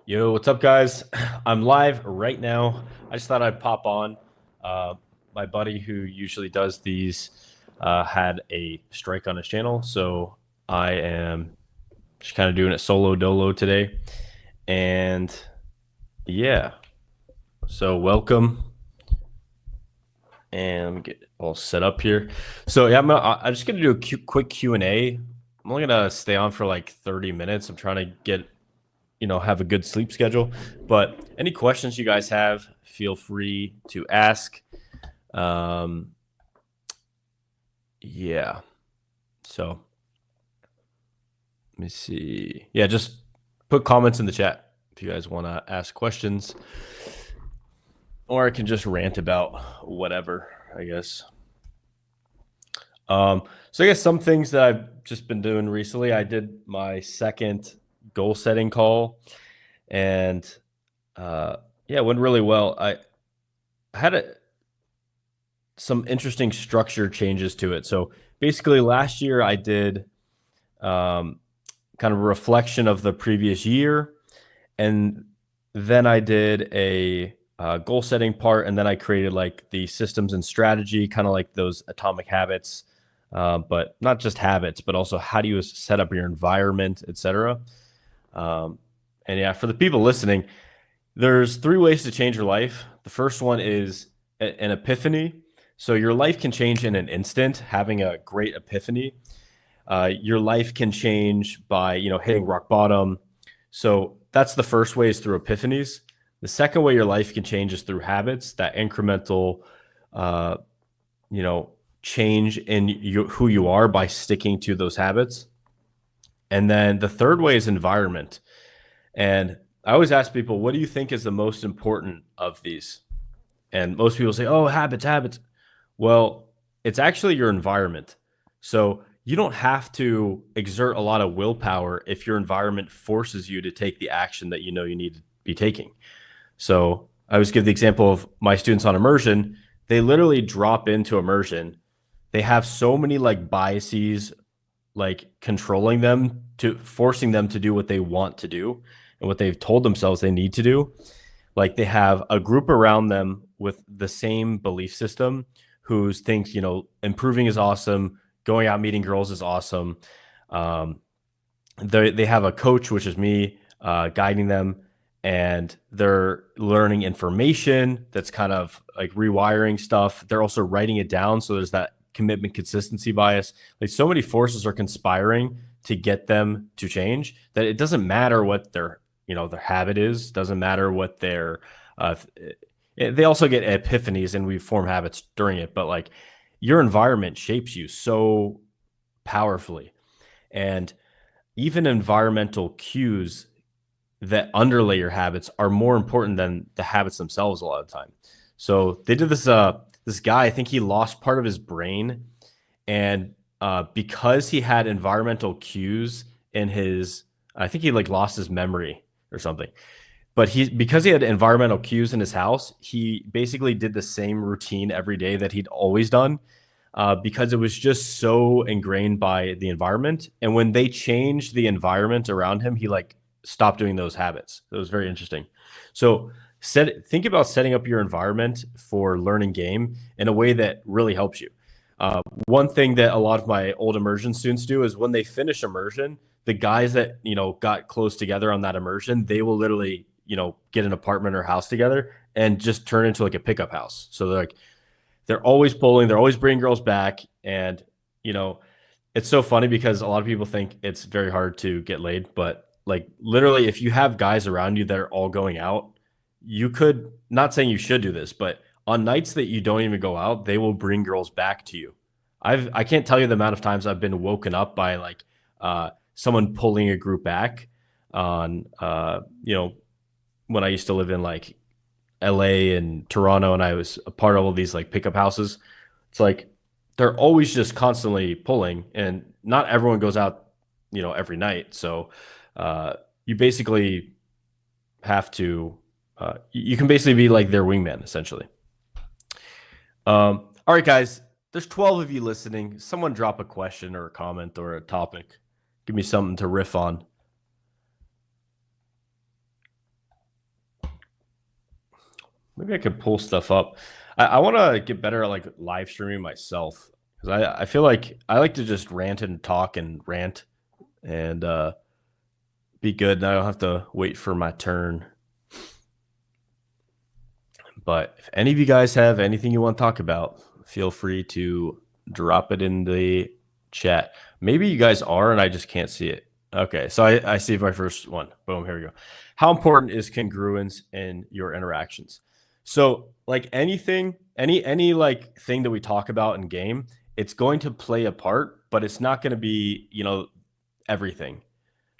Yo, what's up, guys? I'm live right now. I just thought I'd pop on. Uh, my buddy who usually does these had a strike on his channel, so I am just kind of doing it solo dolo today. And yeah, so welcome. And let me get all set up here. So yeah, I'm just gonna do a quick Q&A. I'm only gonna stay on for like 30 minutes. I'm trying to get have a good sleep schedule. But any questions you guys have, feel free to ask. Yeah. So let me see. Yeah, just put comments in the chat if you guys want to ask questions. Or I can just rant about whatever, I guess. So I guess some things that I've just been doing recently, I did my second goal setting call, and yeah, it went really well. I had some interesting structure changes to it. So basically, last year I did kind of a reflection of the previous year, and then I did a goal setting part, and then I created like the systems and strategy, kind of like those atomic habits, but not just habits, but also how do you set up your environment, etc. And yeah, for the people listening, there's 3 ways to change your life. The first one is an epiphany. So your life can change in an instant, having a great epiphany. Your life can change by, hitting rock bottom. So that's the first way, is through epiphanies. The second way your life can change is through habits, that incremental, change in who you are by sticking to those habits. And then the third way is environment. And I always ask people, what do you think is the most important of these? And most people say, oh, habits. Well, it's actually your environment. So you don't have to exert a lot of willpower if your environment forces you to take the action that you know you need to be taking. So I always give the example of my students on immersion. They literally drop into immersion. They have so many like biases, like controlling them, to forcing them to do what they want to do and what they've told themselves they need to do. Like they have a group around them with the same belief system who thinks, improving is awesome, going out meeting girls is awesome. They have a coach, which is me, guiding them, and they're learning information that's kind of like rewiring stuff. They're also writing it down, so there's that commitment consistency bias. Like so many forces are conspiring to get them to change that it doesn't matter what their habit is, doesn't matter what their they also get epiphanies and we form habits during it, but like your environment shapes you so powerfully. And even environmental cues that underlay your habits are more important than the habits themselves a lot of the time. So they did this this guy, I think he lost part of his brain, and because he had environmental cues in his, I think he like lost his memory or something. But because he had environmental cues in his house, he basically did the same routine every day that he'd always done, because it was just so ingrained by the environment. And when they changed the environment around him, he like stopped doing those habits. It was very interesting. So think about setting up your environment for learning game in a way that really helps you. One thing that a lot of my old immersion students do is when they finish immersion, the guys that got close together on that immersion, they will literally get an apartment or house together and just turn into like a pickup house. So they're always pulling, they're always bringing girls back. And it's so funny because a lot of people think it's very hard to get laid, but like literally if you have guys around you that are all going out, you could, not saying you should do this, but on nights that you don't even go out, they will bring girls back to you. I can't tell you the amount of times I've been woken up by like someone pulling a group back on when I used to live in like LA and Toronto, and I was a part of all these like pickup houses. It's like they're always just constantly pulling, and not everyone goes out every night. So you basically have to you can basically be like their wingman essentially. All right, guys, there's 12 of you listening. Someone drop a question or a comment or a topic. Give me something to riff on. Maybe I could pull stuff up. I want to get better at like live streaming myself because I feel like I like to just rant and talk and rant and be good. And I don't have to wait for my turn. But if any of you guys have anything you want to talk about, feel free to drop it in the chat. Maybe you guys are and I just can't see it. Okay, so I see my first one. Boom, here we go. How important is congruence in your interactions? So like anything, any like thing that we talk about in game, it's going to play a part, but it's not going to be, everything,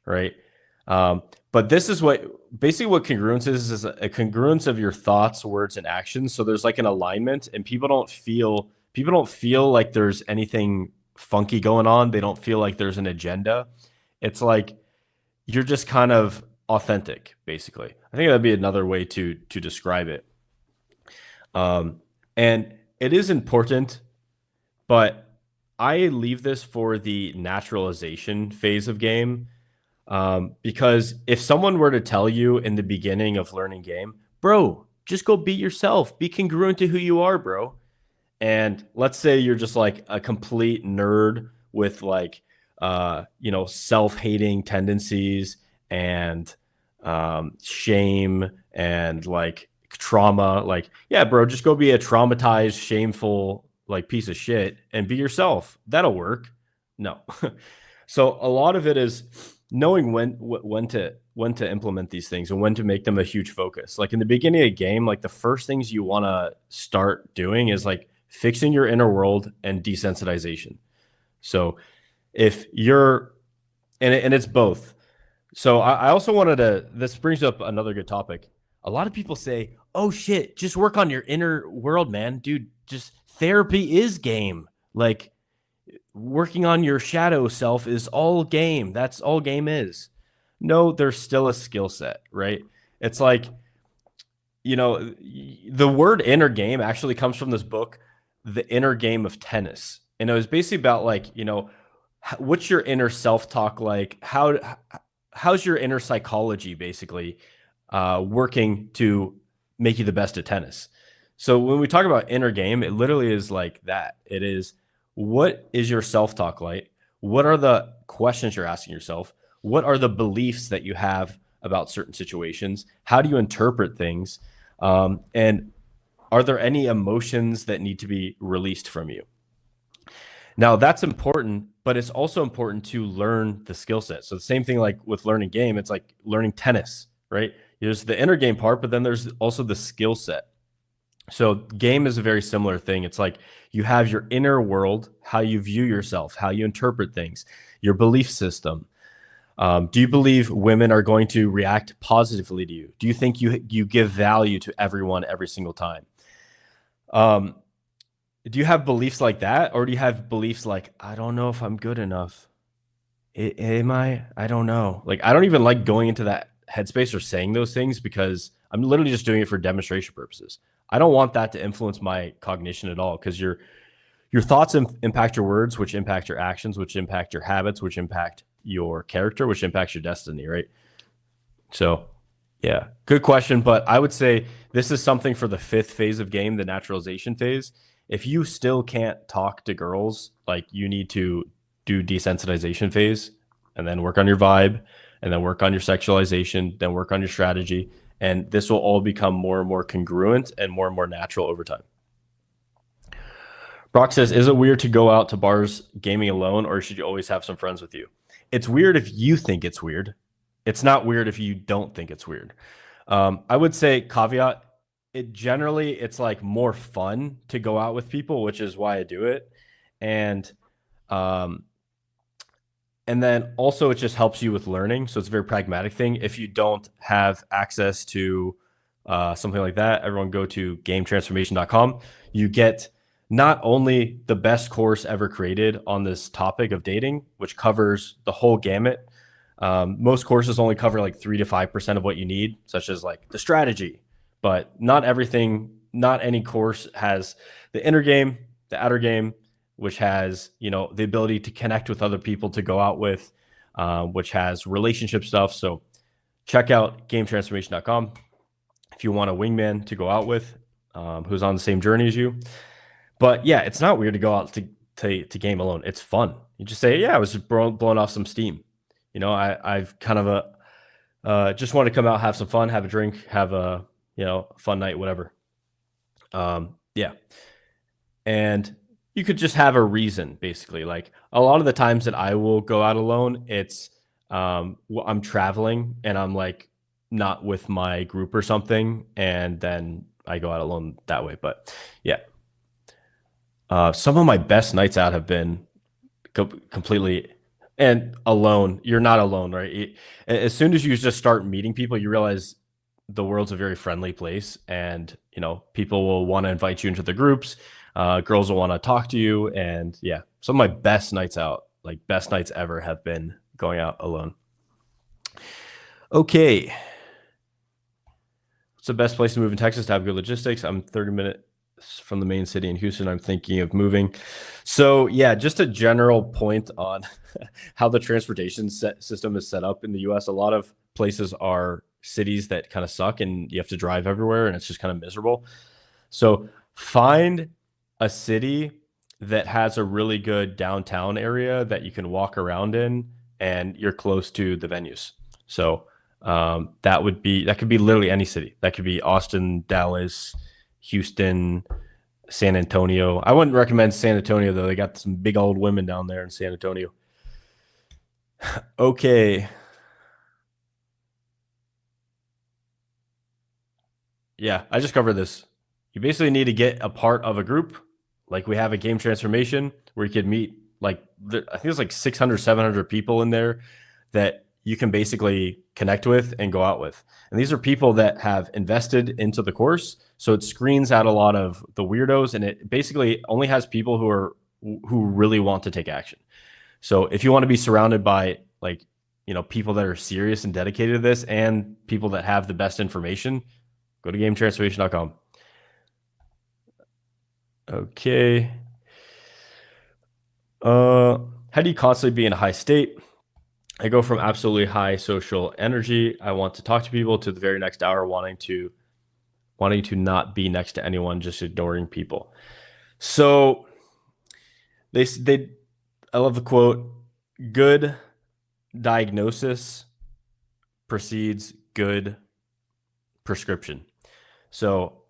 right? But this is what congruence is a congruence of your thoughts, words, and actions. So there's like an alignment, and people don't feel like there's anything funky going on. They don't feel like there's an agenda. It's like you're just kind of authentic, basically. I think that'd be another way to describe it. And it is important, but I leave this for the naturalization phase of game. Because if someone were to tell you in the beginning of learning game, bro, just go be yourself, be congruent to who you are, bro. And let's say you're just like a complete nerd with like, self-hating tendencies and shame and like trauma. Like, yeah, bro, just go be a traumatized, shameful, like piece of shit and be yourself. That'll work. No. So a lot of it is knowing when to implement these things and when to make them a huge focus. Like in the beginning of a game, like the first things you want to start doing is like fixing your inner world and desensitization. So if you're and it's both. So I also wanted to, this brings up another good topic. A lot of people say, oh shit, just work on your inner world, man. Dude, just therapy is game. Like working on your shadow self is all game. That's all game is. No, there's still a skill set, right? It's like, the word inner game actually comes from this book, The Inner Game of Tennis. And it was basically about like, what's your inner self-talk like? How's your inner psychology basically working to make you the best at tennis? So when we talk about inner game, it literally is like that. It is, what is your self-talk like? What are the questions you're asking yourself? What are the beliefs that you have about certain situations? How do you interpret things? And are there any emotions that need to be released from you? Now that's important, but it's also important to learn the skill set. So the same thing like with learning game, it's like learning tennis, right? There's the inner game part, but then there's also the skill set. So game is a very similar thing. It's like you have your inner world, how you view yourself, how you interpret things, your belief system. Do you believe women are going to react positively to you? Do you think you give value to everyone every single time? Do you have beliefs like that? Or do you have beliefs like, I don't know if I'm good enough? Am I? I don't know. Like, I don't even like going into that headspace or saying those things because I'm literally just doing it for demonstration purposes. I don't want that to influence my cognition at all, because your thoughts impact your words, which impact your actions, which impact your habits, which impact your character, which impacts your destiny, right? So, yeah, good question. But I would say this is something for the fifth phase of game, the naturalization phase. If you still can't talk to girls, like you need to do desensitization phase and then work on your vibe and then work on your sexualization, then work on your strategy. And this will all become more and more congruent and more natural over time. Brock says, is it weird to go out to bars gaming alone, or should you always have some friends with you? It's weird if you think it's weird. It's not weird if you don't think it's weird. I would say caveat, it's like more fun to go out with people, which is why I do it. And then also it just helps you with learning. So it's a very pragmatic thing. If you don't have access to something like that, everyone go to gametransformation.com. You get not only the best course ever created on this topic of dating, which covers the whole gamut. Most courses only cover like 3 to 5% of what you need, such as like the strategy, but not any course has the inner game, the outer game, which has, the ability to connect with other people to go out with, which has relationship stuff. So check out gametransformation.com. if you want a wingman to go out with, who's on the same journey as you. But yeah, it's not weird to go out to game alone. It's fun. You just say, yeah, I was just blowing off some steam. You know, I've kind of just want to come out, have some fun, have a drink, have a, you know, fun night, whatever. Yeah. And you could just have a reason, basically. Like a lot of the times that I will go out alone, it's I'm traveling and I'm like not with my group or something, and then I go out alone that way. But yeah, some of my best nights out have been completely and alone. You're not alone, right? As soon as you just start meeting people, you realize the world's a very friendly place, and you know, people will want to invite you into the groups. Girls will want to talk to you, and yeah, some of my best nights out, like best nights ever, have been going out alone. Okay. What's the best place to move in Texas to have good logistics? I'm 30 minutes from the main city in Houston. I'm thinking of moving. So yeah, just a general point on how the transportation system is set up in the US. A lot of places are cities that kind of suck and you have to drive everywhere and it's just kind of miserable. So find a city that has a really good downtown area that you can walk around in and you're close to the venues. So that could be literally any city. That could be Austin, Dallas, Houston, San Antonio. I wouldn't recommend San Antonio though. They got some big old women down there in San Antonio. Okay. Yeah, I just covered this. You basically need to get a part of a group. Like we have a game transformation where you could meet like, I think there's like 600, 700 people in there that you can basically connect with and go out with. And these are people that have invested into the course. So it screens out a lot of the weirdos, and it basically only has people who really want to take action. So if you want to be surrounded by like, you know, people that are serious and dedicated to this and people that have the best information, go to gametransformation.com. Okay. How do you constantly be in a high state? I go from absolutely high social energy, I want to talk to people, to the very next hour wanting to not be next to anyone, just ignoring people. So I love the quote, good diagnosis precedes good prescription. So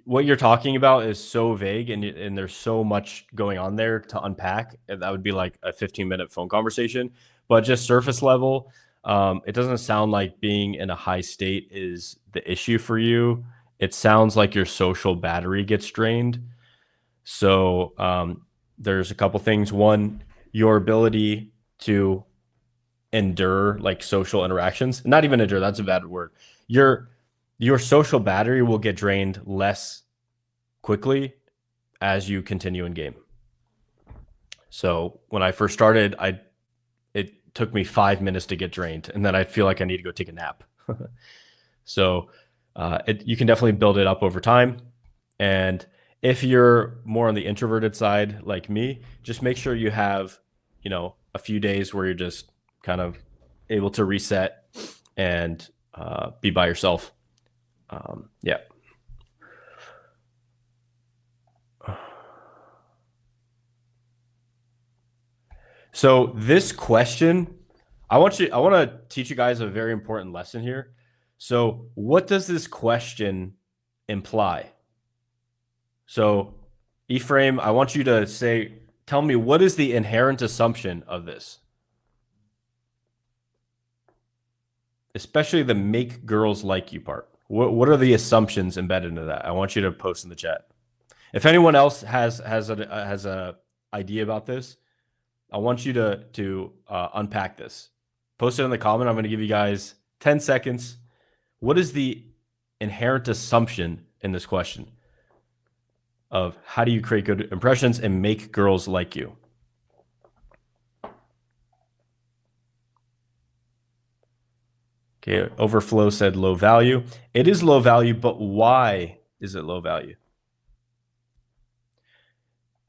what you're talking about is so vague, and there's so much going on there to unpack. That would be like a 15-minute phone conversation. But just surface level, it doesn't sound like being in a high state is the issue for you. It sounds like your social battery gets drained. So there's a couple things. One, your ability to endure like social interactions, not even endure, that's a bad word. Your social battery will get drained less quickly as you continue in game. So when I first started, it took me 5 minutes to get drained, and then I feel like I need to go take a nap. So you can definitely build it up over time. And if you're more on the introverted side like me, just make sure you have, you know, a few days where you're just kind of able to reset and be by yourself. Yeah. So this question, I want to teach you guys a very important lesson here. So what does this question imply? So Ephraim, I want you to tell me, what is the inherent assumption of this? Especially the make girls like you part. What are the assumptions embedded into that? I want you to post in the chat. If anyone else has a idea about this, I want you to unpack this. Post it in the comment. I'm going to give you guys 10 seconds. What is the inherent assumption in this question of how do you create good impressions and make girls like you? Okay, Overflow said low value. It is low value, but why is it low value?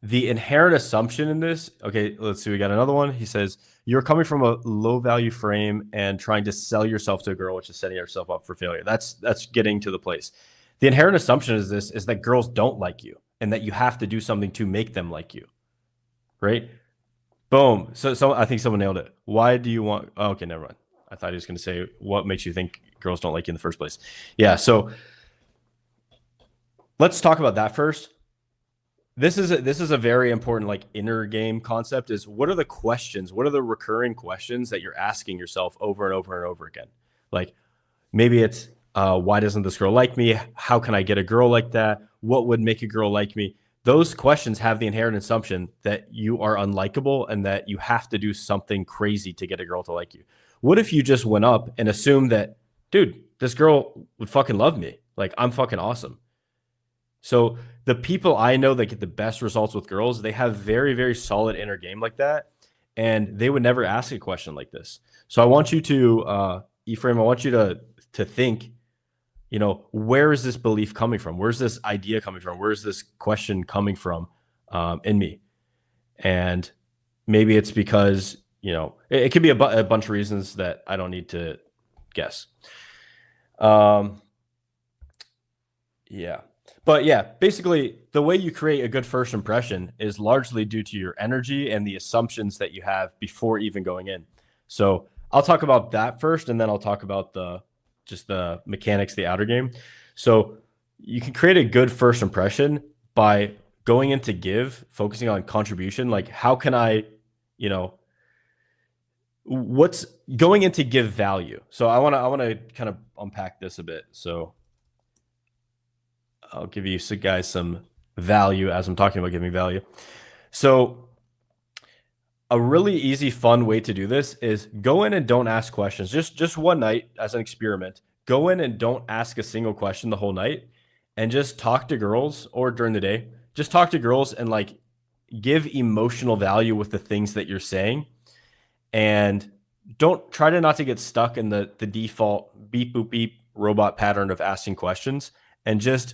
the inherent assumption in this, okay, let's see, we got another one. He says, you're coming from a low value frame and trying to sell yourself to a girl, which is setting yourself up for failure. That's getting to the place. The inherent assumption is that girls don't like you and that you have to do something to make them like you, right? Boom. So I think someone nailed it. Why do you want, oh, okay, never mind. I thought he was going to say, what makes you think girls don't like you in the first place? Yeah, so let's talk about that first. This is a very important like inner game concept is what are the questions? What are the recurring questions that you're asking yourself over and over and over again? Like maybe it's why doesn't this girl like me? How can I get a girl like that? What would make a girl like me? Those questions have the inherent assumption that you are unlikable and that you have to do something crazy to get a girl to like you. What if you just went up and assumed that, dude, this girl would fucking love me. Like I'm fucking awesome. So the people I know that get the best results with girls, they have very, very solid inner game like that. And they would never ask a question like this. So I want you to, Ephraim, I want you to think, you know, where is this belief coming from? Where's this idea coming from? Where's this question coming from in me? And maybe it's because, you know, it could be a bunch of reasons that I don't need to guess. Yeah. But yeah, basically the way you create a good first impression is largely due to your energy and the assumptions that you have before even going in. So I'll talk about that first, and then I'll talk about just the mechanics, the outer game. So you can create a good first impression by going into give, focusing on contribution. Like how can I, you know, what's going into give value. So I want to kind of unpack this a bit. So I'll give you guys some value as I'm talking about giving value. So a really easy, fun way to do this is go in and don't ask questions. Just one night as an experiment, go in and don't ask a single question the whole night and just talk to girls, or during the day, just talk to girls and like give emotional value with the things that you're saying. And don't try to not to get stuck in the default beep, boop, beep robot pattern of asking questions, and just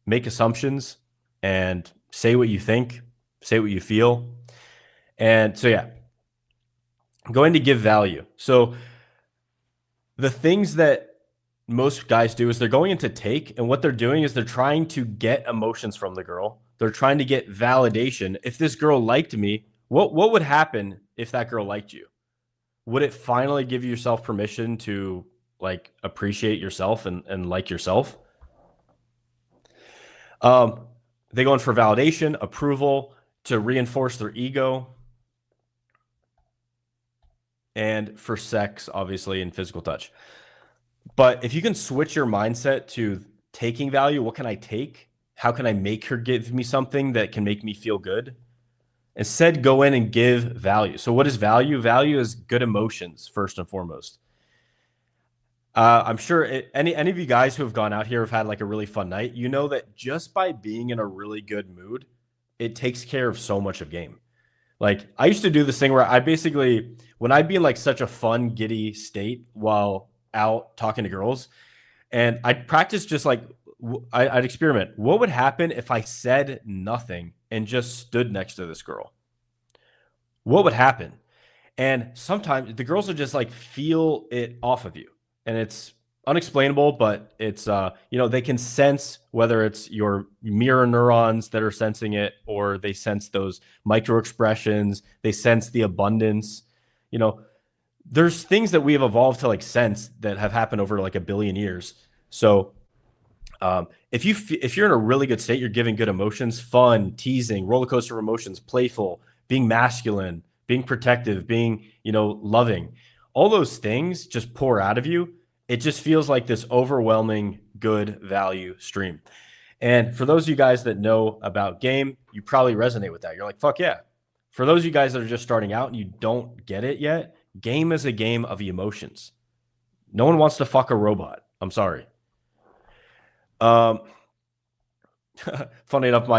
make assumptions and say what you think, say what you feel. And so, yeah, going to give value. So the things that most guys do is they're going into take, and what they're doing is they're trying to get emotions from the girl. They're trying to get validation. If this girl liked me, what would happen if that girl liked you? Would it finally give yourself permission to like appreciate yourself and like yourself? They go in for validation, approval, to reinforce their ego, and for sex, obviously, and physical touch. But if you can switch your mindset to taking value, what can I take? How can I make her give me something that can make me feel good? Instead, go in and give value. So what is value? Value is good emotions, first and foremost. I'm sure any of you guys who have gone out here have had like a really fun night. You know that just by being in a really good mood, it takes care of so much of game. Like I used to do this thing where I basically, when I'd be in like such a fun, giddy state while out talking to girls, and I'd practice just like, I'd experiment. What would happen if I said nothing and just stood next to this girl? What would happen? And sometimes the girls will just like feel it off of you. And it's unexplainable, but it's, you know, they can sense whether it's your mirror neurons that are sensing it, or they sense those micro expressions. They sense the abundance. You know, there's things that we have evolved to like sense that have happened over like 1 billion years. So if you're in a really good state, you're giving good emotions, fun, teasing, roller coaster of emotions, playful, being masculine, being protective, being, you know, loving. All those things just pour out of you. It just feels like this overwhelming good value stream. And for those of you guys that know about game, you probably resonate with that. You're like, fuck yeah. For those of you guys that are just starting out and you don't get it yet, game is a game of emotions. No one wants to fuck a robot. I'm sorry. Funny enough,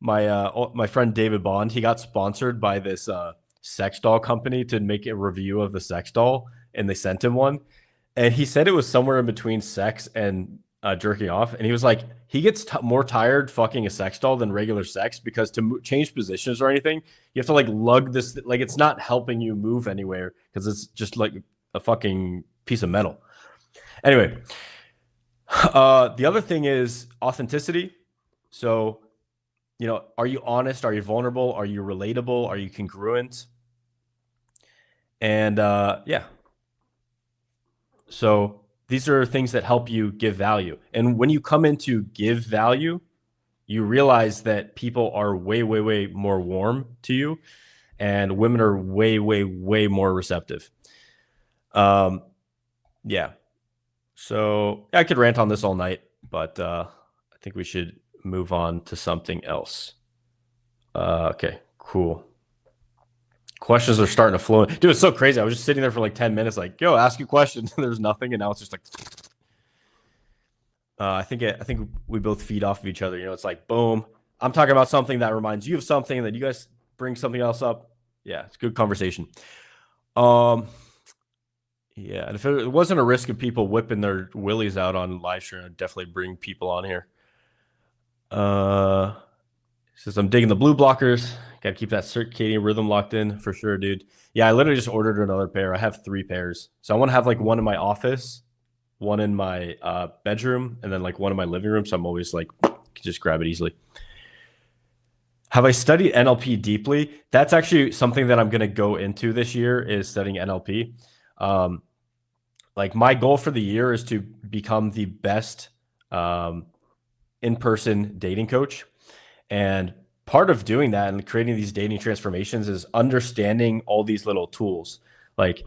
my friend David Bond, he got sponsored by this sex doll company to make a review of the sex doll, and they sent him one, and he said it was somewhere in between sex and jerking off, and he was like, he gets more tired fucking a sex doll than regular sex because to change positions or anything, you have to like lug this, like it's not helping you move anywhere because it's just like a fucking piece of metal. Anyway, the other thing is authenticity. So, you know, are you honest? Are you vulnerable? Are you relatable? Are you congruent? And yeah. So these are things that help you give value. And when you come in to give value, you realize that people are way, way, way more warm to you, and women are way, way, way more receptive. Yeah. So I could rant on this all night, but I think we should move on to something else. Okay, cool. Questions are starting to flow. Dude, it's so crazy. I was just sitting there for like 10 minutes, like, yo, ask you questions. There's nothing, and now it's just like. I think we both feed off of each other. You know, it's like, boom, I'm talking about something that reminds you of something, and then you guys bring something else up. Yeah, it's a good conversation. Yeah, and if it wasn't a risk of people whipping their willies out on Livestream, I'd definitely bring people on here. Says I'm digging the blue blockers. Got to keep that circadian rhythm locked in for sure, dude. Yeah, I literally just ordered another pair. I have 3 pairs. So I want to have like one in my office, one in my bedroom, and then like one in my living room. So I'm always like, just grab it easily. Have I studied NLP deeply? That's actually something that I'm going to go into this year, is studying NLP. Like my goal for the year is to become the best in-person dating coach. And part of doing that and creating these dating transformations is understanding all these little tools. Like,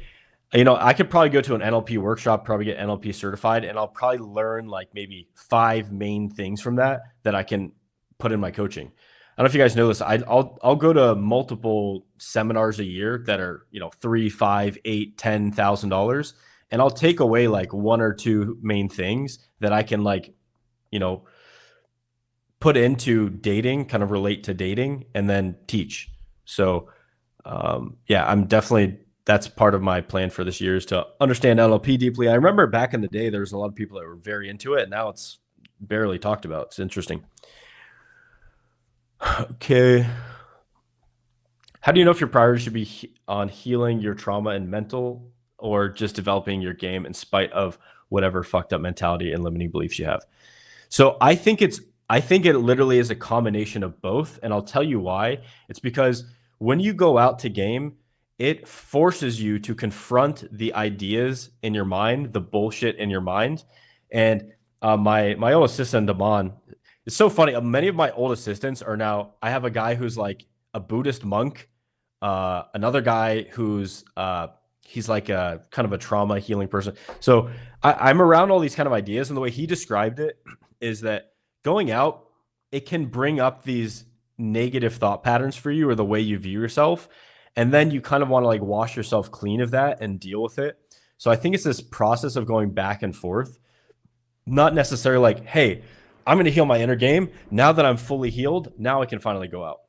you know, I could probably go to an NLP workshop, probably get NLP certified, and I'll probably learn like maybe 5 main things from that I can put in my coaching. I don't know if you guys know this. I'll go to multiple seminars a year that are, you know, $3, $5, $8, $10,000, and I'll take away like 1 or 2 main things that I can like, you know, put into dating, kind of relate to dating, and then teach. So yeah, that's part of my plan for this year, is to understand NLP deeply. I remember back in the day, there was a lot of people that were very into it, and now it's barely talked about. It's interesting. Okay. How do you know if your priority should be on healing your trauma and mental, or just developing your game in spite of whatever fucked up mentality and limiting beliefs you have? So I think it literally is a combination of both. And I'll tell you why. It's because when you go out to game, it forces you to confront the ideas in your mind, the bullshit in your mind. And my old assistant, Damon, it's so funny. Many of my old assistants are now, I have a guy who's like a Buddhist monk, another guy who's he's like a kind of a trauma healing person. So I'm around all these kind of ideas, and the way he described it is that going out, it can bring up these negative thought patterns for you, or the way you view yourself. And then you kind of want to like wash yourself clean of that and deal with it. So I think it's this process of going back and forth, not necessarily like, hey, I'm going to heal my inner game. Now that I'm fully healed, now I can finally go out.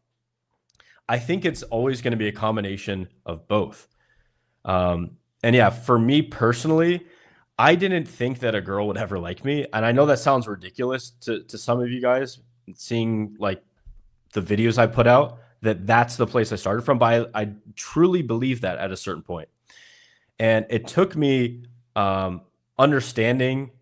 I think it's always going to be a combination of both. And yeah, for me personally, I didn't think that a girl would ever like me. And I know that sounds ridiculous to some of you guys, seeing like the videos I put out, that's the place I started from. But I truly believe that at a certain point. And it took me understanding,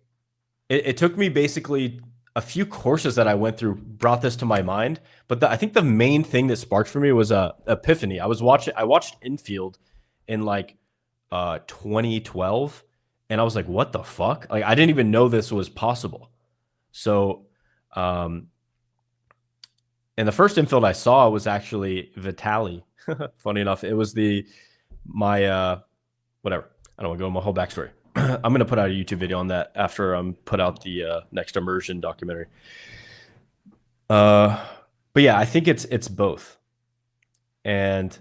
it took me basically a few courses that I went through brought this to my mind. But I think the main thing that sparked for me was a epiphany. I watched Infield in like 2012. And I was like, what the fuck? Like, I didn't even know this was possible. So, and the first infield I saw was actually Vitaly. Funny enough, it was whatever. I don't want to go into my whole backstory. I'm going to put out a YouTube video on that after put out the next immersion documentary. But yeah, I think it's both. And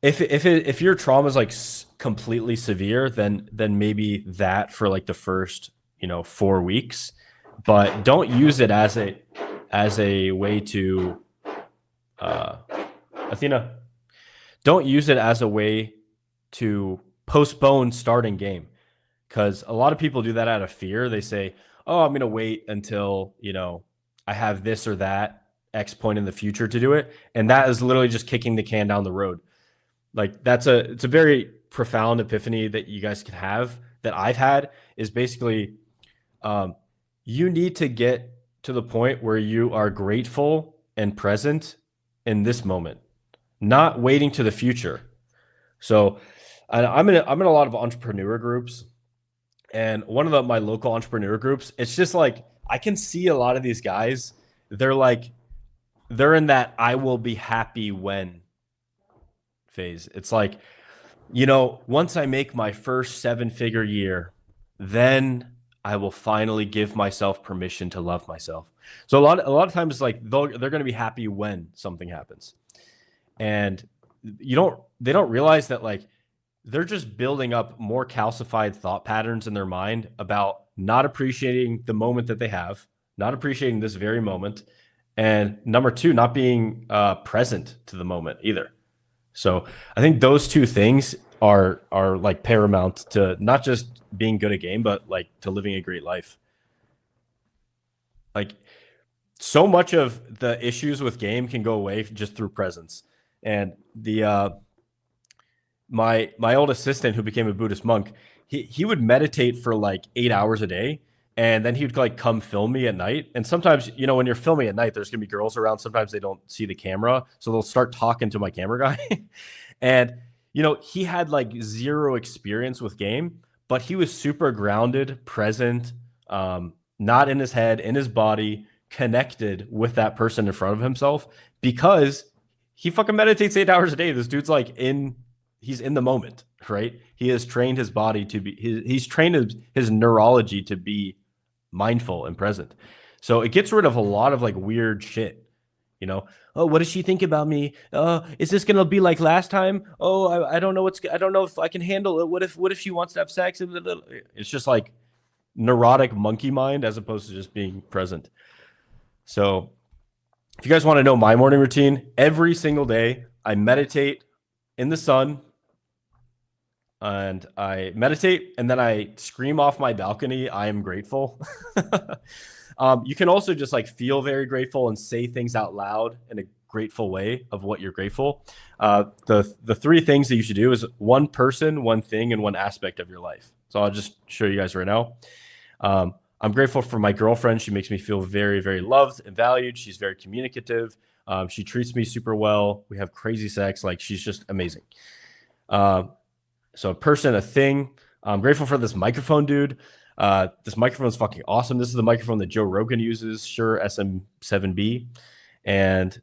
if your trauma is like completely severe, then maybe that for like the first 4 weeks, but don't use it as a way to Athena. Don't use it as a way to postpone starting game, because a lot of people do that out of fear. They say, oh, I'm going to wait until, I have this or that X point in the future to do it. And that is literally just kicking the can down the road. Like it's a very profound epiphany that you guys can have, that I've had, is basically, you need to get to the point where you are grateful and present in this moment, not waiting to the future. So I'm in a lot of entrepreneur groups, and one of my local entrepreneur groups, it's just like, I can see a lot of these guys, they're in that I will be happy when phase. It's like, once I make my first 7-figure year, then I will finally give myself permission to love myself. So a lot of times, like, they're going to be happy when something happens. And they don't realize that, like, they're just building up more calcified thought patterns in their mind about not appreciating the moment that they have, not appreciating this very moment. And number two, not being present to the moment either. So I think those two things are like paramount to not just being good at game, but like to living a great life. Like, so much of the issues with game can go away just through presence. And my old assistant, who became a Buddhist monk, he would meditate for like 8 hours a day, and then he would like come film me at night. And sometimes, when you're filming at night, there's gonna be girls around. Sometimes they don't see the camera, so they'll start talking to my camera guy. And he had like zero experience with game, but he was super grounded, present, not in his head, in his body, connected with that person in front of himself, because he fucking meditates 8 hours a day. This dude's like he's in the moment, right? He has trained his body to be, he's trained his neurology to be mindful and present. So it gets rid of a lot of like weird shit, Oh, what does she think about me? Is this gonna be like last time? Oh, I don't know I don't know if I can handle it. What if she wants to have sex? It's just like neurotic monkey mind, as opposed to just being present. So if you guys want to know my morning routine, every single day I meditate in the sun, and I meditate, and then I scream off my balcony, I am grateful. You can also just like feel very grateful and say things out loud in a grateful way of what you're grateful. The three things that you should do is one person, one thing, and one aspect of your life. So I'll just show you guys right now. I'm grateful for my girlfriend. She makes me feel very, very loved and valued. She's very communicative. She treats me super well. We have crazy sex. Like, she's just amazing. So a person, a thing. I'm grateful for this microphone, dude. This microphone is fucking awesome. This is the microphone that Joe Rogan uses, Shure SM7B. And,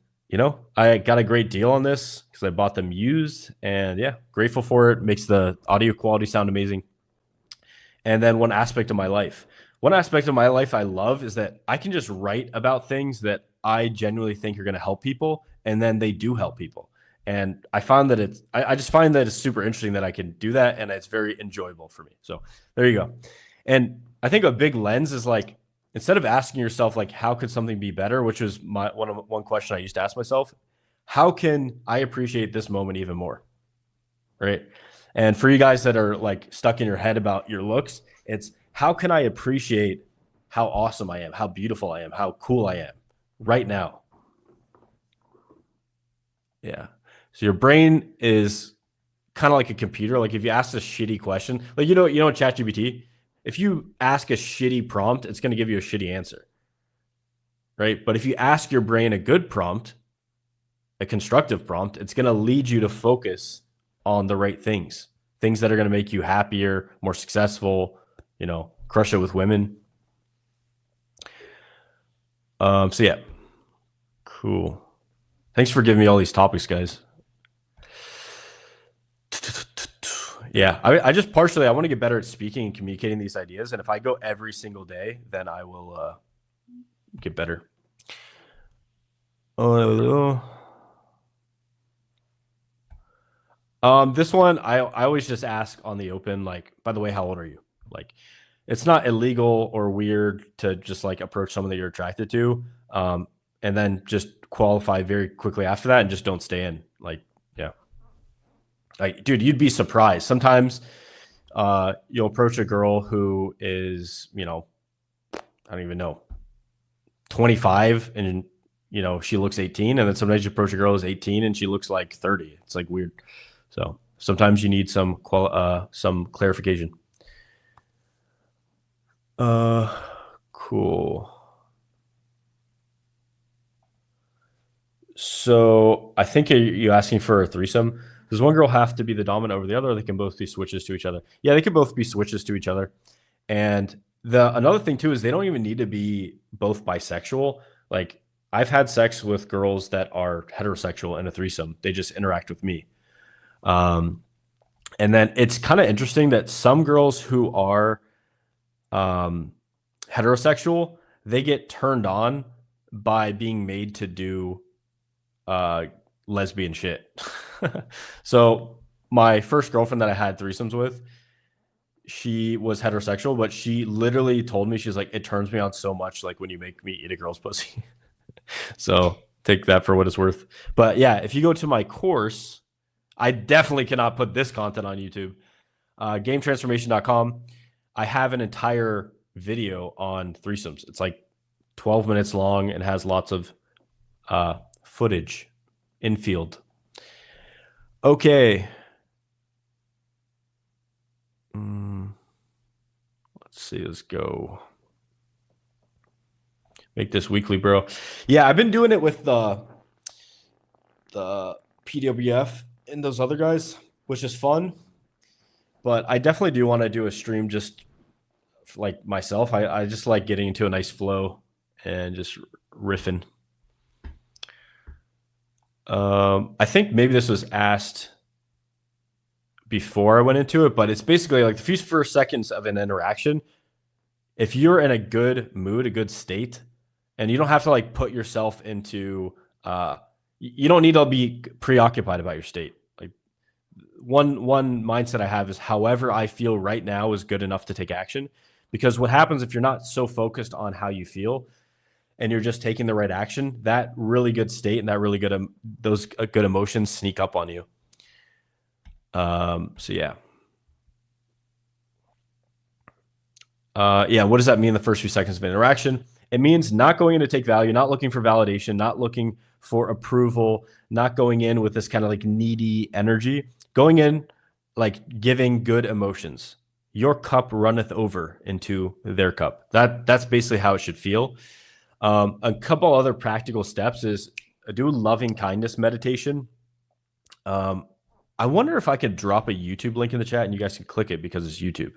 I got a great deal on this because I bought them used. And yeah, grateful for it. Makes the audio quality sound amazing. And then one aspect of my life. One aspect of my life I love is that I can just write about things that I genuinely think are going to help people, and then they do help people. And I found that I just find that it's super interesting that I can do that, and it's very enjoyable for me. So there you go. And I think a big lens is like, instead of asking yourself like, how could something be better, which was one question I used to ask myself, how can I appreciate this moment even more? Right? And for you guys that are like stuck in your head about your looks, it's, how can I appreciate how awesome I am, how beautiful I am, how cool I am right now? Yeah. So your brain is kind of like a computer. Like, if you ask a shitty question, like, ChatGPT, if you ask a shitty prompt, it's going to give you a shitty answer. Right? But if you ask your brain a good prompt, a constructive prompt, it's going to lead you to focus on the right things that are going to make you happier, more successful, crush it with women. So yeah, cool. Thanks for giving me all these topics, guys. Yeah, I just partially, I want to get better at speaking and communicating these ideas. And if I go every single day, then I will get better. This one, I always just ask on the open, like, by the way, how old are you? Like, it's not illegal or weird to just like approach someone that you're attracted to, and then just qualify very quickly after that and just don't stay in. Like, yeah. Like, dude, you'd be surprised. Sometimes you'll approach a girl who is, I don't even know, 25 and you know she looks 18, and then sometimes you approach a girl who's 18 and she looks like 30. It's like weird. So sometimes you need some clarification. Cool. So I think you're asking for a threesome. Does one girl have to be the dominant over the other, or they can both be switches to each other? Yeah, they can both be switches to each other. And another thing too is they don't even need to be both bisexual. Like I've had sex with girls that are heterosexual in a threesome. They just interact with me. And then it's kind of interesting that some girls who are heterosexual, they get turned on by being made to do lesbian shit. So my first girlfriend that I had threesomes with, she was heterosexual, but she literally told me, she's like, it turns me on so much, like when you make me eat a girl's pussy. So take that for what it's worth. But yeah, if you go to my course, I definitely cannot put this content on YouTube. GameTransformation.com. I have an entire video on threesomes. It's like 12 minutes long and has lots of footage, infield. Okay. Let's see. Let's go. Make this weekly, bro. Yeah, I've been doing it with the PWF and those other guys, which is fun. But I definitely do want to do a stream just like myself. I just like getting into a nice flow and just riffing. I think maybe this was asked before I went into it, but it's basically like the few first seconds of an interaction. If you're in a good mood, a good state, and you don't have to like put yourself into, you don't need to be preoccupied about your state. Like one mindset I have is however I feel right now is good enough to take action. Because what happens if you're not so focused on how you feel and you're just taking the right action, that really good state and that really good, those good emotions sneak up on you. So yeah. Yeah, what does that mean the first few seconds of interaction? It means not going in to take value, not looking for validation, not looking for approval, not going in with this kind of like needy energy, going in like giving good emotions. Your cup runneth over into their cup. That's basically how it should feel. A couple other practical steps is do loving kindness meditation. I wonder if I could drop a YouTube link in the chat and you guys can click it because it's YouTube.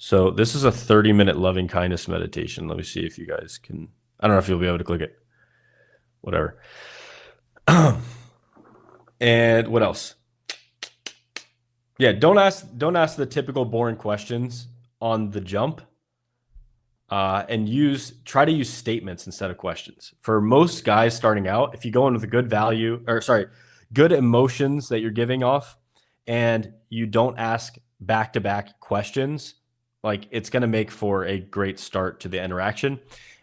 So this is a 30-minute loving kindness meditation. Let me see if you guys can. I don't know if you'll be able to click it. Whatever. And what else? Yeah, don't ask the typical boring questions on the jump. And try to use statements instead of questions. For most guys starting out, if you go in with a good emotions that you're giving off, and you don't ask back-to-back questions, like it's going to make for a great start to the interaction.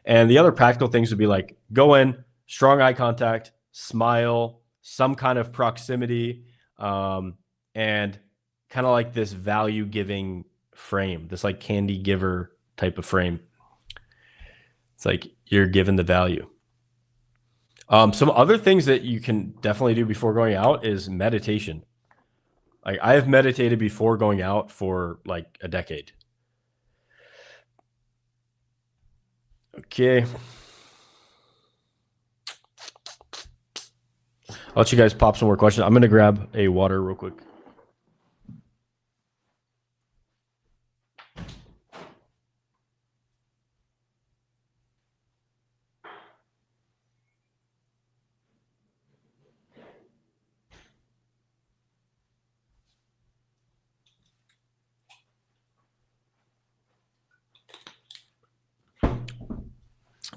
And the other practical things would be like go in, strong eye contact, smile, some kind of proximity, and kind of like this value giving frame, this like candy giver type of frame. It's like you're given the value. Some other things that you can definitely do before going out is meditation. Like I have meditated before going out for like a decade. Okay. I'll let you guys pop some more questions. I'm going to grab a water real quick.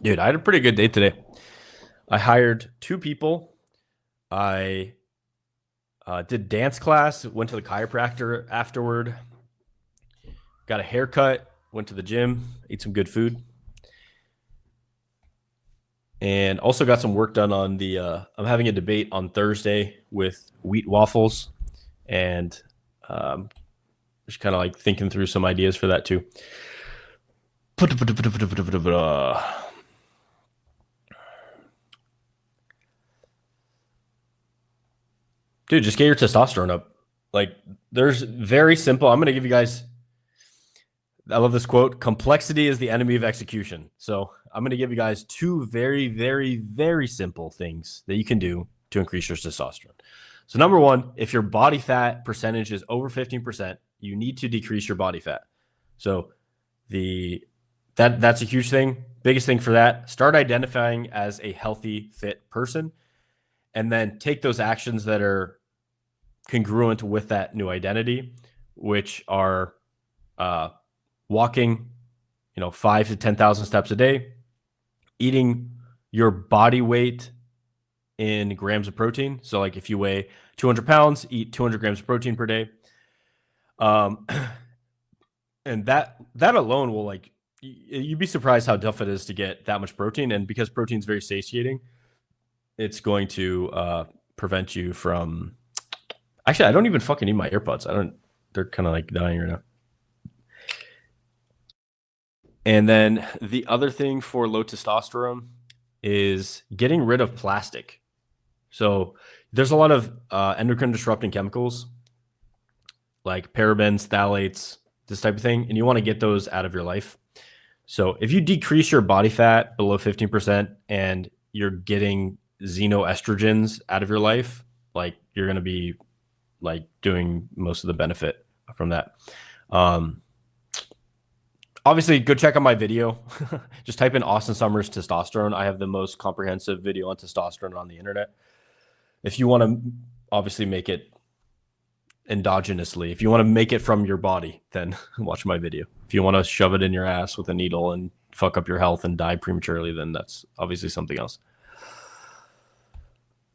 Dude, I had a pretty good day today. I hired 2 people. I did dance class, went to the chiropractor afterward, got a haircut, went to the gym, ate some good food, and also got some work done on the I'm having a debate on Thursday with wheat waffles, and just kind of like thinking through some ideas for that too. Dude, just get your testosterone up. Like, there's very simple. I'm going to give you guys, I love this quote: complexity is the enemy of execution. So I'm going to give you guys two very, very, very simple things that you can do to increase your testosterone. So number one, if your body fat percentage is over 15%, you need to decrease your body fat. So that's a huge thing. Biggest thing for that, start identifying as a healthy, fit person, and then take those actions that are congruent with that new identity, which are walking, 5 to 10,000 steps a day, eating your body weight in grams of protein. So like if you weigh 200 pounds, eat 200 grams of protein per day. And that alone will, like, you'd be surprised how tough it is to get that much protein. And because protein is very satiating, it's going to prevent you from, actually, I don't even fucking need my AirPods. They're kind of like dying right now. And then the other thing for low testosterone is getting rid of plastic. So there's a lot of endocrine disrupting chemicals like parabens, phthalates, this type of thing, and you want to get those out of your life. So if you decrease your body fat below 15% and you're getting xenoestrogens out of your life, like, you're going to be like doing most of the benefit from that. Obviously, go check out my video. Just type in Austen Summers testosterone. I have the most comprehensive video on testosterone on the internet. If you want to obviously make it endogenously, if you want to make it from your body, then watch my video. If you want to shove it in your ass with a needle and fuck up your health and die prematurely, then that's obviously something else.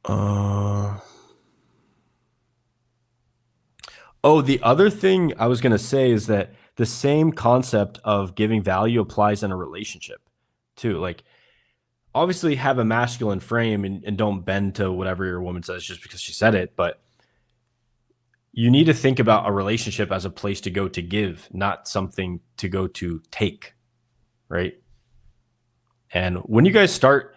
Oh, the other thing I was going to say is that the same concept of giving value applies in a relationship too. Like, obviously have a masculine frame and don't bend to whatever your woman says just because she said it. But you need to think about a relationship as a place to go to give, not something to go to take, right? And when you guys start,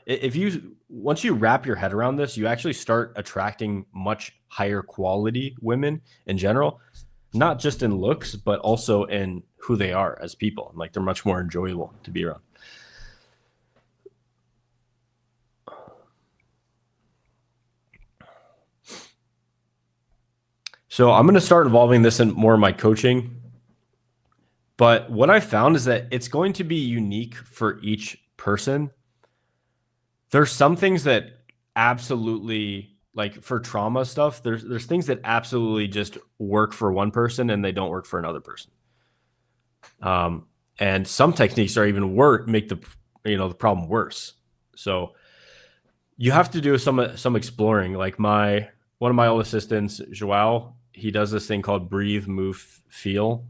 once you wrap your head around this, you actually start attracting much higher quality women in general, not just in looks, but also in who they are as people. Like, they're much more enjoyable to be around. So I'm going to start involving this in more of my coaching. But what I found is that it's going to be unique for each person. There's some things that absolutely, like for trauma stuff, there's things that absolutely just work for one person and they don't work for another person. And some techniques are even make the problem worse. So you have to do some exploring. Like one of my old assistants, Joao, he does this thing called breathe, move, feel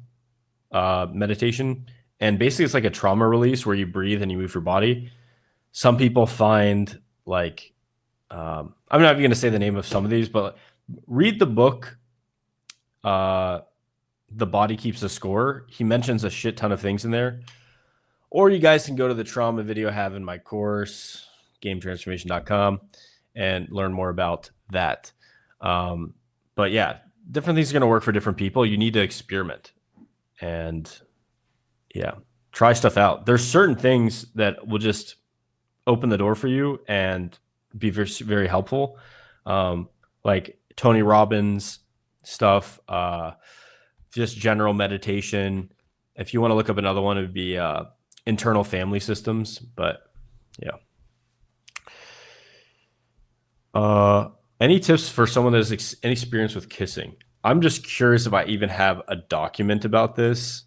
meditation. And basically it's like a trauma release where you breathe and you move your body. Some people find, like, I'm not even going to say the name of some of these, but read the book, The Body Keeps the Score. He mentions a shit ton of things in there. Or you guys can go to the trauma video I have in my course, gametransformation.com, and learn more about that. But yeah, different things are going to work for different people. You need to experiment and try stuff out. There's certain things that will just open the door for you and be very, very helpful. Like Tony Robbins stuff, just general meditation. If you want to look up another one, it would be internal family systems. But yeah. Any tips for someone that has any experience with kissing? I'm just curious if I even have a document about this.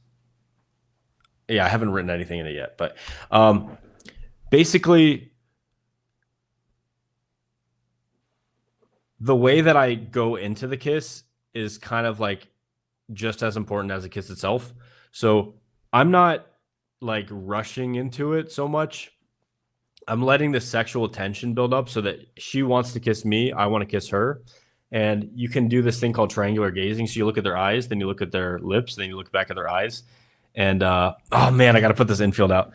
Yeah, I haven't written anything in it yet, but basically the way that I go into the kiss is kind of like just as important as the kiss itself. So I'm not like rushing into it so much. I'm letting the sexual tension build up so that she wants to kiss me, I want to kiss her. And you can do this thing called triangular gazing. So you look at their eyes, then you look at their lips, then you look back at their eyes. And oh man, I got to put this infield out.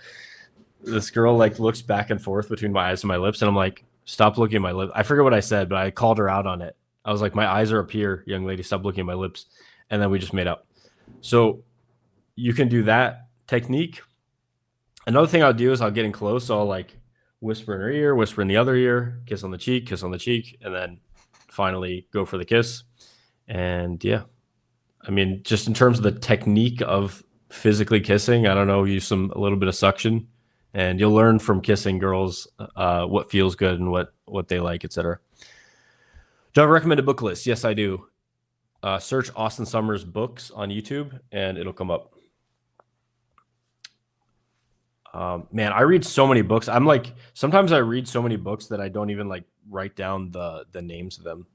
This girl like looks back and forth between my eyes and my lips, and I'm like, stop looking at my lips. I forget what I said, but I called her out on it. I was like, my eyes are up here, young lady. Stop looking at my lips. And then we just made up. So you can do that technique. Another thing I'll do is I'll get in close. So I'll like whisper in her ear, whisper in the other ear, kiss on the cheek, and then finally go for the kiss. And yeah, I mean, just in terms of the technique of physically kissing, I don't know, use a little bit of suction, and you'll learn from kissing girls what feels good and what they like, etc. Do I recommend a book list? Yes, I do. Search Austen Summers books on YouTube, and it'll come up. Man, I read so many books. I'm like, sometimes I read so many books that I don't even like write down the names of them.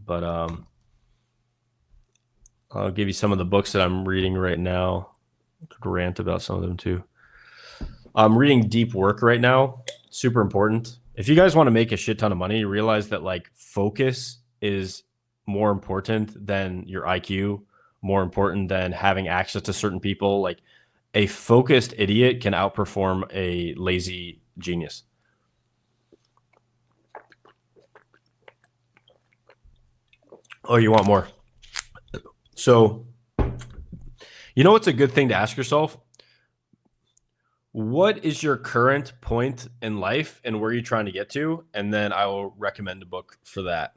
But I'll give you some of the books that I'm reading right now. I could rant about some of them too. I'm reading Deep Work right now. Super important. If you guys want to make a shit ton of money, you realize that like focus is more important than your IQ, more important than having access to certain people. Like a focused idiot can outperform a lazy genius. Oh, you want more? So, you know what's a good thing to ask yourself? What is your current point in life and where you're trying to get to? And then I will recommend a book for that,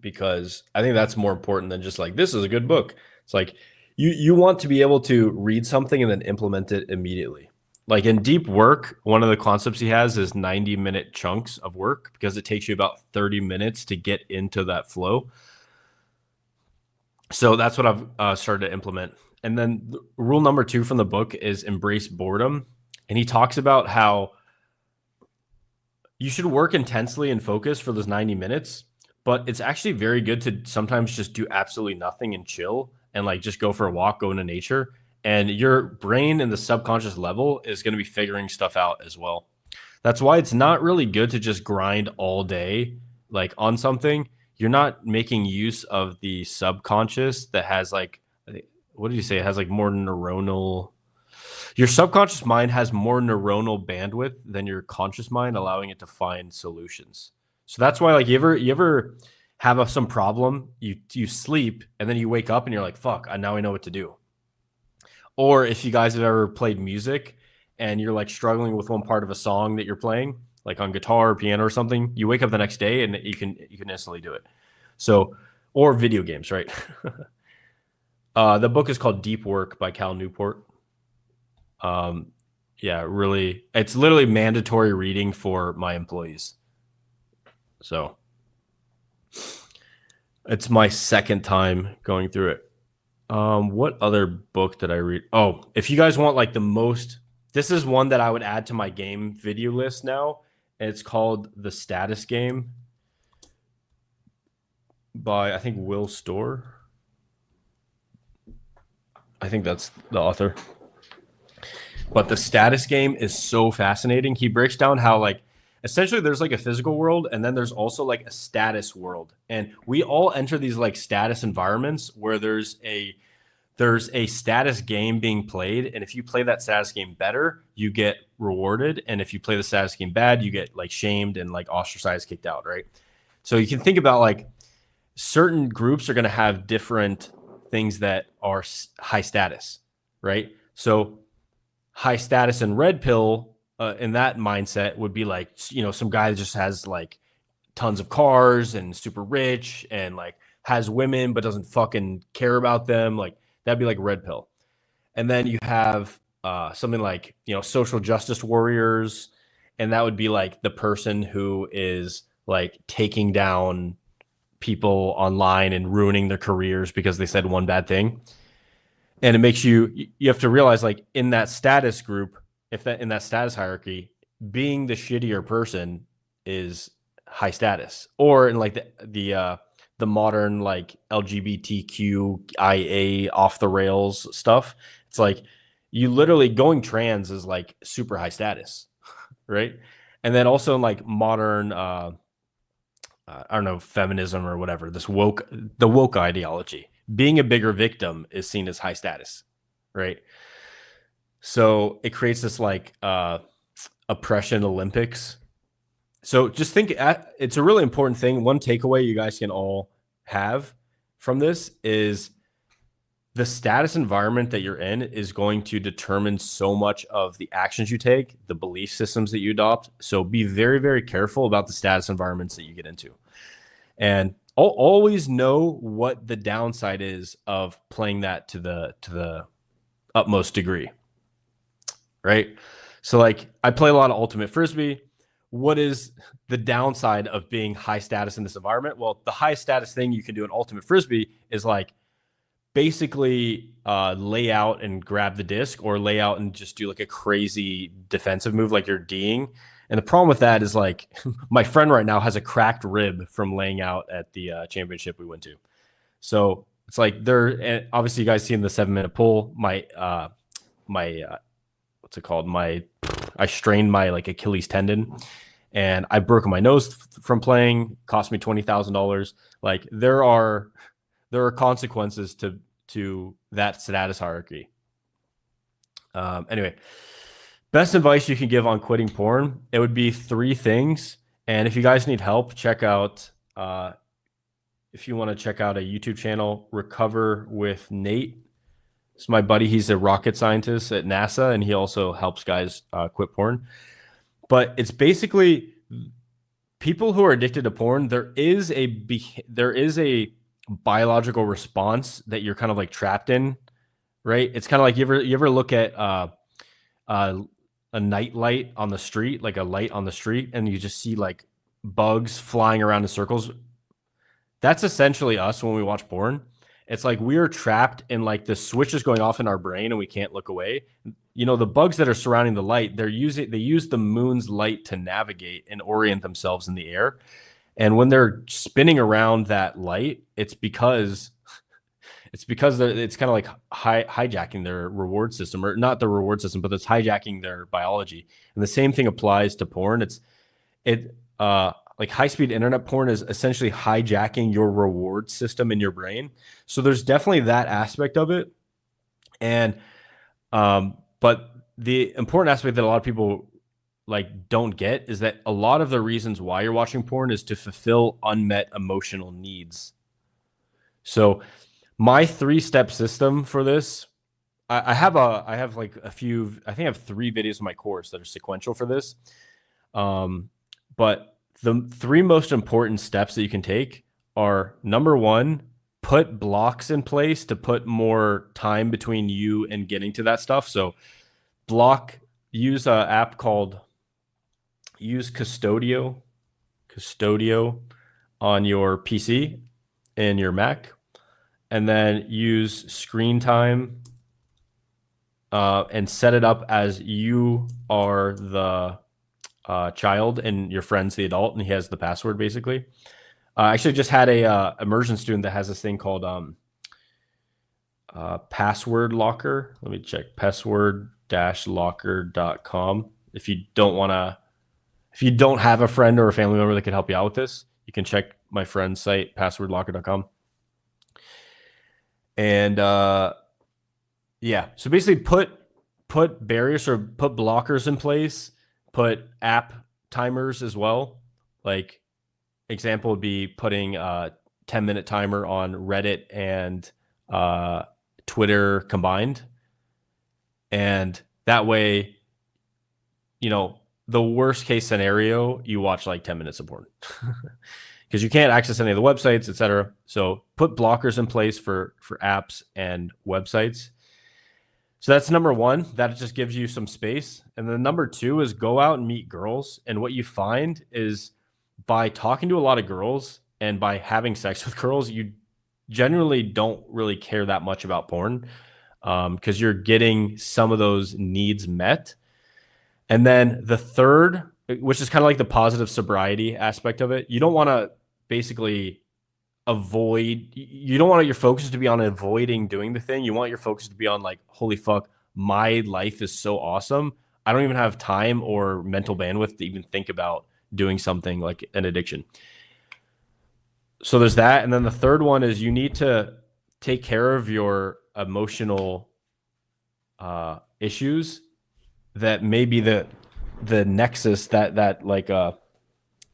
because I think that's more important than just like, this is a good book. It's like you want to be able to read something and then implement it immediately. Like in Deep Work, one of the concepts he has is 90-minute chunks of work, because it takes you about 30 minutes to get into that flow. So that's what I've started to implement. And then rule number 2 from the book is embrace boredom. And he talks about how you should work intensely and focus for those 90 minutes, but it's actually very good to sometimes just do absolutely nothing and chill and like just go for a walk, go into nature. And your brain in the subconscious level is going to be figuring stuff out as well. That's why it's not really good to just grind all day like on something. You're not making use of the subconscious that has like, what did you say? It has like more neuronal. Your subconscious mind has more neuronal bandwidth than your conscious mind, allowing it to find solutions. So that's why, like, you ever have some problem, you sleep and then you wake up and you're like, fuck, now I know what to do. Or if you guys have ever played music and you're like struggling with one part of a song that you're playing, like on guitar or piano or something, you wake up the next day and you can instantly do it. So, or video games, right? The book is called Deep Work by Cal Newport. Yeah, really, it's literally mandatory reading for my employees. So it's my second time going through it. What other book did I read? Oh, if you guys want like the most, this is one that I would add to my game video list now. It's called The Status Game by, I think, Will Storr. I think that's the author. But The Status Game is so fascinating. He breaks down how like essentially there's like a physical world and then there's also like a status world. And we all enter these like status environments where there's a status game being played, and if you play that status game better, you get rewarded, and if you play the status game bad, you get like shamed and like ostracized, kicked out, right? So you can think about like certain groups are going to have different things that are high status, right? So high status and red pill in that mindset would be like, you know, some guy that just has like tons of cars and super rich and like has women but doesn't fucking care about them, like that'd be like red pill. And then you have something like, you know, social justice warriors, and that would be like the person who is like taking down people online and ruining their careers because they said one bad thing. And it makes you have to realize, like, in that status group, in that status hierarchy, being the shittier person is high status. Or in like the modern like LGBTQIA off the rails stuff, it's like you literally going trans is like super high status, right? And then also in like modern I don't know, feminism or whatever, the woke ideology, being a bigger victim is seen as high status, right? So it creates this like oppression Olympics. So just think, it's a really important thing. One takeaway you guys can all have from this is the status environment that you're in is going to determine so much of the actions you take, the belief systems that you adopt. So be very, very careful about the status environments that you get into. And always know what the downside is of playing that to the utmost degree, right? So like I play a lot of ultimate frisbee. What is the downside of being high status in this environment? Well, the highest status thing you can do in ultimate frisbee is like basically lay out and grab the disc, or lay out and just do like a crazy defensive move like you're D'ing. And the problem with that is like my friend right now has a cracked rib from laying out at the championship we went to. So it's like and obviously you guys seen the 7-minute pull. My what's it called? I strained my like Achilles tendon, and I broke my nose from playing. Cost me $20,000. Like there are consequences to that status hierarchy. Anyway, best advice you can give on quitting porn, it would be 3 things. And if you guys need help, check out if you want to check out a YouTube channel, Recover with Nate. It's my buddy. He's a rocket scientist at NASA, and he also helps guys quit porn. But it's basically people who are addicted to porn. There is a biological response that you're kind of like trapped in, right? It's kind of like you ever look at a night light on the street, like a light on the street, and you just see like bugs flying around in circles. That's essentially us when we watch porn. It's like we're trapped in like the switch is going off in our brain and we can't look away. You know, the bugs that are surrounding the light, they use the moon's light to navigate and orient themselves in the air. And when they're spinning around that light, it's because it's kind of like hijacking their reward system, or not the reward system, but it's hijacking their biology. And the same thing applies to porn. Like high-speed internet porn is essentially hijacking your reward system in your brain. So there's definitely that aspect of it. And but the important aspect that a lot of people like don't get is that a lot of the reasons why you're watching porn is to fulfill unmet emotional needs. So my 3-step system for this, I have like a few, I think I have 3 videos in my course that are sequential for this. But the 3 most important steps that you can take are, number 1, put blocks in place to put more time between you and getting to that stuff. So use an app called Custodio on your PC and your Mac, and then use screen time and set it up as you are the child and your friend's the adult, and he has the password basically. I actually just had a immersion student that has this thing called password locker. Let me check, password-locker.com. If you don't have a friend or a family member that can help you out with this, you can check my friend's site, passwordlocker.com. And yeah, so basically put barriers or put blockers in place, put app timers as well. Like example would be putting a 10-minute timer on Reddit and Twitter combined. And that way, you know, the worst case scenario, you watch like 10 minutes of porn because you can't access any of the websites, etc. So put blockers in place for apps and websites. So that's number 1. That just gives you some space. And then number 2 is go out and meet girls. And what you find is by talking to a lot of girls and by having sex with girls, you generally don't really care that much about porn because you're getting some of those needs met. And then the third, which is kind of like the positive sobriety aspect of it, you don't want to basically you don't want your focus to be on avoiding doing the thing. You want your focus to be on like, holy fuck, my life is so awesome. I don't even have time or mental bandwidth to even think about doing something like an addiction. So there's that. And then the third one is you need to take care of your emotional issues that may be the nexus that like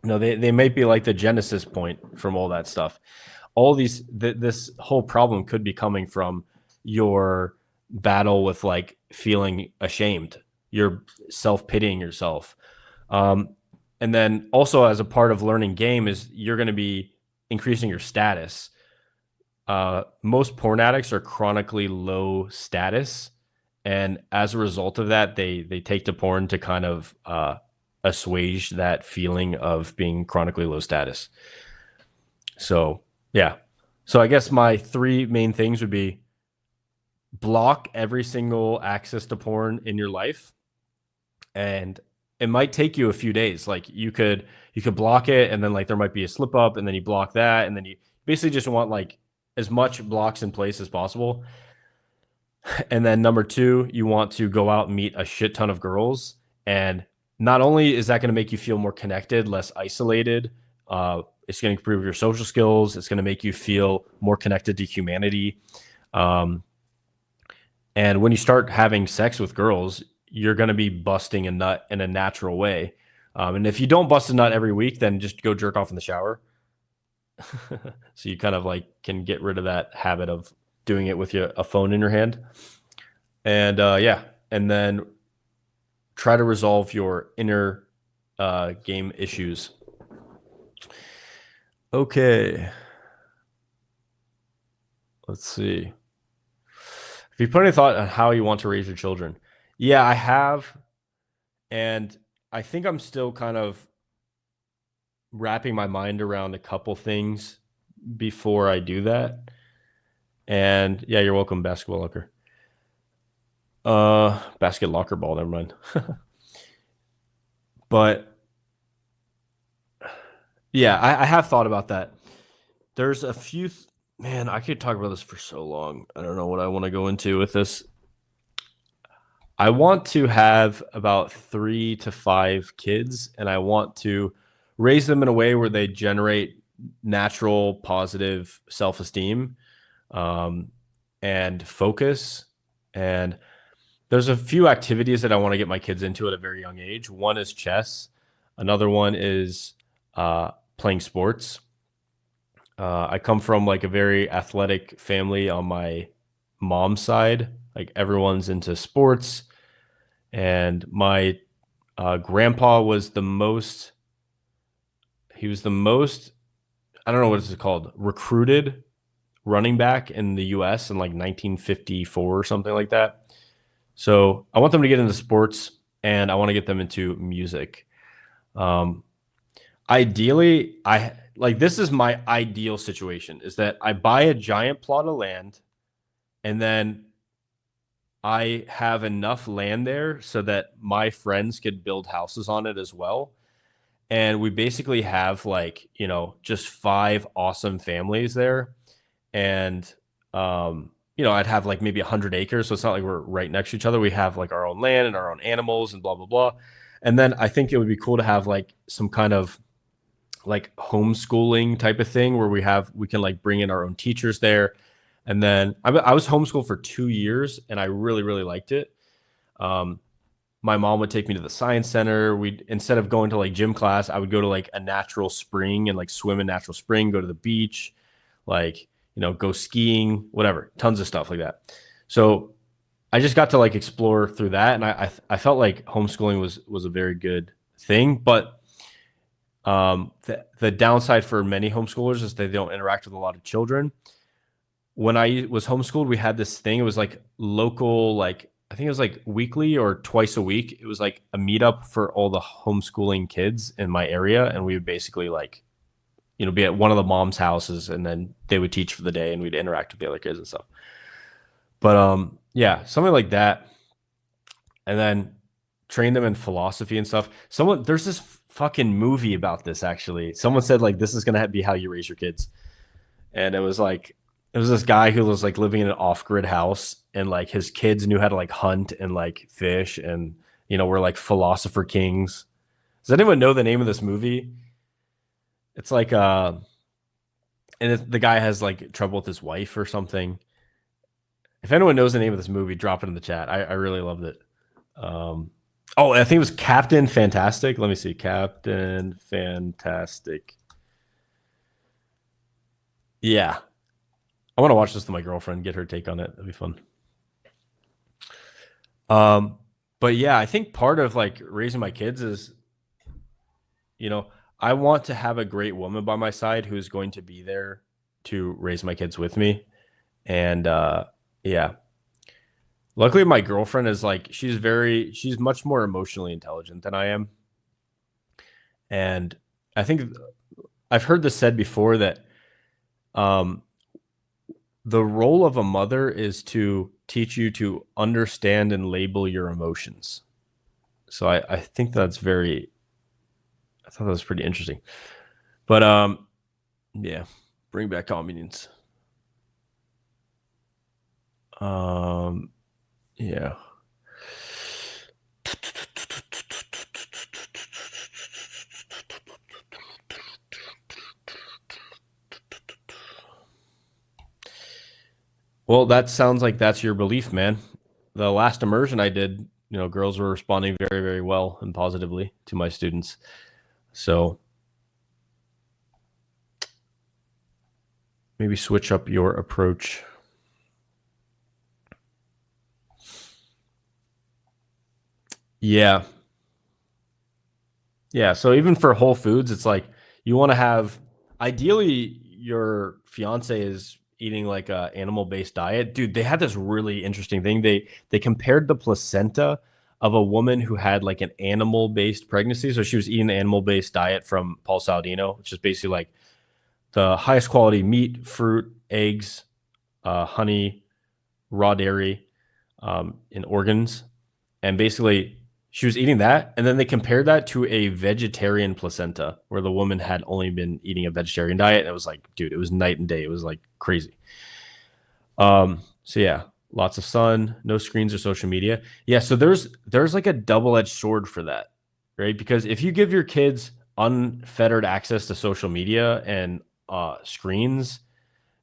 they might be like the genesis point from all that stuff. All these this whole problem could be coming from your battle with like feeling ashamed, you're self-pitying yourself. And then also as a part of learning game is you're going to be increasing your status. Most porn addicts are chronically low status, and as a result of that, they take to porn to kind of assuage that feeling of being chronically low status. So yeah, so I guess my three main things would be block every single access to porn in your life, and it might take you a few days. Like you could block it, and then like there might be a slip up, and then you block that, and then you basically just want like as much blocks in place as possible. And then number two, you want to go out and meet a shit ton of girls. And not only is that going to make you feel more connected, less isolated, it's going to improve your social skills. It's going to make you feel more connected to humanity. And when you start having sex with girls, you're going to be busting a nut in a natural way. And if you don't bust a nut every week, then just go jerk off in the shower. So you kind of like can get rid of that habit of doing it with a phone in your hand. And yeah, and then try to resolve your inner game issues. Okay. Let's see. Have you put any thought on how you want to raise your children? Yeah, I have. And I think I'm still kind of wrapping my mind around a couple things before I do that. And yeah, you're welcome, basketball locker. Basket locker ball, never mind. But yeah, I have thought about that. There's a few man, I could talk about this for so long. I don't know what I want to go into with this. I want to have about 3 to 5 kids, and I want to raise them in a way where they generate natural, positive self-esteem and focus. And there's a few activities that I want to get my kids into at a very young age. One is chess. Another one is playing sports. I come from like a very athletic family on my mom's side. Like everyone's into sports. And my grandpa was the most, I don't know what it's called, recruited running back in the US in like 1954 or something like that. So I want them to get into sports, and I want to get them into music. Ideally, this is my ideal situation, is that I buy a giant plot of land, and then I have enough land there so that my friends could build houses on it as well. And we basically have like, just 5 awesome families there. And, I'd have like maybe 100 acres. So it's not like we're right next to each other. We have like our own land and our own animals and blah, blah, blah. And then I think it would be cool to have like some kind of like homeschooling type of thing where we can like bring in our own teachers there. And then I was homeschooled for 2 years, and I really, really liked it. My mom would take me to the science center. Instead of going to like gym class, I would go to like a natural spring and like swim in natural spring, go to the beach, like, go skiing, whatever, tons of stuff like that. So I just got to like explore through that. And I felt like homeschooling was a very good thing, but the downside for many homeschoolers is they don't interact with a lot of children. When I was homeschooled, we had this thing. It was like local, like I think it was like weekly or twice a week. It was like a meetup for all the homeschooling kids in my area. And we would basically like, be at one of the mom's houses, and then they would teach for the day and we'd interact with the other kids and stuff. But yeah, something like that. And then train them in philosophy and stuff. There's this fucking movie about this actually. Someone said like, this is going to be how you raise your kids. And it was this guy who was like living in an off-grid house, and like his kids knew how to like hunt and like fish, and were like philosopher kings. Does anyone know the name of this movie? It's like the guy has like trouble with his wife or something, If anyone knows the name of this movie, drop it in the chat. I really loved it. I think it was Captain Fantastic. Let me see. Captain Fantastic. Yeah. I want to watch this with my girlfriend, get her take on it. That'd be fun. But yeah, I think part of like raising my kids is, I want to have a great woman by my side who's going to be there to raise my kids with me. And yeah. Luckily, my girlfriend is like, she's much more emotionally intelligent than I am. And I think I've heard this said before that the role of a mother is to teach you to understand and label your emotions. So I think I thought that was pretty interesting. But yeah, bring back comedians. Yeah. Well, that sounds like that's your belief, man. The last immersion I did, girls were responding very, very well and positively to my students. So maybe switch up your approach. Yeah. Yeah. So even for Whole Foods, it's like you want to have, ideally, your fiance is eating like a animal-based diet. Dude, they had this really interesting thing. They compared the placenta of a woman who had like an animal-based pregnancy. So she was eating the animal-based diet from Paul Saladino, which is basically like the highest quality meat, fruit, eggs, honey, raw dairy, and organs. And basically she was eating that. And then they compared that to a vegetarian placenta where the woman had only been eating a vegetarian diet. And it was like, dude, it was night and day. It was like crazy. So yeah, lots of sun, no screens or social media. Yeah. So there's like a double-edged sword for that, right? Because if you give your kids unfettered access to social media and screens,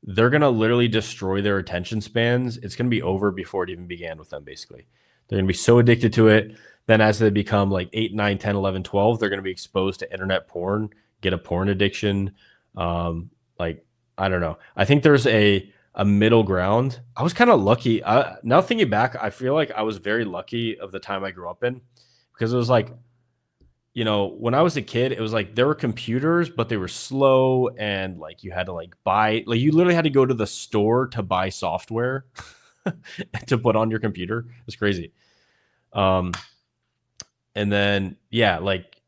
they're going to literally destroy their attention spans. It's going to be over before it even began with them, basically. They're going to be so addicted to it. Then as they become like 8, 9, 10, 11, 12, they're going to be exposed to internet porn, get a porn addiction. Like, I don't know. I think there's a middle ground. I was kind of lucky. Now thinking back, I feel like I was very lucky of the time I grew up in, because it was like, when I was a kid, it was like there were computers, but they were slow, and like you had to like buy, like you literally had to go to the store to buy software to put on your computer. It's crazy. And then, yeah, like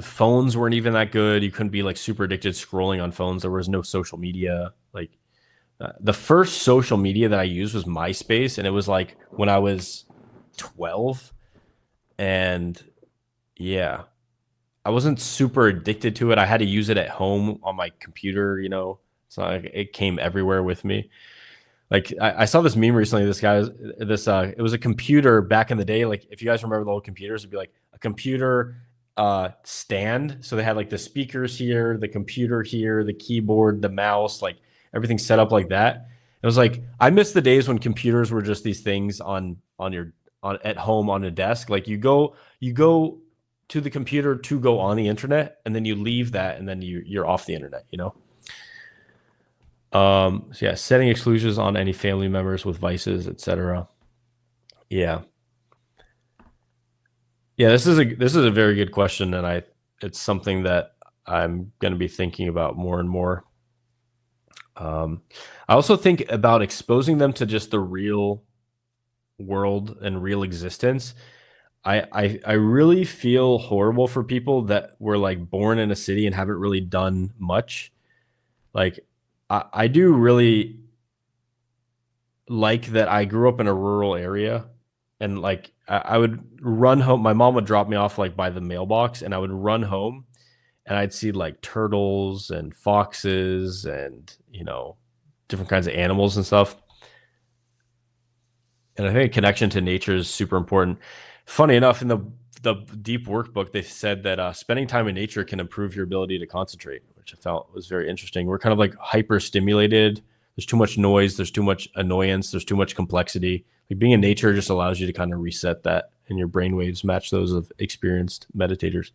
phones weren't even that good. You couldn't be like super addicted scrolling on phones. There was no social media. Like the first social media that I used was MySpace, and it was like when I was 12. And yeah, I wasn't super addicted to it. I had to use it at home on my computer, It's not like it came everywhere with me. Like I saw this meme recently. It was a computer back in the day. Like if you guys remember the old computers, it'd be like a computer stand. So they had like the speakers here, the computer here, the keyboard, the mouse, like everything set up like that. It was like, I miss the days when computers were just these things at home on a desk. Like you go to the computer to go on the internet, and then you leave that, and then you're off the internet, So yeah, setting exclusions on any family members with vices, etc. Yeah. Yeah, this is a very good question, and it's something that I'm going to be thinking about more and more. I also think about exposing them to just the real world and real existence. I really feel horrible for people that were like born in a city and haven't really done much. Like I do really like that I grew up in a rural area, and like I would run home. My mom would drop me off like by the mailbox, and I would run home, and I'd see like turtles and foxes and, different kinds of animals and stuff. And I think a connection to nature is super important. Funny enough, in the deep workbook, they said that spending time in nature can improve your ability to concentrate, which I felt was very interesting. We're kind of like hyper stimulated. There's too much noise. There's too much annoyance. There's too much complexity. Like being in nature just allows you to kind of reset that, and your brain waves match those of experienced meditators.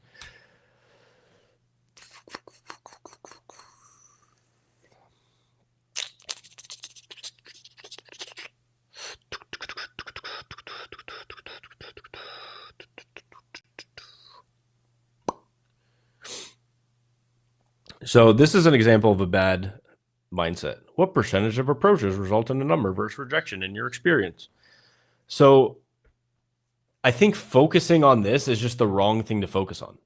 So this is an example of a bad mindset. What percentage of approaches result in a number versus rejection in your experience? So I think focusing on this is just the wrong thing to focus on.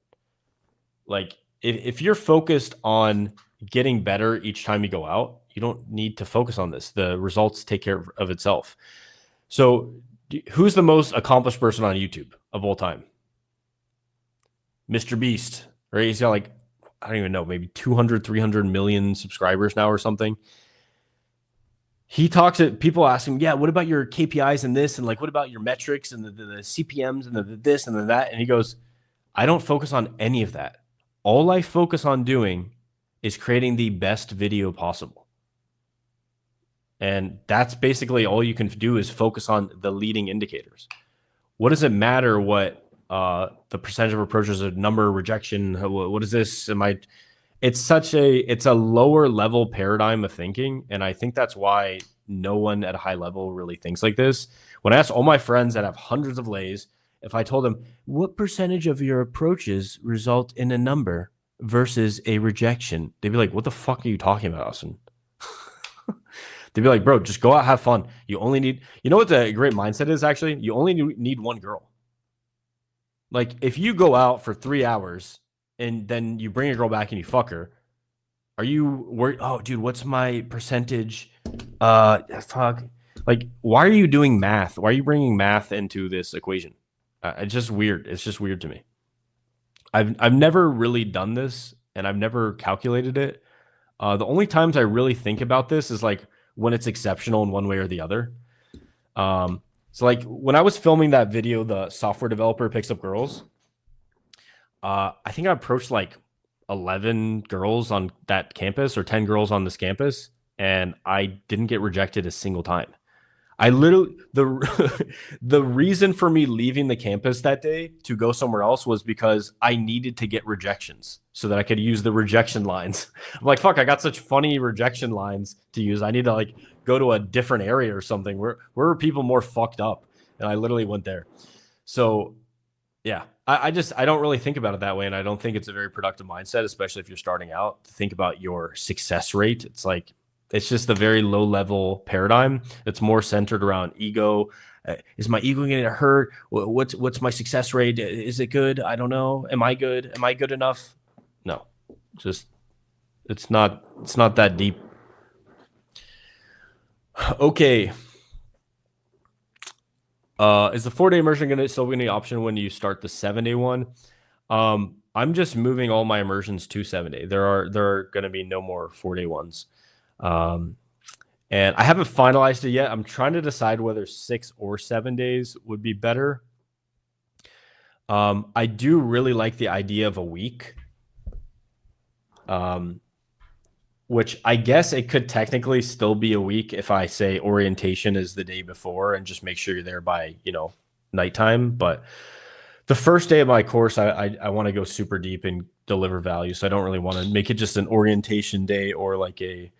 Like if you're focused on getting better each time you go out, you don't need to focus on this. The results take care of itself. So who's the most accomplished person on YouTube of all time? Mr. Beast, right? He's got like, I don't even know, maybe 200, 300 million subscribers now or something. He talks to people, ask him, yeah, what about your KPIs and this? And like, what about your metrics and the CPMs and the this and the that? And he goes, I don't focus on any of that. All I focus on doing is creating the best video possible. And that's basically all you can do is focus on the leading indicators. What does it matter what the percentage of approaches, a number, rejection, what is this? It's a lower level paradigm of thinking. And I think that's why no one at a high level really thinks like this. When I ask all my friends that have hundreds of lays, if I told them, what percentage of your approaches result in a number versus a rejection? They'd be like, what the fuck are you talking about, Austen? They'd be like, bro, just go out, have fun. You only need, you know what the great mindset is actually? You only need one girl. Like if you go out for 3 hours and then you bring a girl back and you fuck her, are you worried? Oh, dude, what's my percentage? Fuck. Like, why are you doing math? Why are you bringing math into this equation? It's just weird. It's just weird to me. I've never really done this, and I've never calculated it. The only times I really think about this is like when it's exceptional in one way or the other. So like when I was filming that video, the software developer picks up girls. I think I approached like 11 girls on that campus or 10 girls on this campus, and I didn't get rejected a single time. I literally, the reason for me leaving the campus that day to go somewhere else was because I needed to get rejections so that I could use the rejection lines. I'm like, fuck, I got such funny rejection lines to use. I need to like go to a different area or something. Where are people more fucked up? And I literally went there. So yeah, I don't really think about it that way. And I don't think it's a very productive mindset, especially if you're starting out, to think about your success rate. It's like, it's just a very low level paradigm. It's more centered around ego. Is my ego going to hurt? What's my success rate? Is it good? I don't know. Am I good? Am I good enough? No, just, it's not that deep. Okay. Is the 4-day immersion still going to be an option when you start the 7-day one? I'm just moving all my immersions to 7-day. There are going to be no more 4-day ones. And I haven't finalized it yet. I'm trying to decide whether 6 or 7 days would be better. I do really like the idea of a week. Which I guess it could technically still be a week if I say orientation is the day before and just make sure you're there by, nighttime. But the first day of my course, I want to go super deep and deliver value. So I don't really want to make it just an orientation day or like a,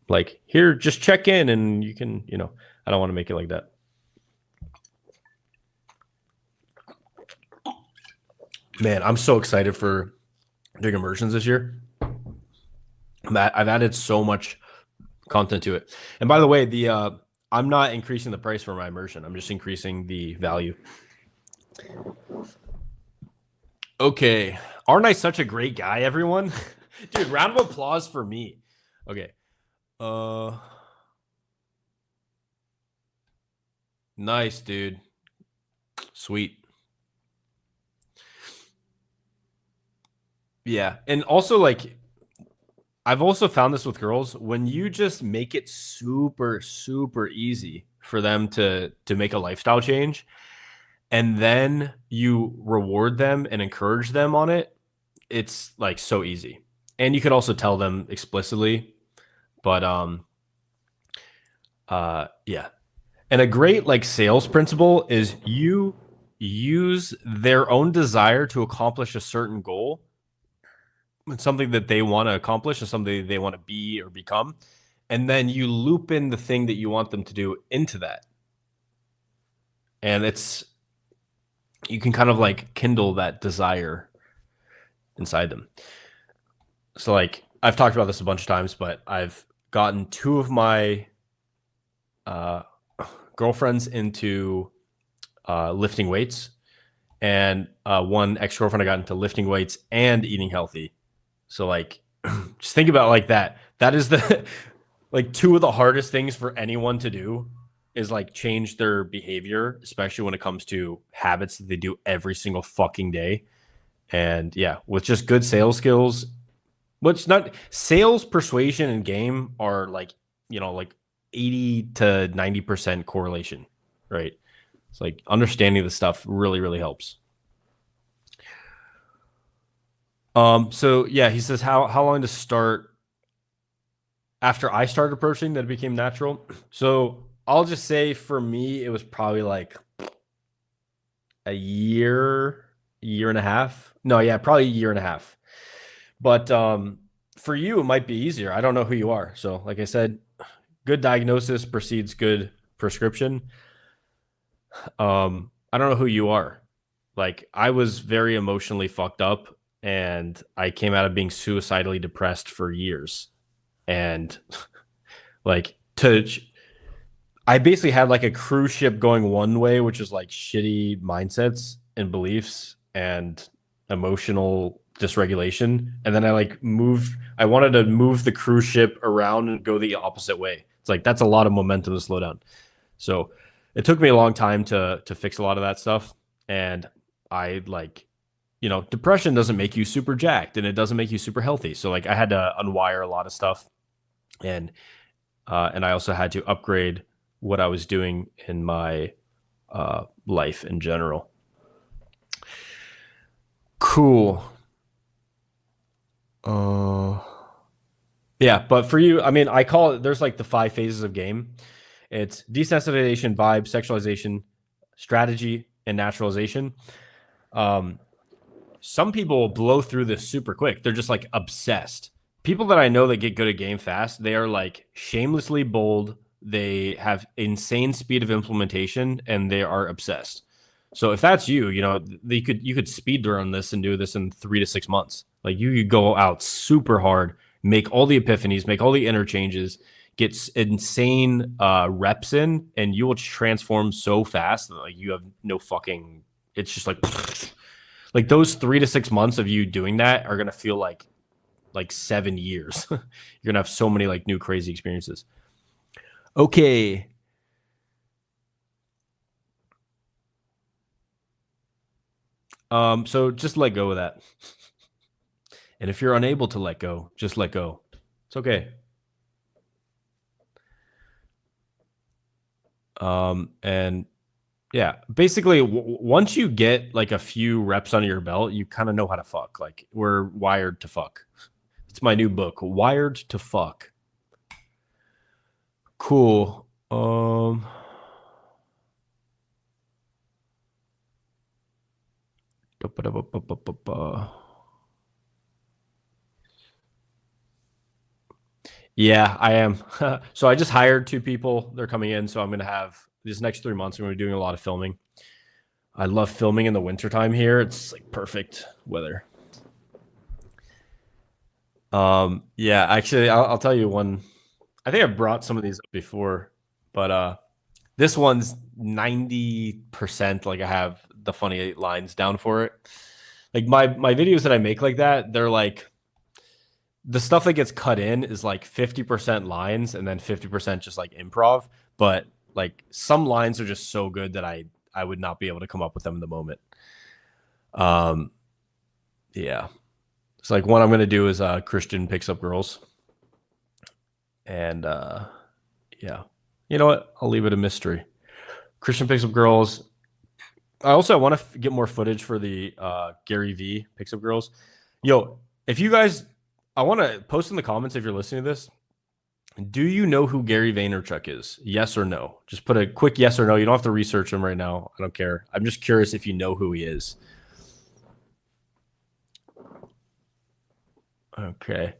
like here, just check in and you can, I don't want to make it like that. Man, I'm so excited for doing immersions this year. I've added so much content to it. And by the way, I'm not increasing the price for my immersion. I'm just increasing the value. Okay. Aren't I such a great guy, everyone? Dude, round of applause for me. Okay. Nice, dude. Sweet. Yeah. And also, like, I've also found this with girls, when you just make it super, super easy for them to make a lifestyle change, and then you reward them and encourage them on it, it's like so easy. And you could also tell them explicitly, but yeah. And a great like sales principle is you use their own desire to accomplish a certain goal, something that they want to accomplish or something they want to be or become, and then you loop in the thing that you want them to do into that. And you can kind of like kindle that desire inside them. So like I've talked about this a bunch of times, but I've gotten two of my girlfriends into lifting weights, and one ex-girlfriend I got into lifting weights and eating healthy. So like just think about like that. That is the like two of the hardest things for anyone to do is like change their behavior, especially when it comes to habits that they do every single fucking day. And yeah, with just good sales skills, which not sales, persuasion, and game are like, like 80 to 90% correlation, right? It's like understanding the stuff really, really helps. So yeah, he says how long to start after I started approaching that it became natural. So I'll just say for me, it was probably like a year and a half. No, yeah, probably a year and a half. But for you, it might be easier. I don't know who you are. So like I said, good diagnosis precedes good prescription. I don't know who you are. Like I was very emotionally fucked up, and I came out of being suicidally depressed for years. And like I basically had like a cruise ship going one way, which is like shitty mindsets and beliefs and emotional dysregulation. And then I wanted to move the cruise ship around and go the opposite way. It's like, that's a lot of momentum to slow down. So it took me a long time to fix a lot of that stuff. And I like, depression doesn't make you super jacked and it doesn't make you super healthy. So like I had to unwire a lot of stuff, and I also had to upgrade what I was doing in my life in general. Cool. Yeah, but for you, I mean, I call it, there's like the 5 phases of game. It's desensitization, vibe, sexualization, strategy, and naturalization. Some people will blow through this super quick. They're just like obsessed. People that I know that get good at game fast, they are like shamelessly bold. They have insane speed of implementation, and they are obsessed. So if that's you, you could speed run this and do this in 3 to 6 months. Like you could go out super hard, make all the epiphanies, make all the interchanges, get insane reps in, and you will transform so fast that like you have no fucking. It's just like those 3 to 6 months of you doing that are gonna feel like 7 years. You're gonna have so many like new crazy experiences. Okay. So just let go of that. And if you're unable to let go, just let go. It's okay. And yeah, basically once you get like a few reps under your belt, you kind of know how to fuck. Like we're wired to fuck. It's my new book, Wired to Fuck. Cool. Yeah, I am. So I just hired 2 people. They're coming in. So I'm going to have these next 3 months, I'm going to be doing a lot of filming. I love filming in the wintertime here. It's like perfect weather. Yeah, actually, I'll tell you one. I think I brought some of these up before, but this one's 90%. Like I have the funny lines down for it. Like my videos that I make like that, they're like the stuff that gets cut in is like 50% lines and then 50% just like improv. But like some lines are just so good that I would not be able to come up with them in the moment. Yeah. It's like one I'm going to do is Christian picks up girls. And yeah. You know what? I'll leave it a mystery. Christian picks up girls. I want to get more footage for the Gary V picks up girls. Yo, if you guys I want to post in the comments if you're listening to this. Do you know who Gary Vaynerchuk is? Yes or no? Just put a quick yes or no. You don't have to research him right now. I don't care. I'm just curious if you know who he is. Okay.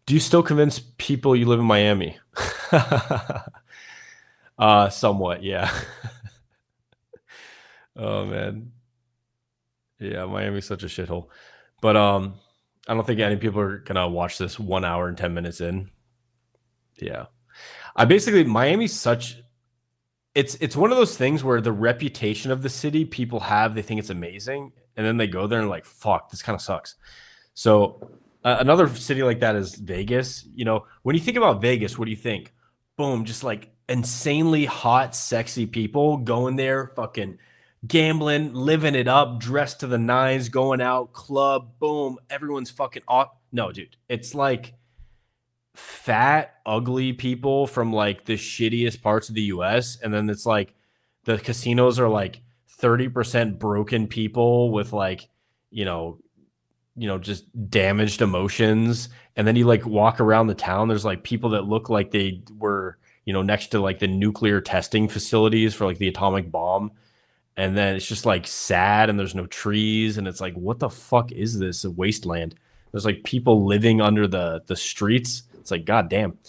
Do you still convince people you live in Miami? Somewhat, yeah. Oh man. Yeah, Miami's such a shithole. But I don't think any people are gonna watch this 1 hour and 10 minutes in. Yeah. Miami's such it's one of those things where the reputation of the city people have, they think it's amazing, and then they go there and like, fuck, this kind of sucks. So another city like that is Vegas. You know, when you think about Vegas, what do you think? Boom, just like insanely hot, sexy people going there, fucking gambling, living it up, dressed to the nines, going out, club, boom, everyone's fucking off. No, dude, it's like fat, ugly people from like the shittiest parts of the US. And then it's like the casinos are like 30% broken people with like, you know, just damaged emotions. And then you like walk around the town, there's like people that look like they were, next to like the nuclear testing facilities for like the atomic bomb. And then it's just like sad and there's no trees. And it's like, what the fuck is this? A wasteland. There's like people living under the streets. It's like, God damn.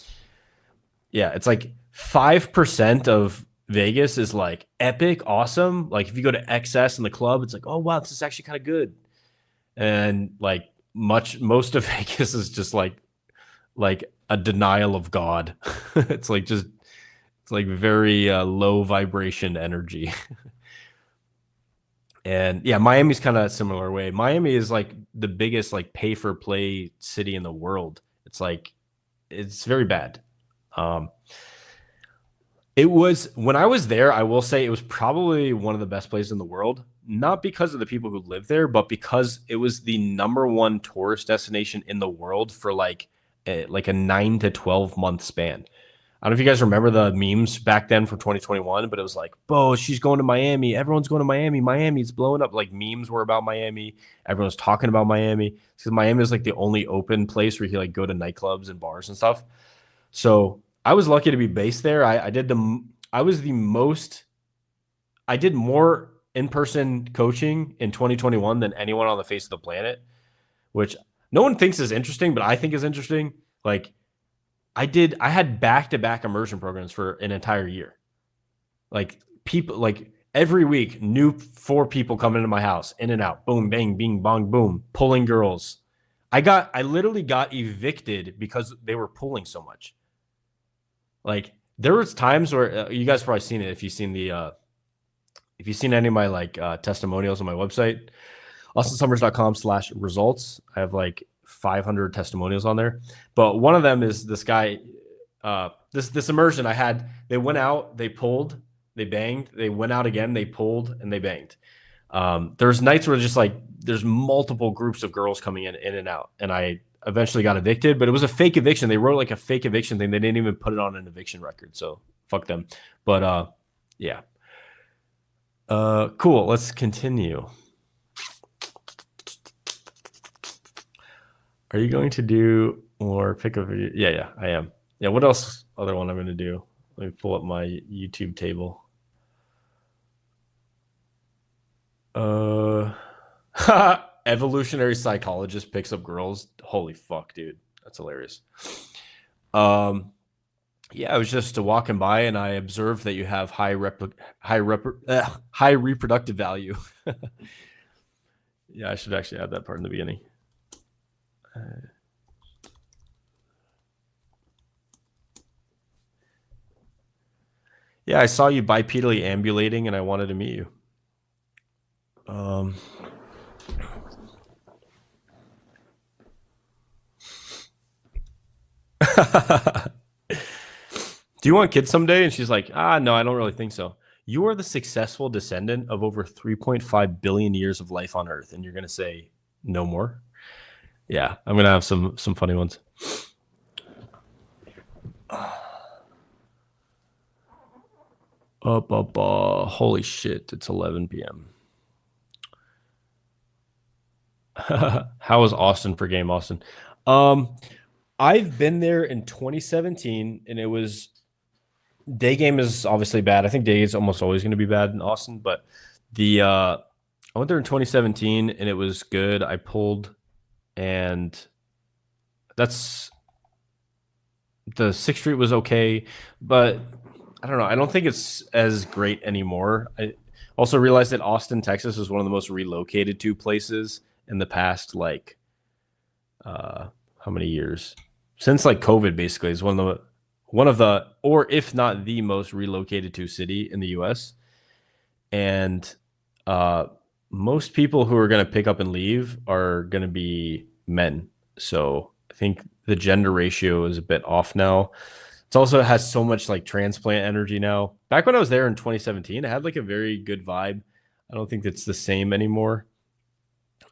Yeah, it's like 5% of Vegas is like epic, awesome. Like if you go to XS in the club, it's like, oh wow, this is actually kind of good. And like most of Vegas is just like a denial of God. It's like very low vibration energy. And yeah, Miami's kind of a similar way. Miami is like the biggest like pay for play city in the world. It's very bad. It was, when I was there, I will say it was probably one of the best places in the world, not because of the people who live there, but because it was the #1 tourist destination in the world for like a 9 to 12 month span. I don't know if you guys remember the memes back then for 2021, but it was like, "Bo, she's going to Miami. Everyone's going to Miami. Miami's blowing up." Like memes were about Miami. Everyone's talking about Miami because Miami is like the only open place where you can like go to nightclubs and bars and stuff. So I was lucky to be based there. I did more in-person coaching in 2021 than anyone on the face of the planet, which no one thinks is interesting, but I think is interesting. Like I had back-to-back immersion programs for an entire year. Like people, like every week, new 4 people coming into my house, in and out, boom, bang, bing, bong, boom, pulling girls. I literally got evicted because they were pulling so much. Like there was times where you guys probably seen it if you've seen any of my like testimonials on my website, austensummers.com/results. I have like 500 testimonials on there, but one of them is this guy. This immersion I had. They went out, they pulled, they banged, they went out again, they pulled, and they banged. There's nights where just like there's multiple groups of girls coming in and out, and I eventually got evicted, but it was a fake eviction. They wrote like a fake eviction thing. They didn't even put it on an eviction record, so fuck them. But yeah. Cool. Let's continue. Are you going to do more pickup video? Yeah, I am. Yeah, what else? Other one I'm going to do. Let me pull up my YouTube table. Evolutionary psychologist picks up girls. Holy fuck, dude. That's hilarious. Yeah, I was just walking by and I observed that you have high reproductive value. Yeah, I should actually add that part in the beginning. Yeah, I saw you bipedally ambulating and I wanted to meet you. Do you want kids someday? And she's like, no, I don't really think so. You are the successful descendant of over 3.5 billion years of life on Earth. And you're going to say no more? Yeah, I'm going to have some funny ones. Holy shit, it's 11 p.m. How was Austen per game, Austen? I've been there in 2017, and it was day game is obviously bad. I think day is almost always going to be bad in Austin, but the I went there in 2017 and it was good. I pulled, and that's the 6th Street was okay, but I don't know. I don't think it's as great anymore. I also realized that Austin, Texas is one of the most relocated to places in the past, like, how many years? Since like COVID, basically, is one of the, or if not the most relocated to city in the US. And uh, most people who are going to pick up and leave are going to be men. So I think the gender ratio is a bit off now. It also has so much like transplant energy now. Back when I was there in 2017, it had like a very good vibe. I don't think it's the same anymore.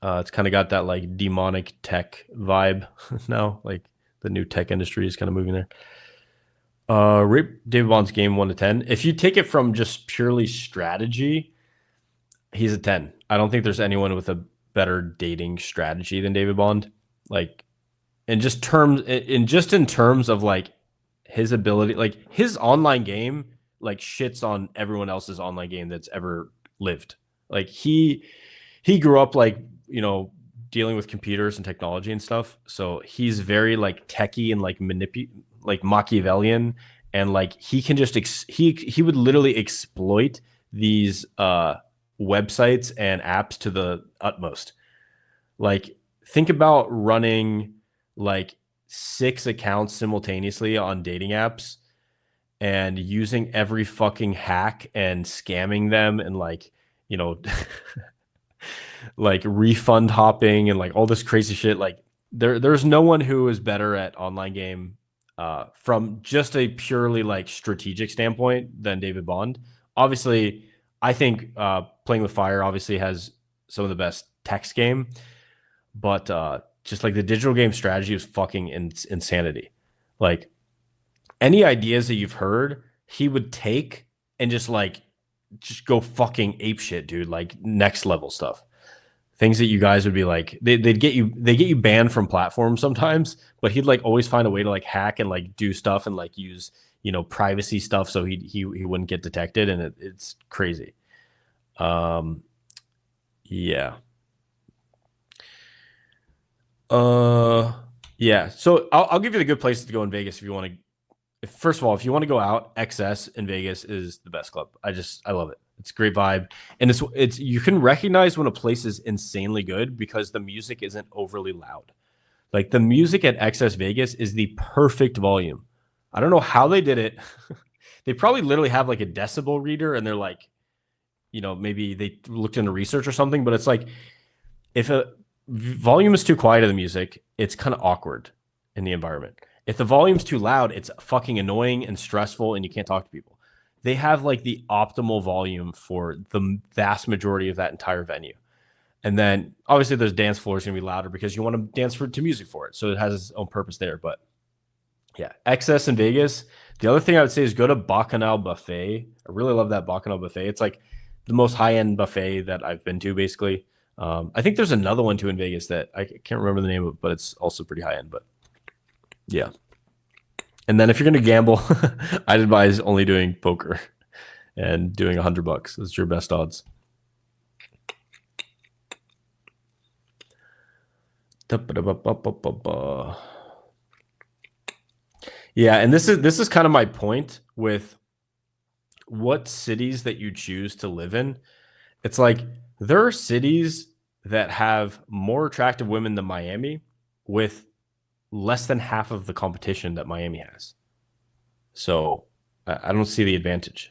It's kind of got that like demonic tech vibe now. Like the new tech industry is kind of moving there. Rate David Bond's game 1 to 10. If you take it from just purely strategy, he's a 10. I don't think there's anyone with a better dating strategy than David Bond. Like, in terms of like his ability, like his online game, like shits on everyone else's online game that's ever lived. Like he grew up like, dealing with computers and technology and stuff. So he's very like techie and like like Machiavellian, and like he can just he would literally exploit these websites and apps to the utmost. Like, think about running like 6 accounts simultaneously on dating apps and using every fucking hack and scamming them, and like, like refund hopping and like all this crazy shit. Like there's no one who is better at online game from just a purely like strategic standpoint than David Bond. Obviously, I think Playing with Fire obviously has some of the best text game, but just like the digital game strategy is fucking insanity. Like, any ideas that you've heard, he would take and just go fucking ape shit, dude. Like next level stuff. Things that you guys would be like, they get you banned from platforms sometimes, but he'd like always find a way to like hack and like do stuff and like use privacy stuff so he wouldn't get detected, and it's crazy. Yeah. Yeah. So I'll give you the good places to go in Vegas if you want to. First of all, if you want to go out, XS in Vegas is the best club. I love it. It's a great vibe, and it's you can recognize when a place is insanely good because the music isn't overly loud. Like the music at XS Vegas is the perfect volume. I don't know how they did it. They probably literally have like a decibel reader, and they're like, maybe they looked into research or something. But it's like, if a volume is too quiet of the music, it's kind of awkward in the environment. If the volume's too loud, it's fucking annoying and stressful, and you can't talk to people. They have like the optimal volume for the vast majority of that entire venue. And then obviously there's dance floors going to be louder because you want to dance to music for it. So it has its own purpose there. But yeah, XS in Vegas. The other thing I would say is go to Bacchanal Buffet. I really love that Bacchanal Buffet. It's like the most high-end buffet that I've been to, basically. I think there's another one too in Vegas that I can't remember the name of, but it's also pretty high-end. But yeah. And then if you're going to gamble, I'd advise only doing poker and doing $100. That's your best odds. Yeah, and this is kind of my point with what cities that you choose to live in. It's like there are cities that have more attractive women than Miami with less than half of the competition that Miami has. So I don't see the advantage.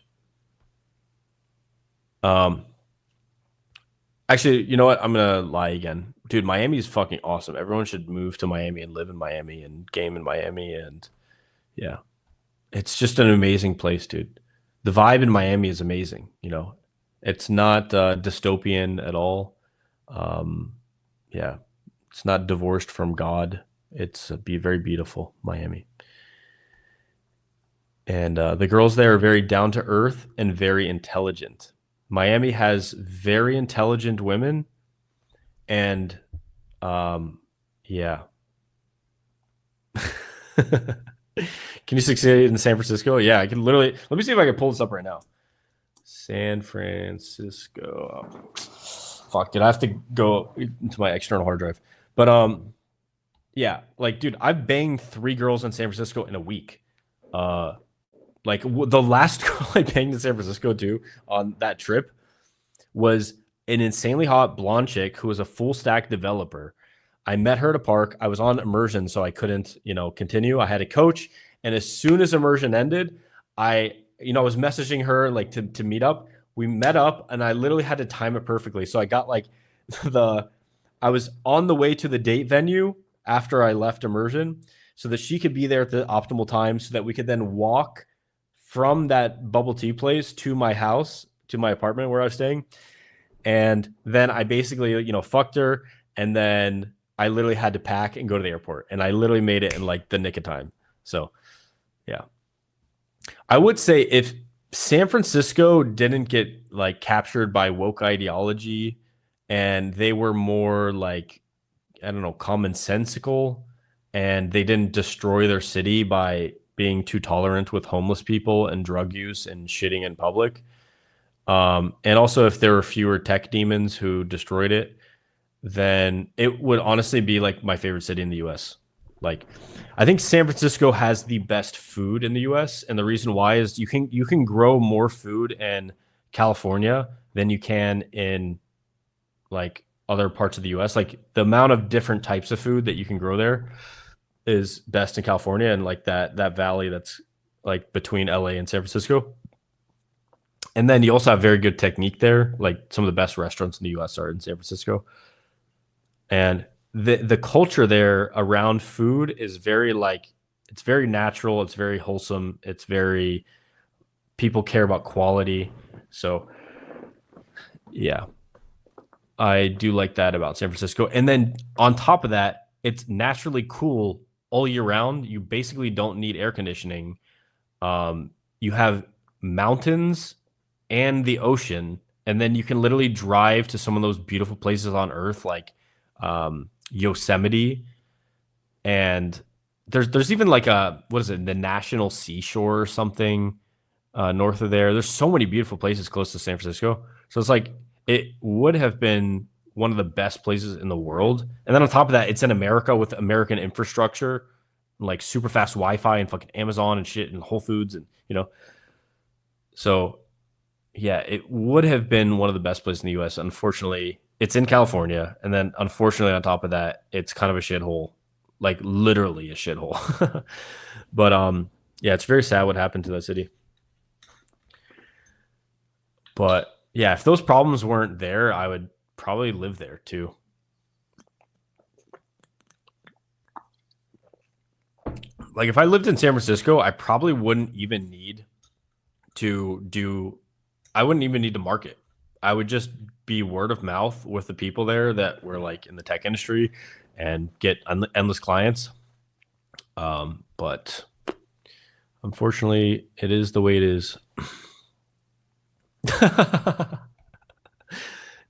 Actually, you know what? I'm gonna lie again, dude. Miami is fucking awesome. Everyone should move to Miami and live in Miami and game in Miami, and yeah, it's just an amazing place, dude. The vibe in Miami is amazing. It's not dystopian at all. Yeah, it's not divorced from God. It's very beautiful, Miami. And the girls there are very down to earth and very intelligent. Miami has very intelligent women, and yeah, Can you succeed in San Francisco? Yeah, I can literally. Let me see if I can pull this up right now. San Francisco. Fuck, did I have to go into my external hard drive? But yeah, like, dude, I've banged 3 girls in San Francisco in a week. Like the last girl I banged in San Francisco too on that trip was an insanely hot blonde chick who was a full stack developer. I met her at a park. I was on immersion, so I couldn't, continue. I had a coach, and as soon as immersion ended, I was messaging her like to meet up. We met up, and I literally had to time it perfectly. So I got like I was on the way to the date venue after I left immersion, so that she could be there at the optimal time, so that we could then walk from that bubble tea place to my house, to my apartment where I was staying. And then I basically, fucked her. And then I literally had to pack and go to the airport. And I literally made it in like the nick of time. So, yeah. I would say if San Francisco didn't get like captured by woke ideology and they were more like, I don't know, commonsensical, and they didn't destroy their city by being too tolerant with homeless people and drug use and shitting in public. And also if there were fewer tech demons who destroyed it, then it would honestly be like my favorite city in the US. Like, I think San Francisco has the best food in the US. And the reason why is you can grow more food in California than you can in like other parts of the US. Like the amount of different types of food that you can grow there is best in California, and like that valley that's like between LA and San Francisco. And then you also have very good technique there. Like some of the best restaurants in the US are in San Francisco. And the culture there around food is very like, it's very natural, it's very wholesome, it's very, people care about quality. So yeah, I do like that about San Francisco. And then on top of that, it's naturally cool all year round. You basically don't need air conditioning. You have mountains and the ocean, and then you can literally drive to some of those beautiful places on Earth, like Yosemite, and there's even like the National Seashore or something north of there. There's so many beautiful places close to San Francisco, so it's like it would have been one of the best places in the world. And then on top of that, it's in America with American infrastructure, like super fast Wi-Fi and fucking Amazon and shit and Whole Foods, and so yeah, it would have been one of the best places in the US. Unfortunately, it's in California, and then unfortunately on top of that, it's kind of a shithole, like literally a shithole. But yeah, it's very sad what happened to that city. But yeah, if those problems weren't there, I would probably live there too. Like if I lived in San Francisco, I probably wouldn't even need to market. I would just be word of mouth with the people there that were like in the tech industry and get endless clients. But unfortunately, it is the way it is.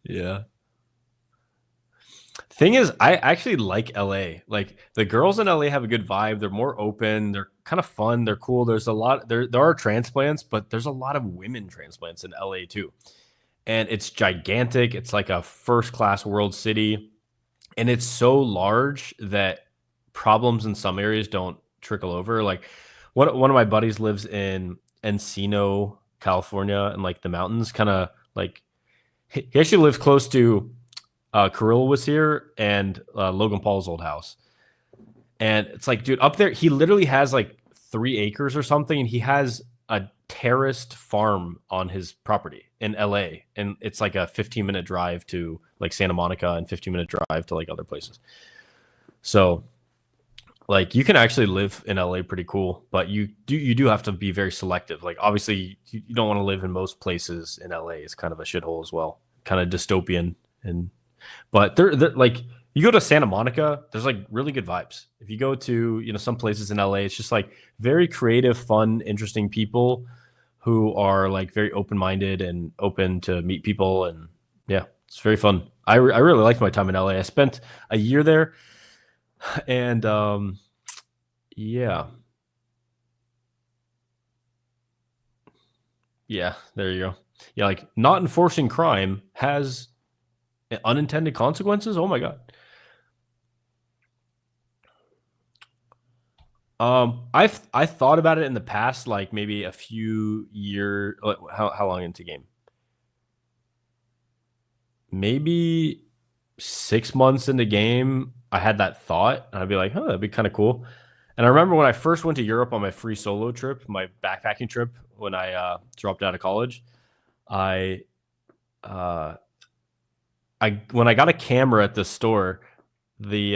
Yeah. Thing is, I actually like LA. Like the girls in LA have a good vibe. They're more open. They're kind of fun. They're cool. There's a lot. There are transplants, but there's a lot of women transplants in LA too. And it's gigantic. It's like a first-class world city, and it's so large that problems in some areas don't trickle over. Like one of my buddies lives in Encino, California, and like the mountains, kind of like he actually lives close to Carrillo was here and Logan Paul's old house. And it's like, dude, up there, he literally has like 3 acres or something, and he has a terraced farm on his property in LA. And it's like a 15-minute drive to like Santa Monica and 15-minute drive to like other places. So like you can actually live in LA pretty cool, but you do have to be very selective. Like obviously you don't want to live in most places in LA. It's kind of a shithole as well, kind of dystopian. But they're like, you go to Santa Monica, there's like really good vibes. If you go to, some places in LA, it's just like very creative, fun, interesting people who are like very open-minded and open to meet people. And yeah, it's very fun. I really liked my time in LA. I spent a year there, and Yeah. Yeah, there you go. Yeah, like not enforcing crime has unintended consequences. Oh my god. I thought about it in the past, like maybe a few years. Like, how long into game? Maybe 6 months into game. I had that thought, and I'd be like, "Huh, that'd be kind of cool." And I remember when I first went to Europe on my free solo trip, my backpacking trip, when I dropped out of college. I uh, I when I got a camera at the store, the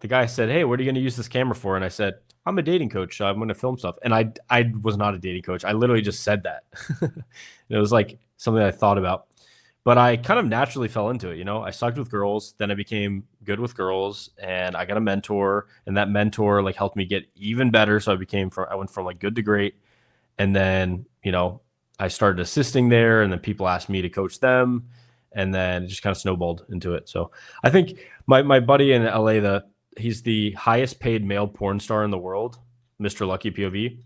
guy said, "Hey, what are you going to use this camera for?" And I said, "I'm a dating coach. I'm going to film stuff." And I was not a dating coach. I literally just said that. It was like something I thought about, but I kind of naturally fell into it. I sucked with girls, then I became good with girls, and I got a mentor, and that mentor like helped me get even better. So I went from like good to great, and then I started assisting there, and then people asked me to coach them, and then it just kind of snowballed into it. So I think my buddy in LA, he's the highest paid male porn star in the world, Mr. Lucky POV.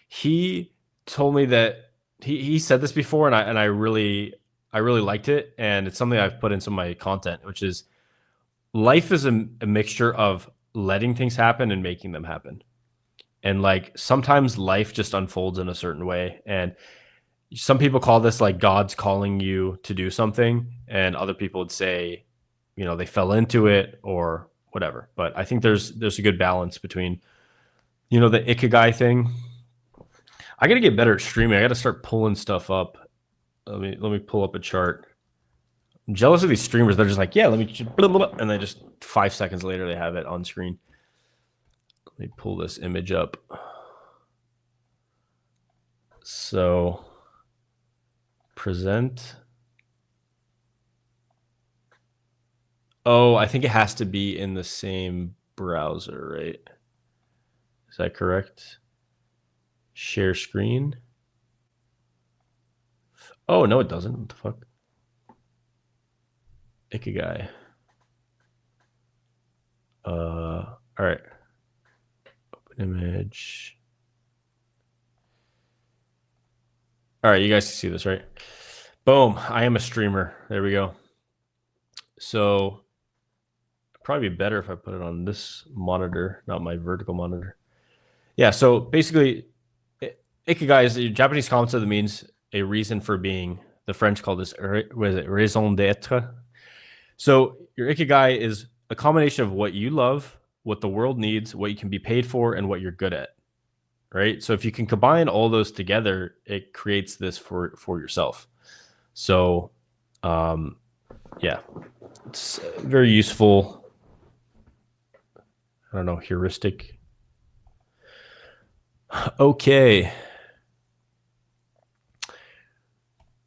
He told me that he said this before, and I really liked it, and it's something I've put in some of my content, which is life is a mixture of letting things happen and making them happen. And like sometimes life just unfolds in a certain way, and some people call this like God's calling you to do something, and other people would say, they fell into it or whatever. But I think there's a good balance between, the ikigai thing. I got to get better at streaming. I got to start pulling stuff up. Let me pull up a chart. I'm jealous of these streamers. They're just like, yeah, let me, blah, blah, blah, and then just 5 seconds later they have it on screen. Let me pull this image up. So present. Oh, I think it has to be in the same browser, right? Is that correct? Share screen. Oh, no, it doesn't. What the fuck? Ikigai. All right. Open image. All right, you guys can see this, right? Boom. I am a streamer. There we go. So probably be better if I put it on this monitor, not my vertical monitor. Yeah, so basically, ikigai is a Japanese concept that means a reason for being. The French call this raison d'être. So your ikigai is a combination of what you love, what the world needs, what you can be paid for, and what you're good at. Right? So if you can combine all those together, it creates this for yourself. So yeah, it's very useful. I don't know, heuristic. Okay.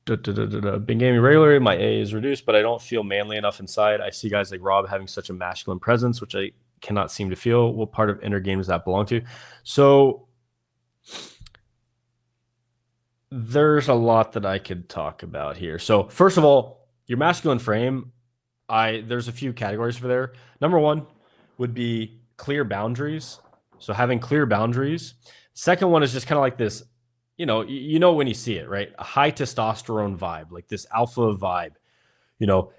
Been gaming regularly. My A is reduced, but I don't feel manly enough inside. I see guys like Rob having such a masculine presence, which I cannot seem to feel. What part of inner game does that belong to? So there's a lot that I could talk about here. So first of all, your masculine frame, there's a few categories for there. Number one would be clear boundaries. So having clear boundaries. Second one is just kind of like this, when you see it, right? A high testosterone vibe, like this alpha vibe.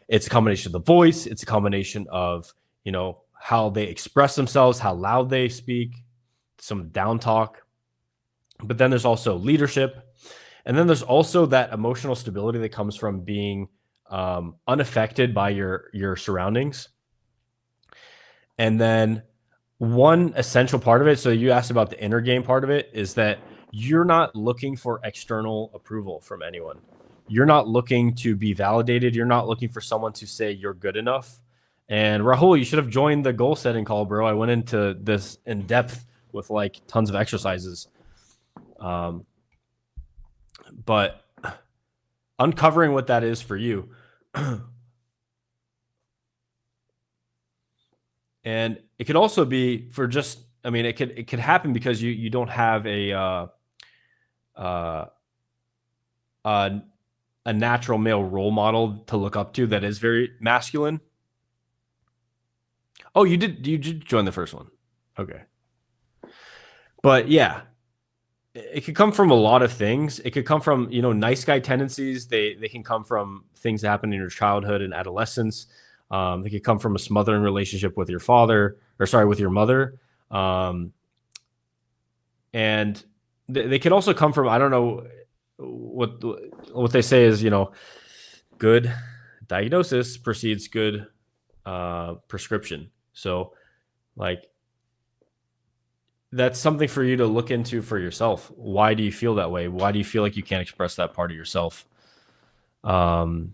It's a combination of the voice. It's a combination of, how they express themselves, how loud they speak, some down talk. But then there's also leadership. And then there's also that emotional stability that comes from being unaffected by your surroundings. And then one essential part of it, so you asked about the inner game part of it, is that you're not looking for external approval from anyone. You're not looking to be validated. You're not looking for someone to say you're good enough. And Rahul, you should have joined the goal setting call, bro. I went into this in depth with like tons of exercises. But uncovering what that is for you. And it could also be for just, it could happen because you don't have a natural male role model to look up to that is very masculine. Oh, you did join the first one. Okay. But yeah, it could come from a lot of things. It could come from, nice guy tendencies. They can come from things that happen in your childhood and adolescence. They could come from a smothering relationship with your with your mother. And they could also come from, I don't know what they say is, good diagnosis precedes good prescription. So like, that's something for you to look into for yourself. Why do you feel that way? Why do you feel like you can't express that part of yourself? And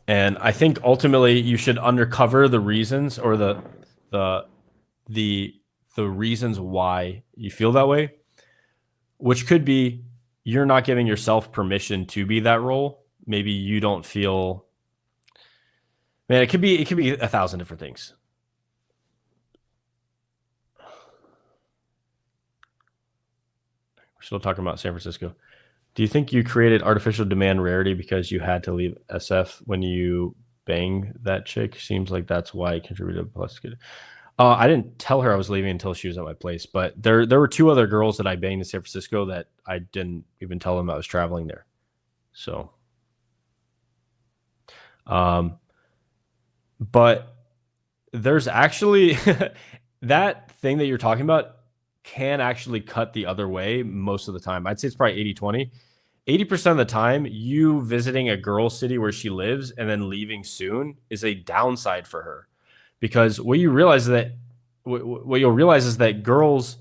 I think ultimately you should uncover the reasons, or the reasons why you feel that way, which could be you're not giving yourself permission to be that role. Maybe you don't feel, man, it could be 1,000 different things. We're still talking about San Francisco. Do you think you created artificial demand rarity because you had to leave SF when you bang that chick? Seems like that's why it contributed. Plus, I didn't tell her I was leaving until she was at my place. But there were 2 other girls that I banged in San Francisco that I didn't even tell them I was traveling there. So, but there's actually that thing that you're talking about can actually cut the other way most of the time. I'd say it's probably 80-20. 80% of the time, you visiting a girl's city where she lives and then leaving soon is a downside for her, because what you'll realize is that girls,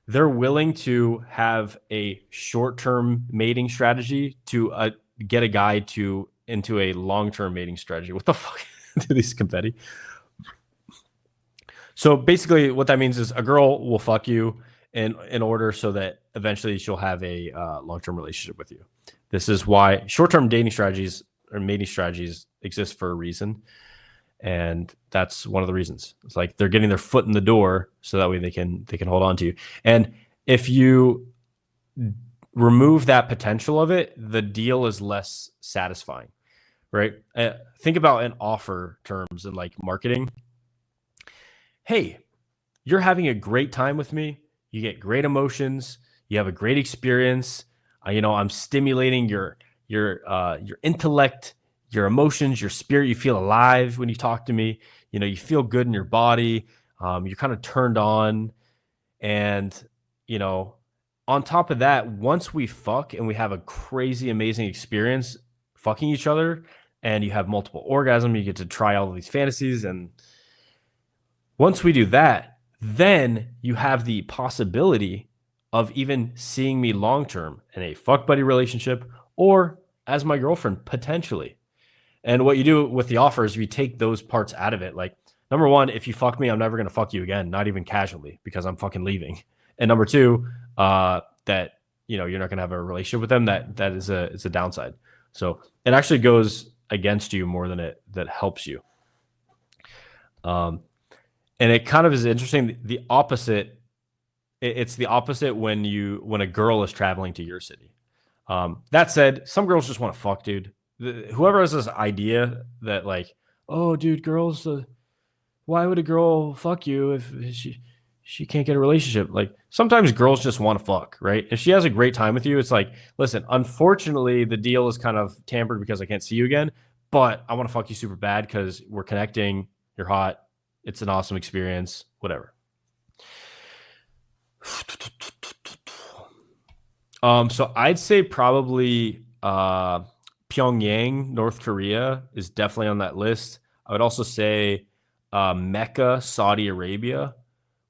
they're willing to have a short-term mating strategy to get a guy into a long-term mating strategy. What the fuck? Do these confetti? So basically, what that means is a girl will fuck you in order so that eventually she'll have a long-term relationship with you. This is why short-term dating strategies or mating strategies exist for a reason, and that's one of the reasons. It's like they're getting their foot in the door so that way they can hold on to you. And if you remove that potential of it, the deal is less satisfying, right? Think about in offer terms and like marketing. Hey, you're having a great time with me. You get great emotions. You have a great experience. I'm stimulating your intellect, your emotions, your spirit. You feel alive when you talk to me. You feel good in your body. You're kind of turned on. And, on top of that, once we fuck and we have a crazy, amazing experience fucking each other, and you have multiple orgasms, you get to try all of these fantasies. And once we do that, then you have the possibility of even seeing me long-term in a fuck buddy relationship or as my girlfriend, potentially. And what you do with the offer is you take those parts out of it. Like, number one, if you fuck me, I'm never going to fuck you again, not even casually, because I'm fucking leaving. And number two, that, you're not going to have a relationship with them. That is it's a downside. So it actually goes against you more than that helps you. And it kind of is interesting. The opposite, it's the opposite when a girl is traveling to your city. That said, some girls just want to fuck, dude. Whoever has this idea that like, oh, dude, girls, why would a girl fuck you if she can't get a relationship? Like, sometimes girls just want to fuck, right? If she has a great time with you, it's like, listen, unfortunately, the deal is kind of tampered because I can't see you again, but I want to fuck you super bad because we're connecting. You're hot. It's an awesome experience, whatever. So I'd say probably Pyongyang, North Korea is definitely on that list. I would also say Mecca, Saudi Arabia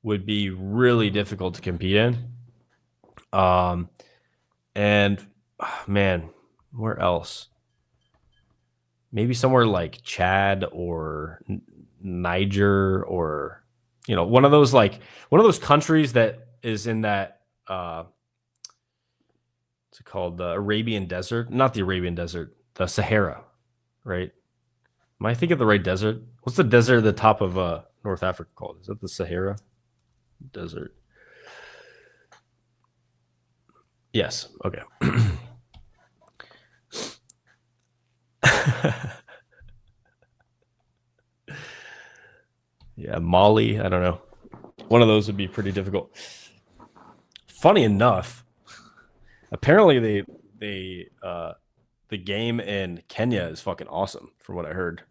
would be really difficult to compete in. And man, where else? Maybe somewhere like Chad or Niger, or one of those countries that is in that what's it called, the Arabian Desert, not the Arabian Desert, the Sahara, right? Am I thinking of the right desert? What's the desert at the top of North Africa called? Is that the Sahara Desert? Yes. Okay. Yeah, Mali. I don't know. One of those would be pretty difficult. Funny enough, apparently the game in Kenya is fucking awesome, from what I heard.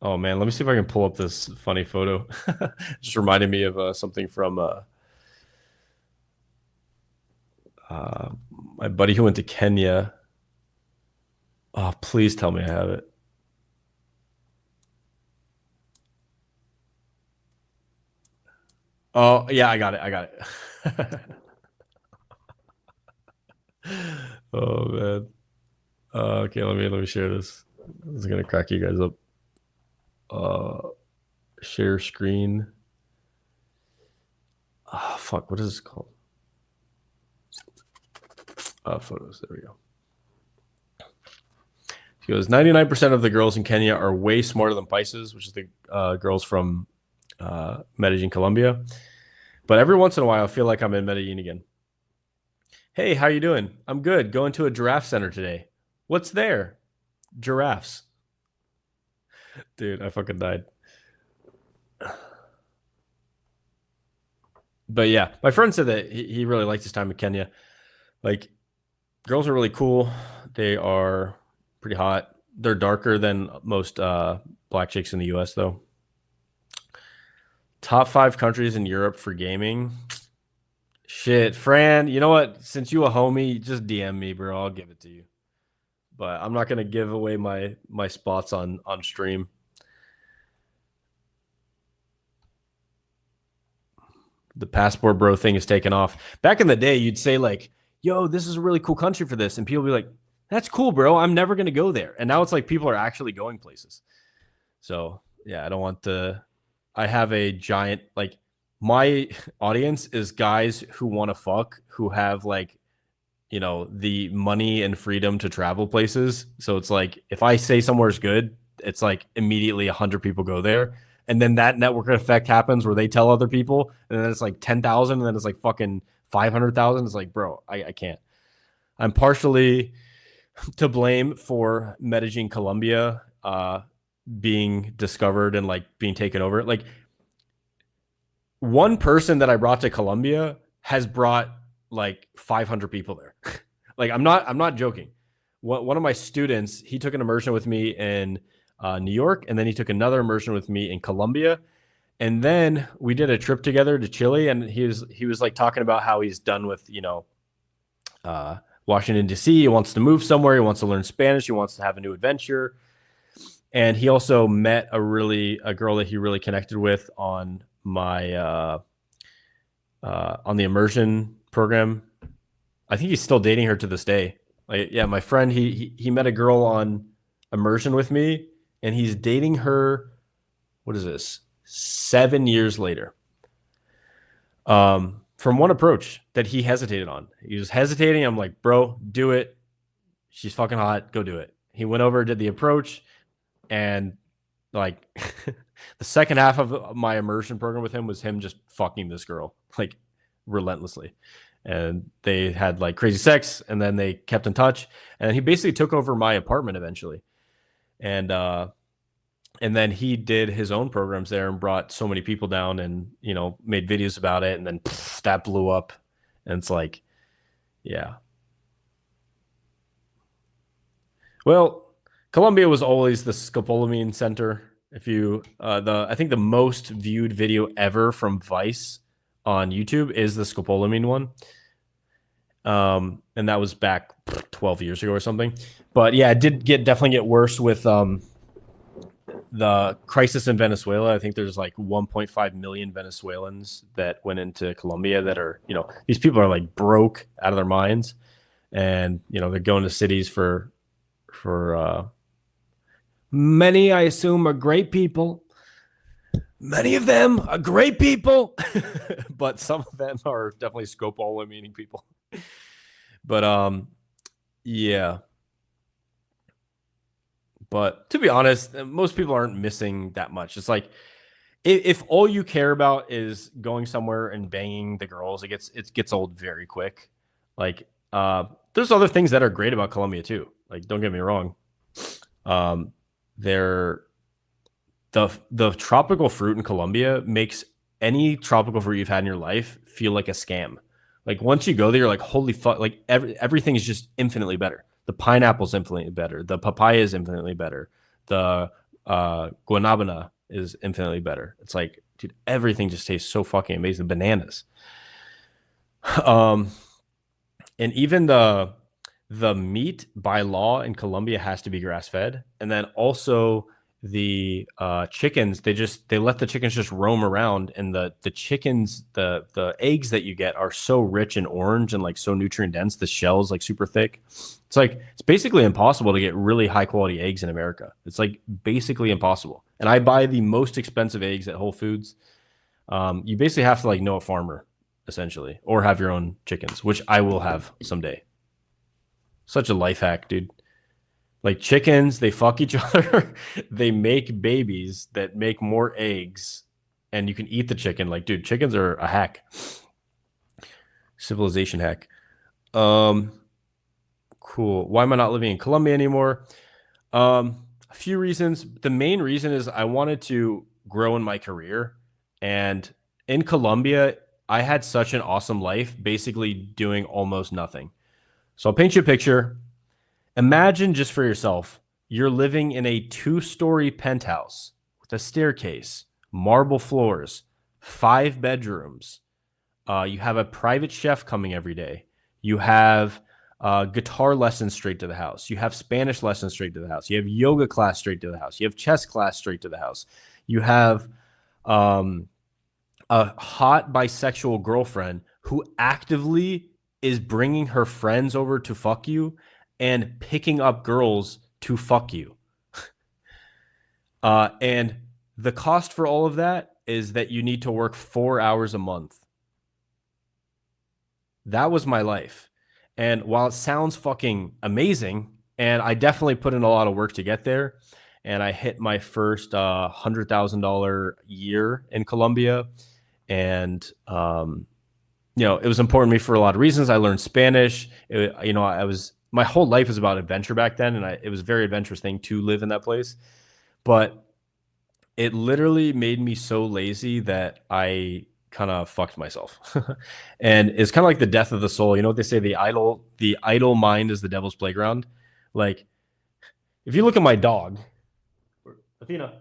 Oh man, let me see if I can pull up this funny photo. Just reminded me of something from my buddy who went to Kenya. Oh, please tell me I have it. Oh yeah, I got it. Oh man. Okay, let me share this. This is gonna crack you guys up. Share screen. Oh fuck, what is this called? Photos. There we go. He goes, 99% of the girls in Kenya are way smarter than Pisces, which is the girls from Medellin, Colombia. But every once in a while, I feel like I'm in Medellin again. Hey, how you doing? I'm good. Going to a giraffe center today. What's there? Giraffes. Dude, I fucking died. But yeah, my friend said that he really liked his time in Kenya. Like, girls are really cool. They are pretty hot. They're darker than most black chicks in the US, though. Top 5 countries in Europe for gaming. Shit, Fran, you know what? Since you a homie, just DM me, bro. I'll give it to you. But I'm not gonna give away my spots on stream. The passport bro thing is taken off. Back in the day, you'd say like, yo, this is a really cool country for this. And people would be like, that's cool, bro. I'm never going to go there. And now it's like people are actually going places. So yeah, I don't want to, I have a giant, like my audience is guys who want to fuck, who have like, you know, the money and freedom to travel places. So it's like, if I say somewhere's good, it's like immediately 100 people go there. And then that network effect happens where they tell other people, and then it's like 10,000, and then it's like fucking 500,000. It's like, bro, I can't. I'm partially to blame for Medellin, Colombia, being discovered and like being taken over. Like, one person that I brought to Colombia has brought like 500 people there. Like, I'm not joking. One of my students, he took an immersion with me in New York, and then he took another immersion with me in Colombia, and then we did a trip together to Chile. And he was like talking about how he's done with, you know, Washington D.C. He wants to move somewhere. He wants to learn Spanish. He wants to have a new adventure. And he also met a girl that he really connected with on my on the immersion program. I think he's still dating her to this day. Like, yeah, my friend, he met a girl on immersion with me, and he's dating her. What is this? 7 years later. From one approach that he hesitated on. He was hesitating. I'm like, bro, do it. She's fucking hot. Go do it. He went over, did the approach, and like the second half of my immersion program with him was him just fucking this girl like relentlessly. And they had like crazy sex, and then they kept in touch, and he basically took over my apartment eventually. And then he did his own programs there and brought so many people down, and, you know, made videos about it. And then that blew up. And it's like, yeah. Well, Colombia was always the scopolamine center. If you, I think the most viewed video ever from Vice on YouTube is the scopolamine one. And that was back 12 years ago or something. But yeah, it did definitely get worse with the crisis in Venezuela. I think there's like 1.5 million Venezuelans that went into Colombia that are, you know, these people are like broke out of their minds, and, you know, they're going to cities for many, I assume, are great people. Many of them are great people, but some of them are definitely scopolamine people. But yeah. But to be honest, most people aren't missing that much. It's like, if all you care about is going somewhere and banging the girls, it gets old very quick. Like, there's other things that are great about Colombia too. Like, don't get me wrong. They're the tropical fruit in Colombia makes any tropical fruit you've had in your life feel like a scam. Like once you go there, you're like, holy fuck! Like everything is just infinitely better. The pineapple's infinitely better. The papaya is infinitely better. The guanabana is infinitely better. It's like, dude, everything just tastes so fucking amazing. Bananas. And even the meat by law in Colombia has to be grass fed, and then also the chickens, they let the chickens just roam around, and the chickens, the eggs that you get are so rich and orange and like so nutrient dense. The shell's like super thick. It's like it's basically impossible to get really high quality eggs in America. It's like basically impossible. And I buy the most expensive eggs at Whole Foods. You basically have to like know a farmer essentially, or have your own chickens, which I will have someday. Such a life hack, dude. Like chickens, they fuck each other. They make babies that make more eggs, and you can eat the chicken. Like, dude, chickens are a hack. Civilization hack. Cool. Why am I not living in Colombia anymore? A few reasons. The main reason is I wanted to grow in my career, and in Colombia, I had such an awesome life, basically doing almost nothing. So I'll paint you a picture. Imagine just for yourself, you're living in a 2-story penthouse with a staircase, marble floors, 5 bedrooms. You have a private chef coming every day. You have guitar lessons straight to the house. You have Spanish lessons straight to the house. You have yoga class straight to the house. You have chess class straight to the house. You have a hot bisexual girlfriend who actively is bringing her friends over to fuck you and picking up girls to fuck you. And the cost for all of that is that you need to work 4 hours a month. That was my life. And while it sounds fucking amazing, and I definitely put in a lot of work to get there, and I hit my first $100,000 year in Colombia, and it was important to me for a lot of reasons. I learned Spanish. My whole life was about adventure back then, and it was a very adventurous thing to live in that place. But it literally made me so lazy that I kind of fucked myself. And it's kind of like the death of the soul. You know what they say? The idle mind is the devil's playground. Like, if you look at my dog, Athena.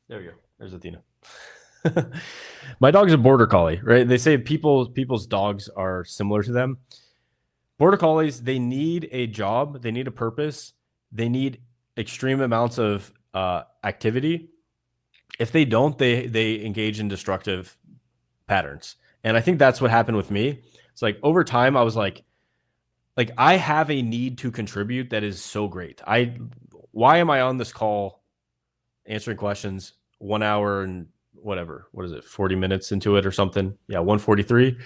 There we go. There's Athena. My dog's a border collie, right? They say people's dogs are similar to them. Border collies, they need a job, they need a purpose, they need extreme amounts of activity. If they don't, they engage in destructive patterns. And I think that's what happened with me. It's like over time, I was like I have a need to contribute that is so great. Why am I on this call answering questions 1 hour and whatever, what is it, 40 minutes into it or something? Yeah, 1:43,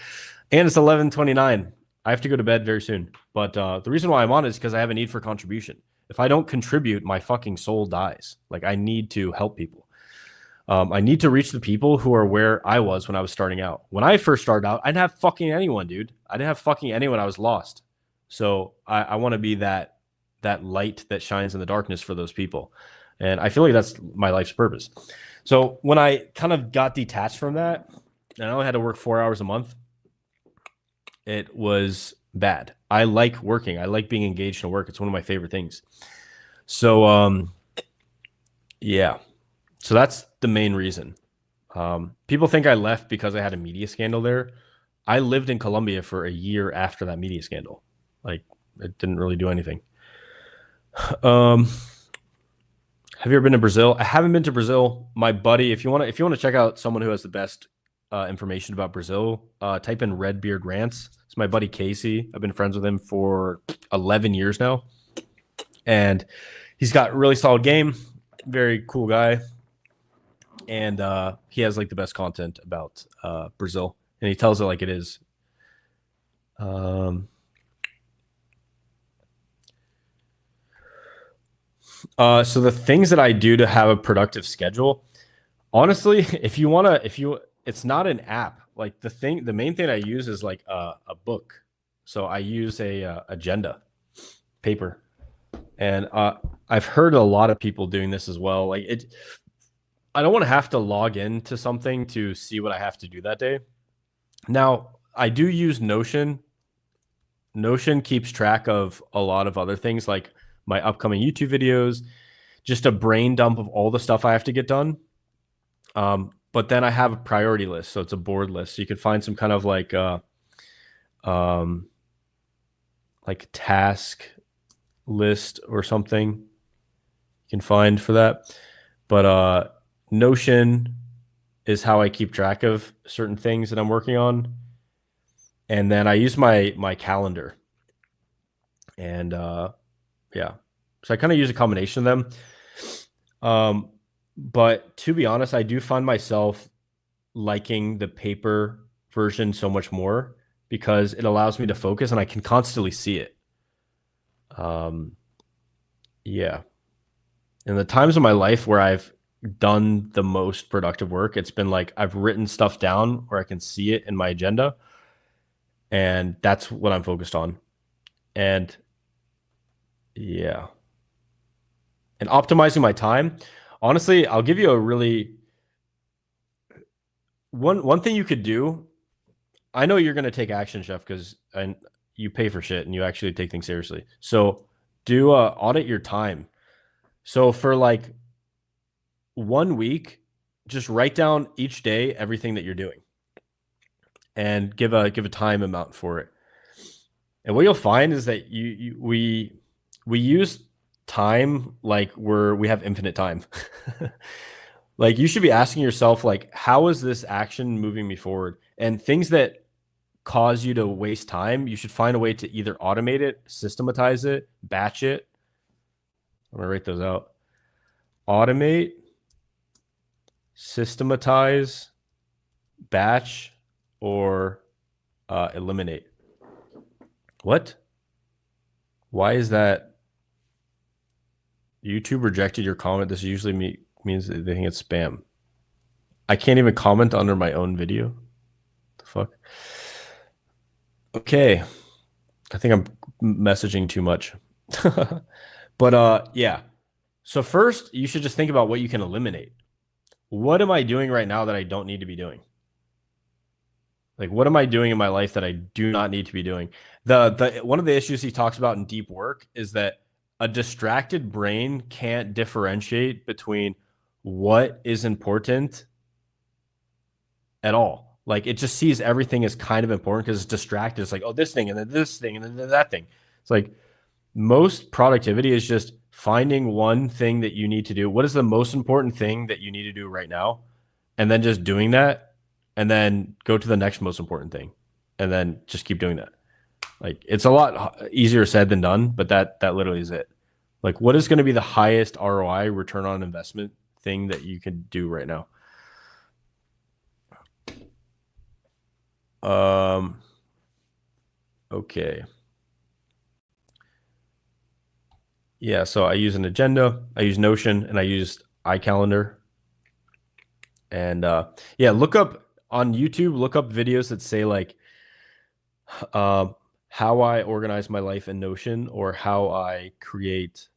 and it's 11:29. I have to go to bed very soon. But the reason why I'm on it is because I have a need for contribution. If I don't contribute, my fucking soul dies. Like, I need to help people. I need to reach the people who are where I was when I was starting out. When I first started out, I didn't have fucking anyone, dude. I didn't have fucking anyone. I was lost. So I want to be that light that shines in the darkness for those people. And I feel like that's my life's purpose. So when I kind of got detached from that, and I only had to work 4 hours a month, it was bad. I like working. I like being engaged in work. It's one of my favorite things. So, yeah. So that's the main reason. People think I left because I had a media scandal there. I lived in Colombia for a year after that media scandal. Like, it didn't really do anything. Have you ever been to Brazil? I haven't been to Brazil. My buddy, if you want to check out someone who has the best information about Brazil, type in Redbeard Rants. It's my buddy Casey. I've been friends with him for 11 years now, and he's got really solid game. Very cool guy, and he has like the best content about Brazil, and he tells it like it is. So the things that I do to have a productive schedule, honestly, it's not an app. Like the main thing I use is like a book. So I use a agenda paper, and I've heard a lot of people doing this as well. Like I don't want to have to log into something to see what I have to do that day. Now, I do use Notion. Notion keeps track of a lot of other things like my upcoming YouTube videos, just a brain dump of all the stuff I have to get done. But then I have a priority list, so it's a board list. So you can find some kind of like task list or something you can find for that. But Notion is how I keep track of certain things that I'm working on. And then I use my calendar. And yeah. So I kind of use a combination of them. But to be honest, I do find myself liking the paper version so much more because it allows me to focus and I can constantly see it. Yeah. In the times of my life where I've done the most productive work, it's been like I've written stuff down where I can see it in my agenda, and that's what I'm focused on. And yeah. And optimizing my time. Honestly, I'll give you a really one thing you could do. I know you're going to take action, Chef, because you pay for shit and you actually take things seriously. So do audit your time. So for like 1 week, just write down each day everything that you're doing, and give a time amount for it. And what you'll find is that we use time like we have infinite time. Like you should be asking yourself, like, how is this action moving me forward? And things that cause you to waste time, you should find a way to either automate it, systematize it, batch it. I'm gonna write those out. Automate, systematize, batch, or eliminate. What? Why is that? YouTube rejected your comment. This usually means that they think it's spam. I can't even comment under my own video. The fuck? Okay. I think I'm messaging too much. But yeah. So first, you should just think about what you can eliminate. What am I doing right now that I don't need to be doing? Like, what am I doing in my life that I do not need to be doing? The one of the issues he talks about in deep work is that a distracted brain can't differentiate between what is important at all. Like, it just sees everything as kind of important because it's distracted. It's like, oh, this thing, and then this thing, and then that thing. It's like most productivity is just finding one thing that you need to do. What is the most important thing that you need to do right now? And then just doing that, and then go to the next most important thing, and then just keep doing that. Like, it's a lot easier said than done, but that literally is it. Like, what is going to be the highest ROI, return on investment thing that you can do right now? Okay. Yeah, so I use an agenda, I use Notion, and I use iCalendar. And yeah, look up on YouTube, look up videos that say like how I organize my life in Notion, or how I create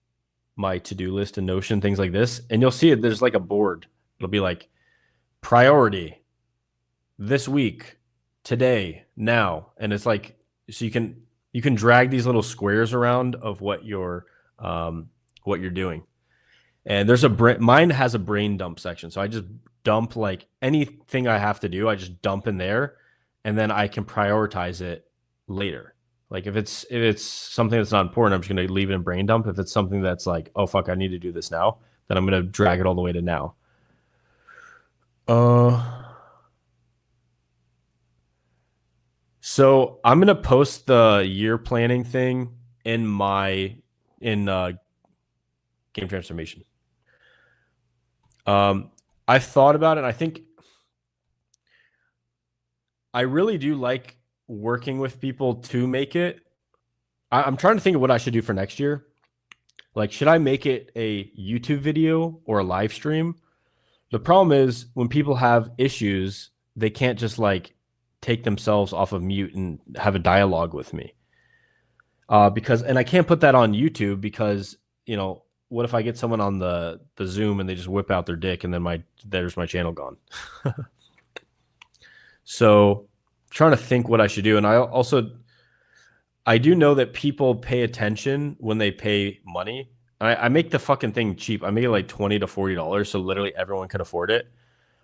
my to-do list in Notion, things like this. And you'll see it, there's like a board. It'll be like priority this week, today, now. And it's like, so you can drag these little squares around of what you're doing. And there's mine has a brain dump section. So I just dump like anything I have to do, I just dump in there, and then I can prioritize it later. Like if it's something that's not important, I'm just going to leave it in brain dump. If it's something that's like, oh fuck, I need to do this now, then I'm going to drag it all the way to now. So I'm going to post the year planning thing in Game Transformation. I've thought about it. I think I really do like working with people to make it. I'm trying to think of what I should do for next year. Like, should I make it a YouTube video or a live stream? The problem is when people have issues, they can't just like take themselves off of mute and have a dialogue with me. because, and I can't put that on YouTube because, you know, what if I get someone on the Zoom and they just whip out their dick and then there's my channel gone. So trying to think what I should do. And I do know that people pay attention when they pay money. I make the fucking thing cheap. I make it like $20 to $40, so literally everyone can afford it.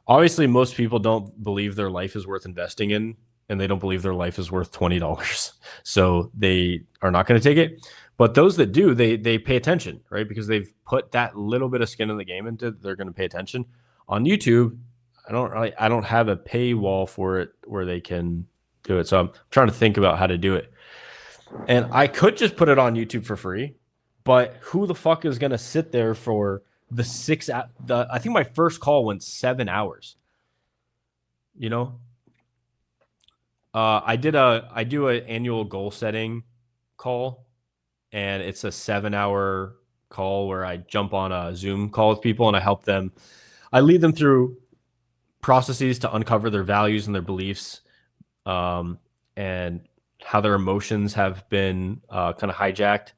Obviously, most people don't believe their life is worth investing in, and they don't believe their life is worth $20. So they are not going to take it. But those that do, they pay attention, right? Because they've put that little bit of skin in the game into, they're going to pay attention. On YouTube, I don't have a paywall for it where they can do it. So I'm trying to think about how to do it. And I could just put it on YouTube for free, but who the fuck is going to sit there for I think my first call went 7 hours. You know, I do an annual goal setting call, and it's a 7-hour call where I jump on a Zoom call with people and I lead them through processes to uncover their values and their beliefs, and how their emotions have been kind of hijacked.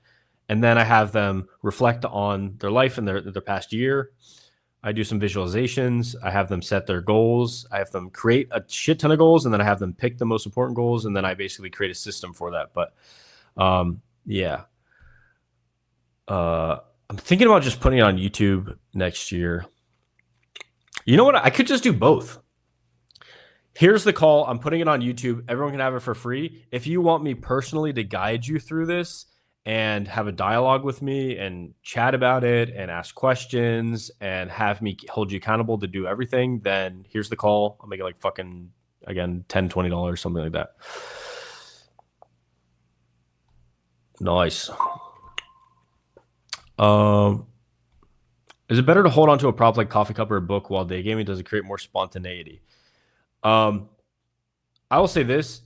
And then I have them reflect on their life and their past year. I do some visualizations. I have them set their goals. I have them create a shit ton of goals, and then I have them pick the most important goals. And then I basically create a system for that. But yeah. I'm thinking about just putting it on YouTube next year. You know what? I could just do both. Here's the call. I'm putting it on YouTube. Everyone can have it for free. If you want me personally to guide you through this and have a dialogue with me and chat about it and ask questions and have me hold you accountable to do everything, then here's the call. I'll make it like fucking, again, $10, $20, something like that. Nice. Is it better to hold on to a prop like coffee cup or a book while day gaming? Does it create more spontaneity? I will say this.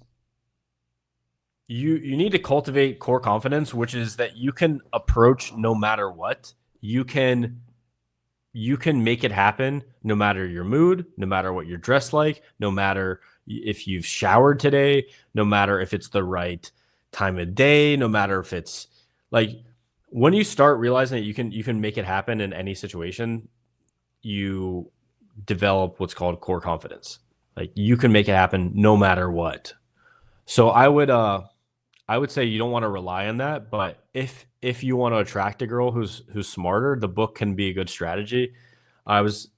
You need to cultivate core confidence, which is that you can approach no matter what. You can make it happen no matter your mood, no matter what you're dressed like, no matter if you've showered today, no matter if it's the right time of day, no matter if it's like, when you start realizing that you can make it happen in any situation, you develop what's called core confidence. Like, you can make it happen no matter what. So I would say you don't want to rely on that, but if you want to attract a girl who's smarter, the book can be a good strategy. I was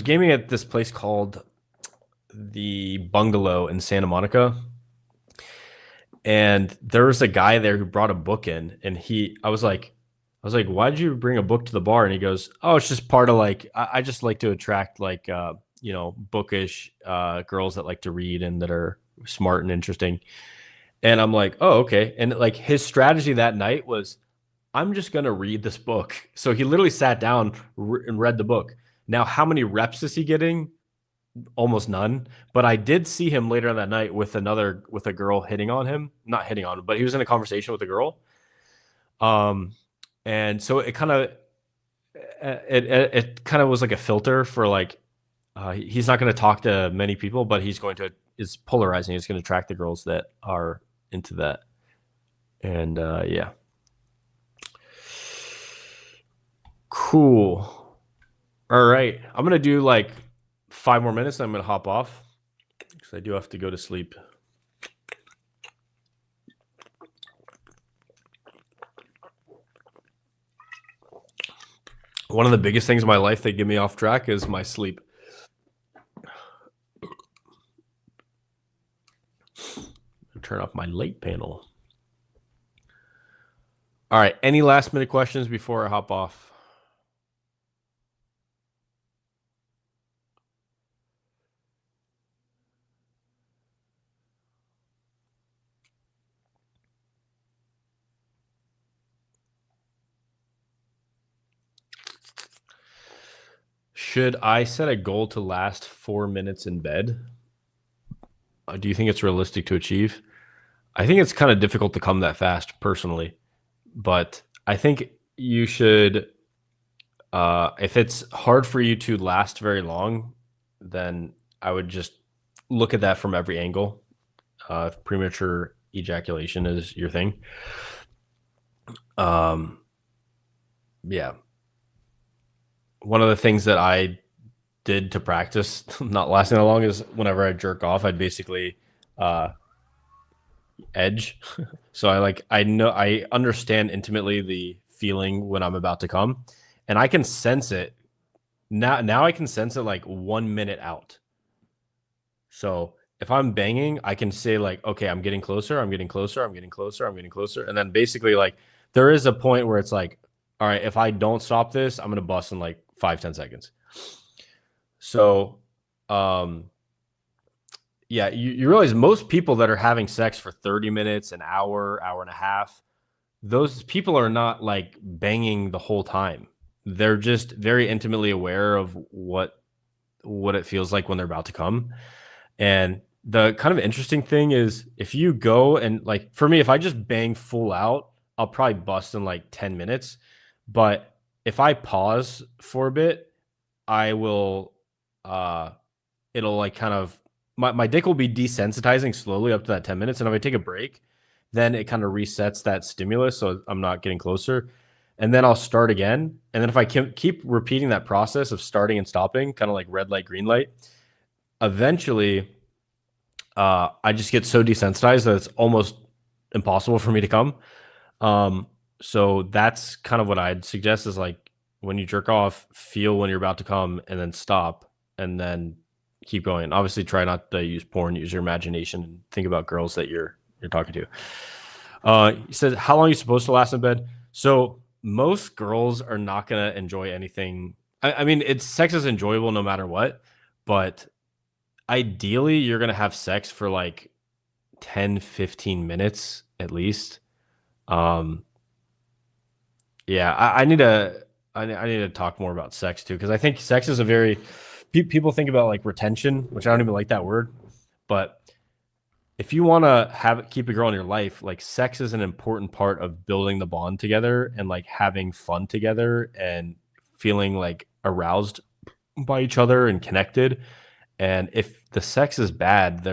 gaming at this place called the Bungalow in Santa Monica, and there was a guy there who brought a book in, and I was like, why did you bring a book to the bar? And he goes, oh, it's just part of like, I just like to attract like bookish girls that like to read and that are smart and interesting. And I'm like, oh, okay. And like, his strategy that night was, I'm just going to read this book. So he literally sat down and read the book. Now, how many reps is he getting? Almost none. But I did see him later that night with a girl hitting on him. Not hitting on him, but he was in a conversation with a girl. And so it kind of was like a filter for like, he's not going to talk to many people, but it's polarizing. He's going to attract the girls that are into that. And yeah. Cool. All right. I'm going to do like 5 more minutes and I'm going to hop off because I do have to go to sleep. One of the biggest things in my life that get me off track is my sleep. Turn off my late panel. All right. Any last minute questions before I hop off? Should I set a goal to last 4 minutes in bed? Do you think it's realistic to achieve? I think it's kind of difficult to come that fast personally, but I think you should, if it's hard for you to last very long, then I would just look at that from every angle. Premature ejaculation is your thing. Yeah. One of the things that I did to practice not lasting that long is whenever I jerk off, I'd basically edge. So I understand intimately the feeling when I'm about to come, and I can sense it now. I can sense it like 1 minute out. So if I'm banging, I can say like, okay, I'm getting closer, I'm getting closer, I'm getting closer, I'm getting closer. And then basically like there is a point where it's like, all right, if I don't stop this, I'm going to bust in like 5-10 seconds. So, yeah, you realize most people that are having sex for 30 minutes, an hour, hour and a half, those people are not like banging the whole time. They're just very intimately aware of what it feels like when they're about to come. And the kind of interesting thing is if you go and like for me, if I just bang full out, I'll probably bust in like 10 minutes. But if I pause for a bit, I will it'll like kind of my dick will be desensitizing slowly up to that 10 minutes. And if I take a break, then it kind of resets that stimulus. So I'm not getting closer. And then I'll start again. And then if I keep repeating that process of starting and stopping, kind of like red light, green light, eventually I just get so desensitized that it's almost impossible for me to come. So that's kind of what I'd suggest is like when you jerk off, feel when you're about to come and then stop and then keep going. Obviously try not to use porn, use your imagination and think about girls that you're talking to. He says, how long are you supposed to last in bed? So most girls are not going to enjoy anything. I mean, sex is enjoyable no matter what, but ideally you're going to have sex for like 10-15 minutes at least. Yeah, I need to talk more about sex too, because I think sex is a very people think about like retention, which I don't even like that word, but if you want to keep a girl in your life, like sex is an important part of building the bond together and like having fun together and feeling like aroused by each other and connected. And if the sex is bad,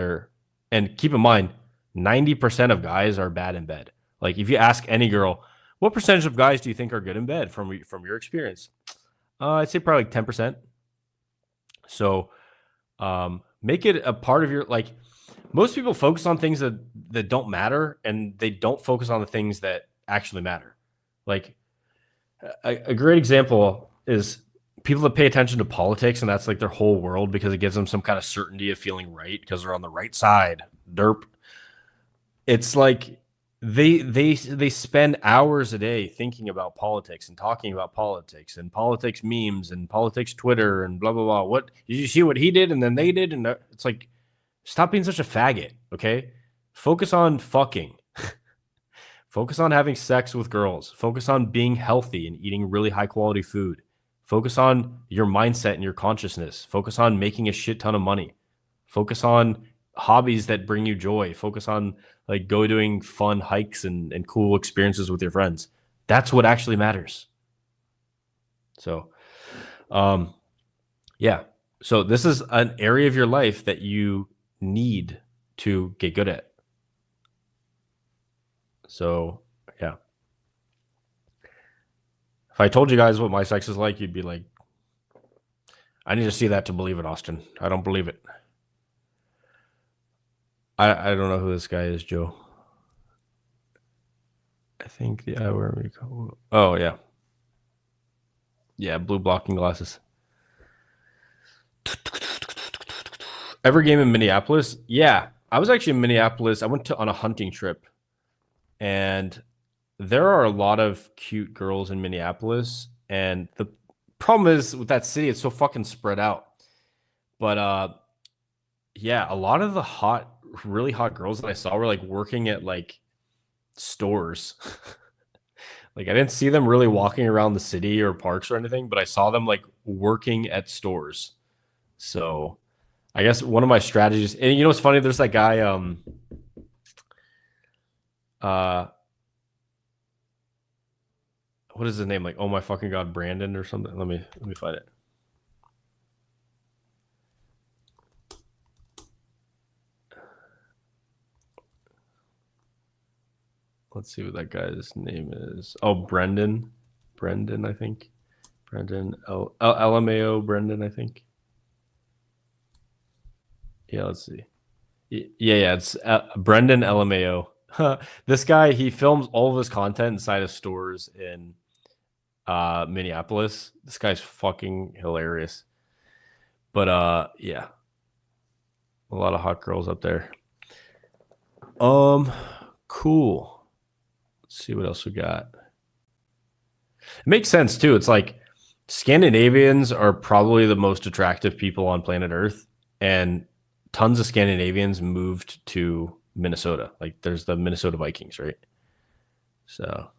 and keep in mind, 90% of guys are bad in bed. Like if you ask any girl, what percentage of guys do you think are good in bed from your experience? I'd say probably like 10%. So make it a part of your like. Most people focus on things that don't matter, and they don't focus on the things that actually matter. Like a great example is people that pay attention to politics, and that's like their whole world because it gives them some kind of certainty of feeling right because they're on the right side. Derp. It's like they spend hours a day thinking about politics and talking about politics and politics memes and politics Twitter and blah blah blah. What did you see what he did and then they did? And it's like, stop being such a faggot, okay? Focus on fucking. Focus on having sex with girls. Focus on being healthy and eating really high quality food. Focus on your mindset and your consciousness. Focus on making a shit ton of money. Focus on hobbies that bring you joy. Focus on like doing fun hikes and cool experiences with your friends. That's what actually matters. So, yeah. So this is an area of your life that you need to get good at. So, yeah. If I told you guys what my sex is like, you'd be like, I need to see that to believe it, Austen. I don't believe it. I don't know who this guy is, Joe. I think where we go. Oh yeah. Yeah, blue blocking glasses. Ever game in Minneapolis? Yeah. I was actually in Minneapolis. I went on a hunting trip, and there are a lot of cute girls in Minneapolis. And the problem is with that city, it's so fucking spread out. But yeah, a lot of the really hot girls that I saw were like working at like stores. Like I didn't see them really walking around the city or parks or anything, but I saw them like working at stores. So I guess one of my strategies, and you know what's funny? There's that guy, what is his name? Like, oh my fucking god, Brandon or something. Let me find it. Let's see what that guy's name is. Oh, Brendan. Brendan, I think. Brendan LMAO Brendan, I think. Yeah, let's see. Yeah, it's Brendan LMAO. This guy, he films all of his content inside of stores in Minneapolis. This guy's fucking hilarious. But yeah, a lot of hot girls up there. Cool. Let's see what else we got. It makes sense too. It's like Scandinavians are probably the most attractive people on planet Earth, and tons of Scandinavians moved to Minnesota. Like there's the Minnesota Vikings, right? So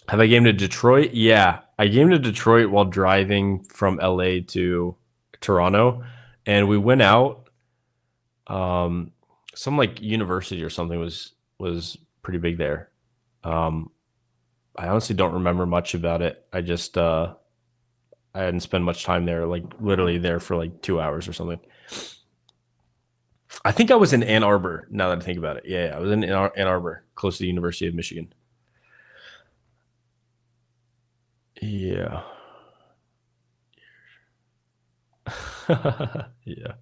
have I gamed to Detroit? Yeah, I gamed to Detroit while driving from LA to Toronto, and we went out. Some like university or something was pretty big there. I honestly don't remember much about it. I just I didn't spend much time there, like literally there for like 2 hours or something. I think I was in Ann Arbor. Now that I think about it, yeah, I was in Ann Arbor, close to the University of Michigan. Yeah. Yeah.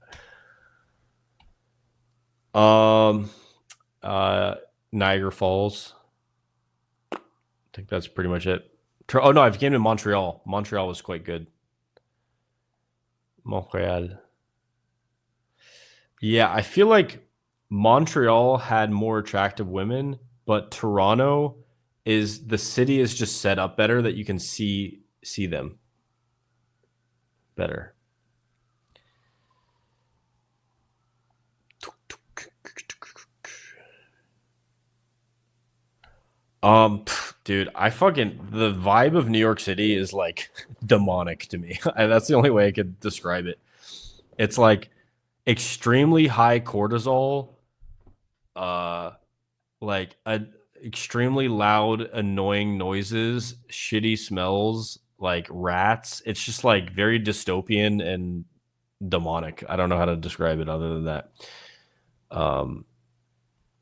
Um uh Niagara Falls. I think that's pretty much it. Oh no, I've came to Montreal. Montreal was quite good. Montreal. Yeah, I feel like Montreal had more attractive women, but Toronto is the city is just set up better that you can see them better. Dude, I fucking the vibe of New York City is like demonic to me. That's the only way I could describe it. It's like extremely high cortisol, uh, like a extremely loud, annoying noises, shitty smells, like rats. It's just like very dystopian and demonic. I don't know how to describe it other than that. Um,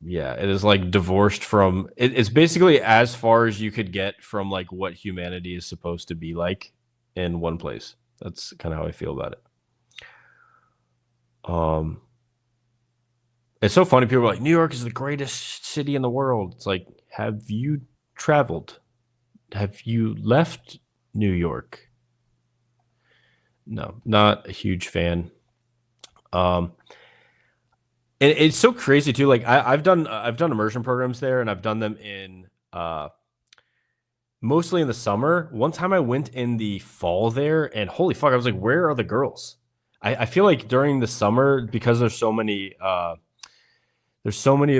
yeah, it is like divorced from it's basically as far as you could get from like what humanity is supposed to be like in one place. That's kind of how I feel about it. Um, it's so funny. People are like, New York is the greatest city in the world. It's like, have you traveled? Have you left New York? No, not a huge fan. Um, and it's so crazy too. Like I've done immersion programs there, and I've done them in mostly in the summer. One time I went in the fall there, and holy fuck, I was like, where are the girls? I feel like during the summer, because there's so many of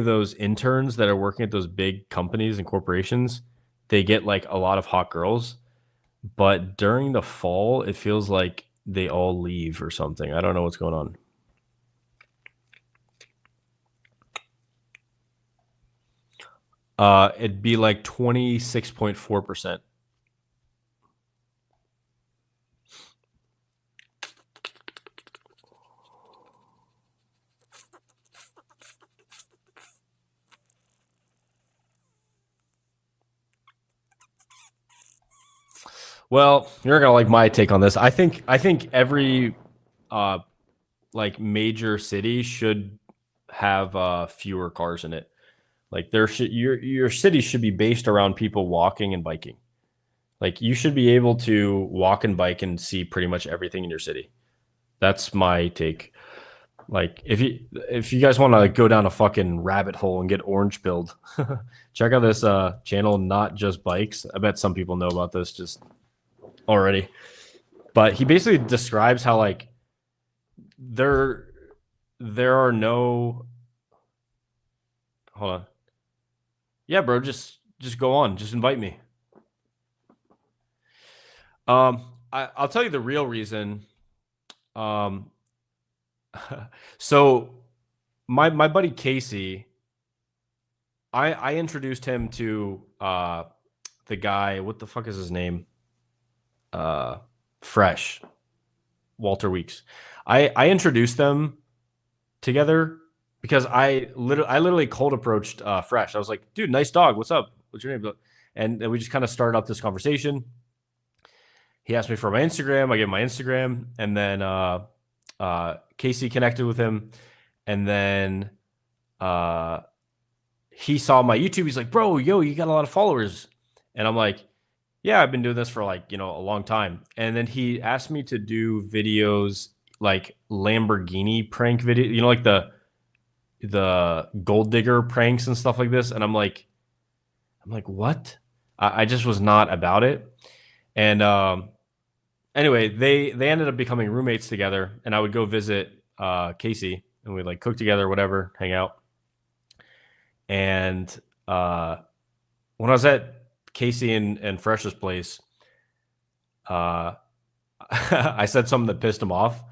those interns that are working at those big companies and corporations, they get like a lot of hot girls. But during the fall, it feels like they all leave or something. I don't know what's going on. It'd be like 26.4%. Well, you're not gonna like my take on this. I think every uh like major city should have fewer cars in it. Like there should your city should be based around people walking and biking. Like you should be able to walk and bike and see pretty much everything in your city. That's my take. Like if you guys want to like go down a fucking rabbit hole and get orange pilled, check out this channel, Not Just Bikes. I bet some people know about this just already. But he basically describes how like there there are no hold on. Yeah, bro, just go on. Just invite me. I'll tell you the real reason. Um, so my buddy Casey, I introduced him to the guy. What the fuck is his name? Fresh Walter Weeks. I introduced them together because I literally cold approached Fresh. I was like, dude, nice dog. What's up? What's your name? And we just kind of started up this conversation. He asked me for my Instagram. I gave him my Instagram, and then Casey connected with him, and then he saw my YouTube. He's like, bro, yo, you got a lot of followers. And I'm like, yeah, I've been doing this for like, a long time. And then he asked me to do videos like Lamborghini prank video, like the gold digger pranks and stuff like this. And I'm like, what? I just was not about it. And anyway, they ended up becoming roommates together, and I would go visit Casey, and we'd like cook together, whatever, hang out. And when I was at Casey and Fresh's place, I said something that pissed him off.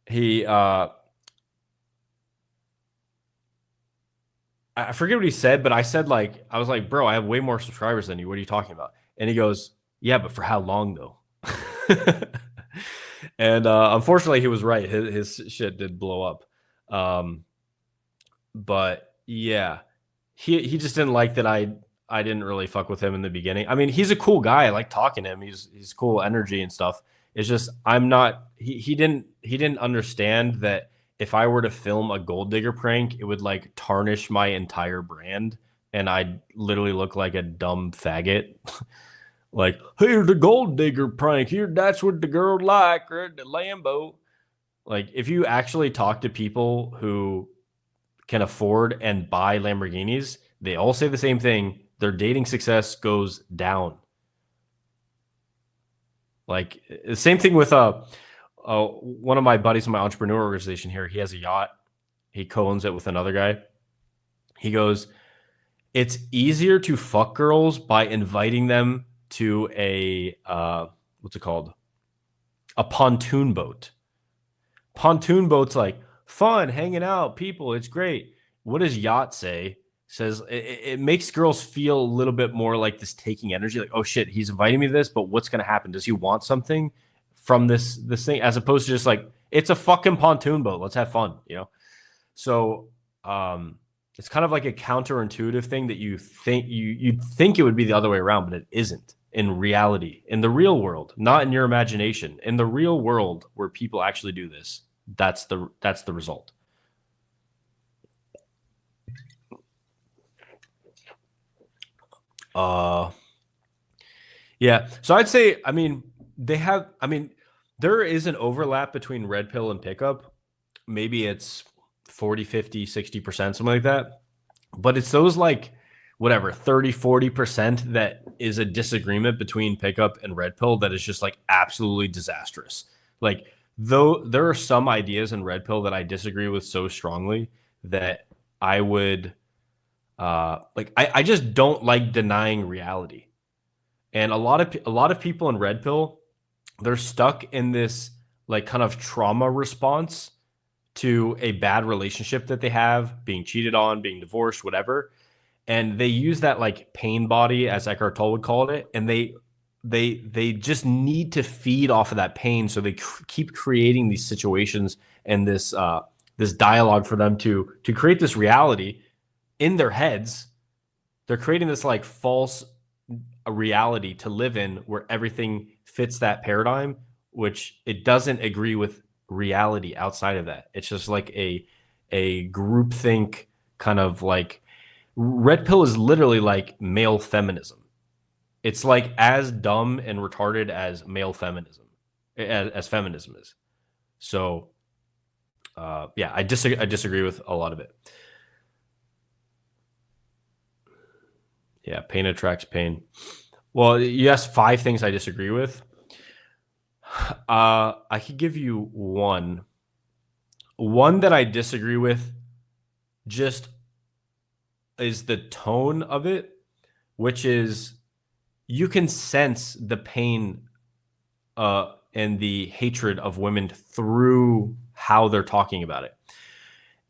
He I forget what he said, but I said I was like, bro, I have way more subscribers than you. What are you talking about? And he goes, yeah, but for how long though? And unfortunately, he was right. His shit did blow up. But yeah, he just didn't like that I didn't really fuck with him in the beginning. I mean, he's a cool guy. I like talking to him. He's cool energy and stuff. It's just I'm not. He didn't understand that if I were to film a gold digger prank, it would like tarnish my entire brand, and I'd literally look like a dumb faggot. Like, here's the gold digger prank. Here, that's what the girl like, right? The Lambo. Like, if you actually talk to people who can afford and buy Lamborghinis, they all say the same thing. Their dating success goes down. Like, the same thing with one of my buddies in my entrepreneur organization here. He has a yacht. He co-owns it with another guy. He goes, it's easier to fuck girls by inviting them to a what's it called? A pontoon boat. Pontoon boat's like fun, hanging out, people. It's great. What does yacht say? Says it makes girls feel a little bit more like this taking energy. Like, oh shit, he's inviting me to this, but what's gonna happen? Does he want something from this thing? As opposed to just like, it's a fucking pontoon boat. Let's have fun, So it's kind of like a counterintuitive thing that you'd think it would be the other way around, but it isn't. In reality, in the real world, not in your imagination, in the real world where people actually do this, that's the result. Yeah. So I'd say, there is an overlap between red pill and pickup. Maybe it's 40, 50, 60%, something like that. But it's those like whatever 30, 40% that is a disagreement between pickup and red pill that is just like absolutely disastrous. Like, though there are some ideas in red pill that I disagree with so strongly that I would I just don't like denying reality. And a lot of people in red pill, they're stuck in this like kind of trauma response to a bad relationship that they have, being cheated on, being divorced, whatever. And they use that like pain body, as Eckhart Tolle would call it, and they just need to feed off of that pain, so they keep creating these situations and this dialogue for them to create this reality in their heads. They're creating this like false reality to live in where everything fits that paradigm, which it doesn't agree with reality outside of that. It's just like a groupthink kind of like. Red pill is literally like male feminism. It's like as dumb and retarded as male feminism, as feminism is. So, yeah, I disagree with a lot of it. Yeah, pain attracts pain. Well, you asked 5 things I disagree with. I could give you one. One that I disagree with just is the tone of it, which is you can sense the pain and the hatred of women through how they're talking about it.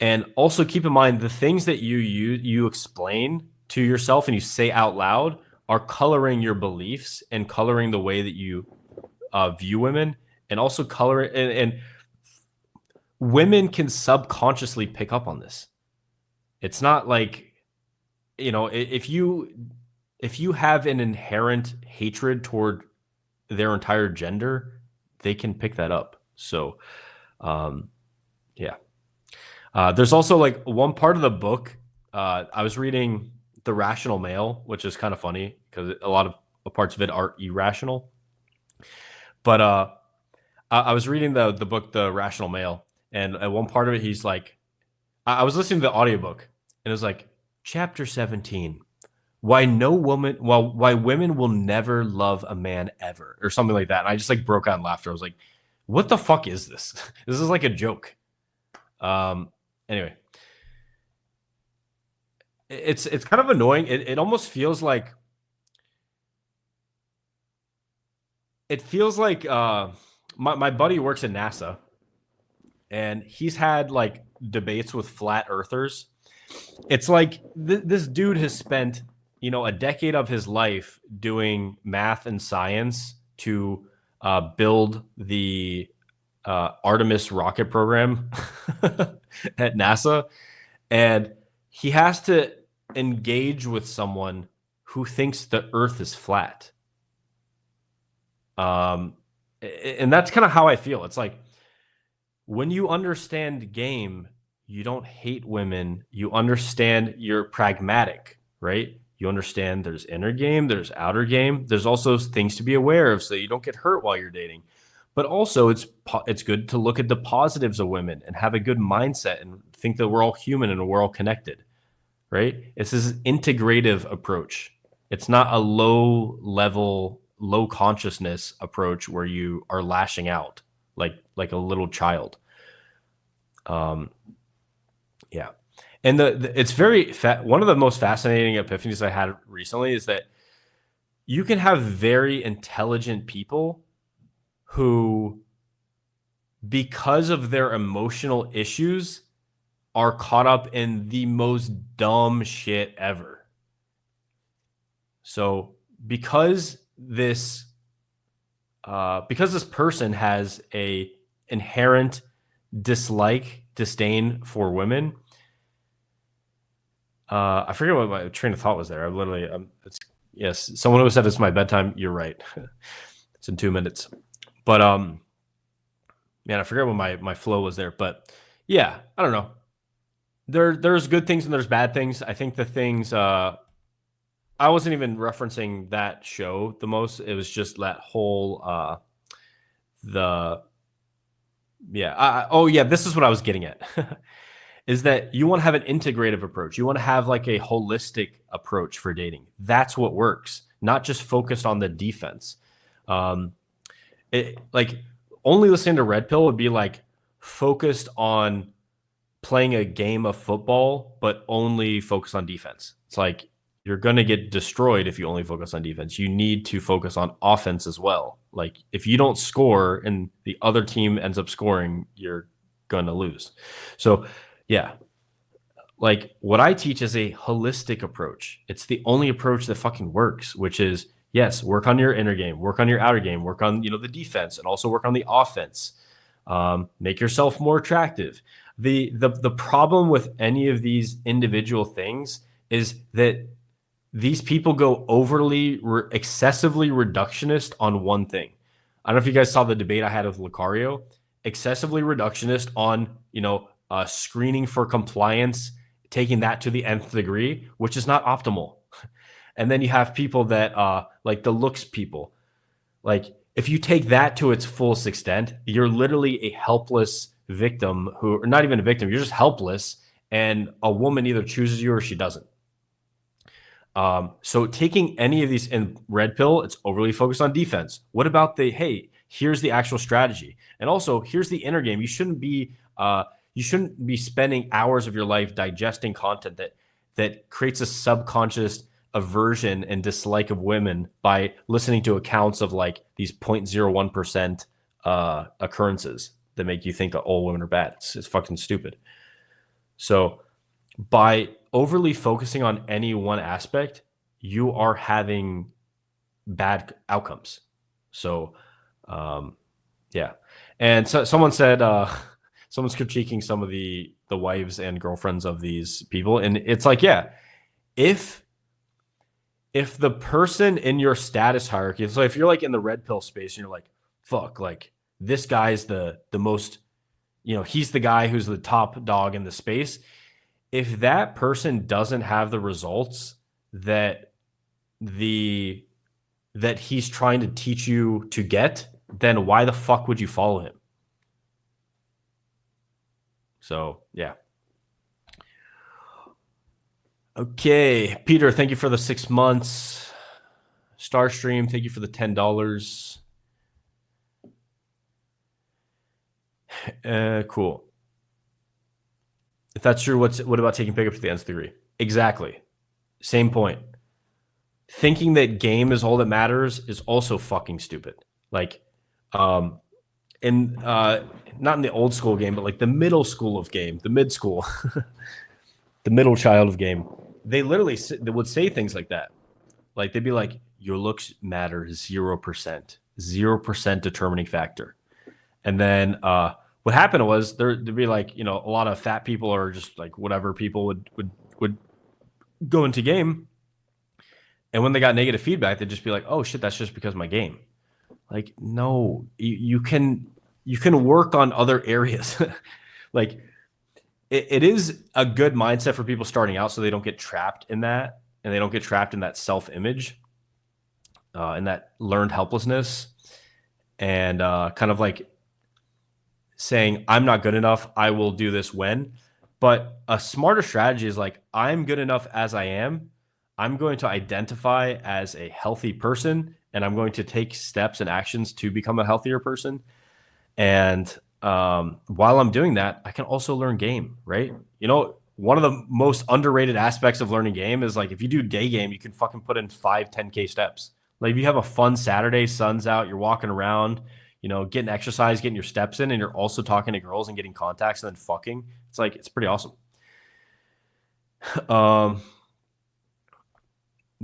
And also keep in mind the things that you explain to yourself and you say out loud are coloring your beliefs and coloring the way that you view women, and also color and women can subconsciously pick up on this. It's not like, if you have an inherent hatred toward their entire gender, they can pick that up. So, yeah. There's also like one part of the book. I was reading The Rational Male, which is kind of funny because a lot of parts of it are irrational. But I was reading the book The Rational Male, and at one part of it, he's like, I was listening to the audiobook, and it was like, Chapter 17. Why women will never love a man ever, or something like that. And I just like broke out in laughter. I was like, what the fuck is this? This is like a joke. Anyway, it's kind of annoying. It almost feels like my buddy works at NASA, and he's had like debates with flat earthers. It's like this dude has spent a decade of his life doing math and science to build the Artemis rocket program at NASA, and he has to engage with someone who thinks the Earth is flat. And that's kind of how I feel. It's like, when you understand game, you don't hate women. You understand, you're pragmatic, right? You understand there's inner game, there's outer game. There's also things to be aware of so you don't get hurt while you're dating. But also it's good to look at the positives of women and have a good mindset and think that we're all human and we're all connected, right? It's this integrative approach. It's not a low level, low consciousness approach where you are lashing out like a little child. Yeah. And it's very one of the most fascinating epiphanies I had recently is that you can have very intelligent people who, because of their emotional issues, are caught up in the most dumb shit ever. So because this person has a inherent disdain for women, I forget what my train of thought was there. Yes, someone who said it's my bedtime. You're right. It's in 2 minutes. But man, I forget what my flow was there. But yeah, I don't know. There's good things and there's bad things. I think the things I wasn't even referencing that show the most. It was just that whole this is what I was getting at. Is that you want to have an integrative approach. You want to have like a holistic approach for dating. That's what works, not just focused on the defense. Like only listening to Red Pill would be like focused on playing a game of football, but only focus on defense. It's like you're going to get destroyed if you only focus on defense. You need to focus on offense as well. Like if you don't score and the other team ends up scoring, you're going to lose. So yeah, like what I teach is a holistic approach. It's the only approach that fucking works, which is, yes, work on your inner game, work on your outer game, work on, the defense, and also work on the offense. Make yourself more attractive. The problem with any of these individual things is that these people go excessively reductionist on one thing. I don't know if you guys saw the debate I had with Lucario. Excessively reductionist on, screening for compliance, taking that to the nth degree, which is not optimal. And then you have people that like the looks people. Like if you take that to its fullest extent, you're literally a helpless victim or not even a victim, you're just helpless, and a woman either chooses you or she doesn't. So taking any of these in Red Pill, it's overly focused on defense. What about here's the actual strategy. And also here's the inner game. You shouldn't be spending hours of your life digesting content that creates a subconscious aversion and dislike of women by listening to accounts of like these 0.01% occurrences that make you think that all women are bad. It's fucking stupid. So by overly focusing on any one aspect, you are having bad outcomes. So, yeah. And so someone said someone's critiquing some of the wives and girlfriends of these people, and it's like, yeah, if the person in your status hierarchy, so if you're like in the red pill space and you're like, fuck, like this guy's the most, he's the guy who's the top dog in the space. If that person doesn't have the results that he's trying to teach you to get, then why the fuck would you follow him? So, yeah. Okay. Peter, thank you for the 6 months. Starstream, thank you for the $10. Cool. If that's true, what about taking pickups to the nth degree? Exactly. Same point. Thinking that game is all that matters is also fucking stupid. Like, not in the old school game, but like the middle school of game, the mid school, the middle child of game, they literally would say things like that. Like they'd be like, your looks matter 0%, 0% determining factor. And then what happened was there'd be like, a lot of fat people or just like whatever people would go into game. And when they got negative feedback, they'd just be like, oh shit, that's just because of my game. Like, no, you can work on other areas. Like it is a good mindset for people starting out so they don't get trapped in that, and they don't get trapped in that self-image, in that learned helplessness, and kind of like saying, I'm not good enough, I will do this when. But a smarter strategy is like, I'm good enough as I am. I'm going to identify as a healthy person, and I'm going to take steps and actions to become a healthier person. And while I'm doing that, I can also learn game, right? One of the most underrated aspects of learning game is like, if you do day game, you can fucking put in 10K steps. Like if you have a fun Saturday, sun's out, you're walking around, getting exercise, getting your steps in, and you're also talking to girls and getting contacts and then fucking, it's pretty awesome.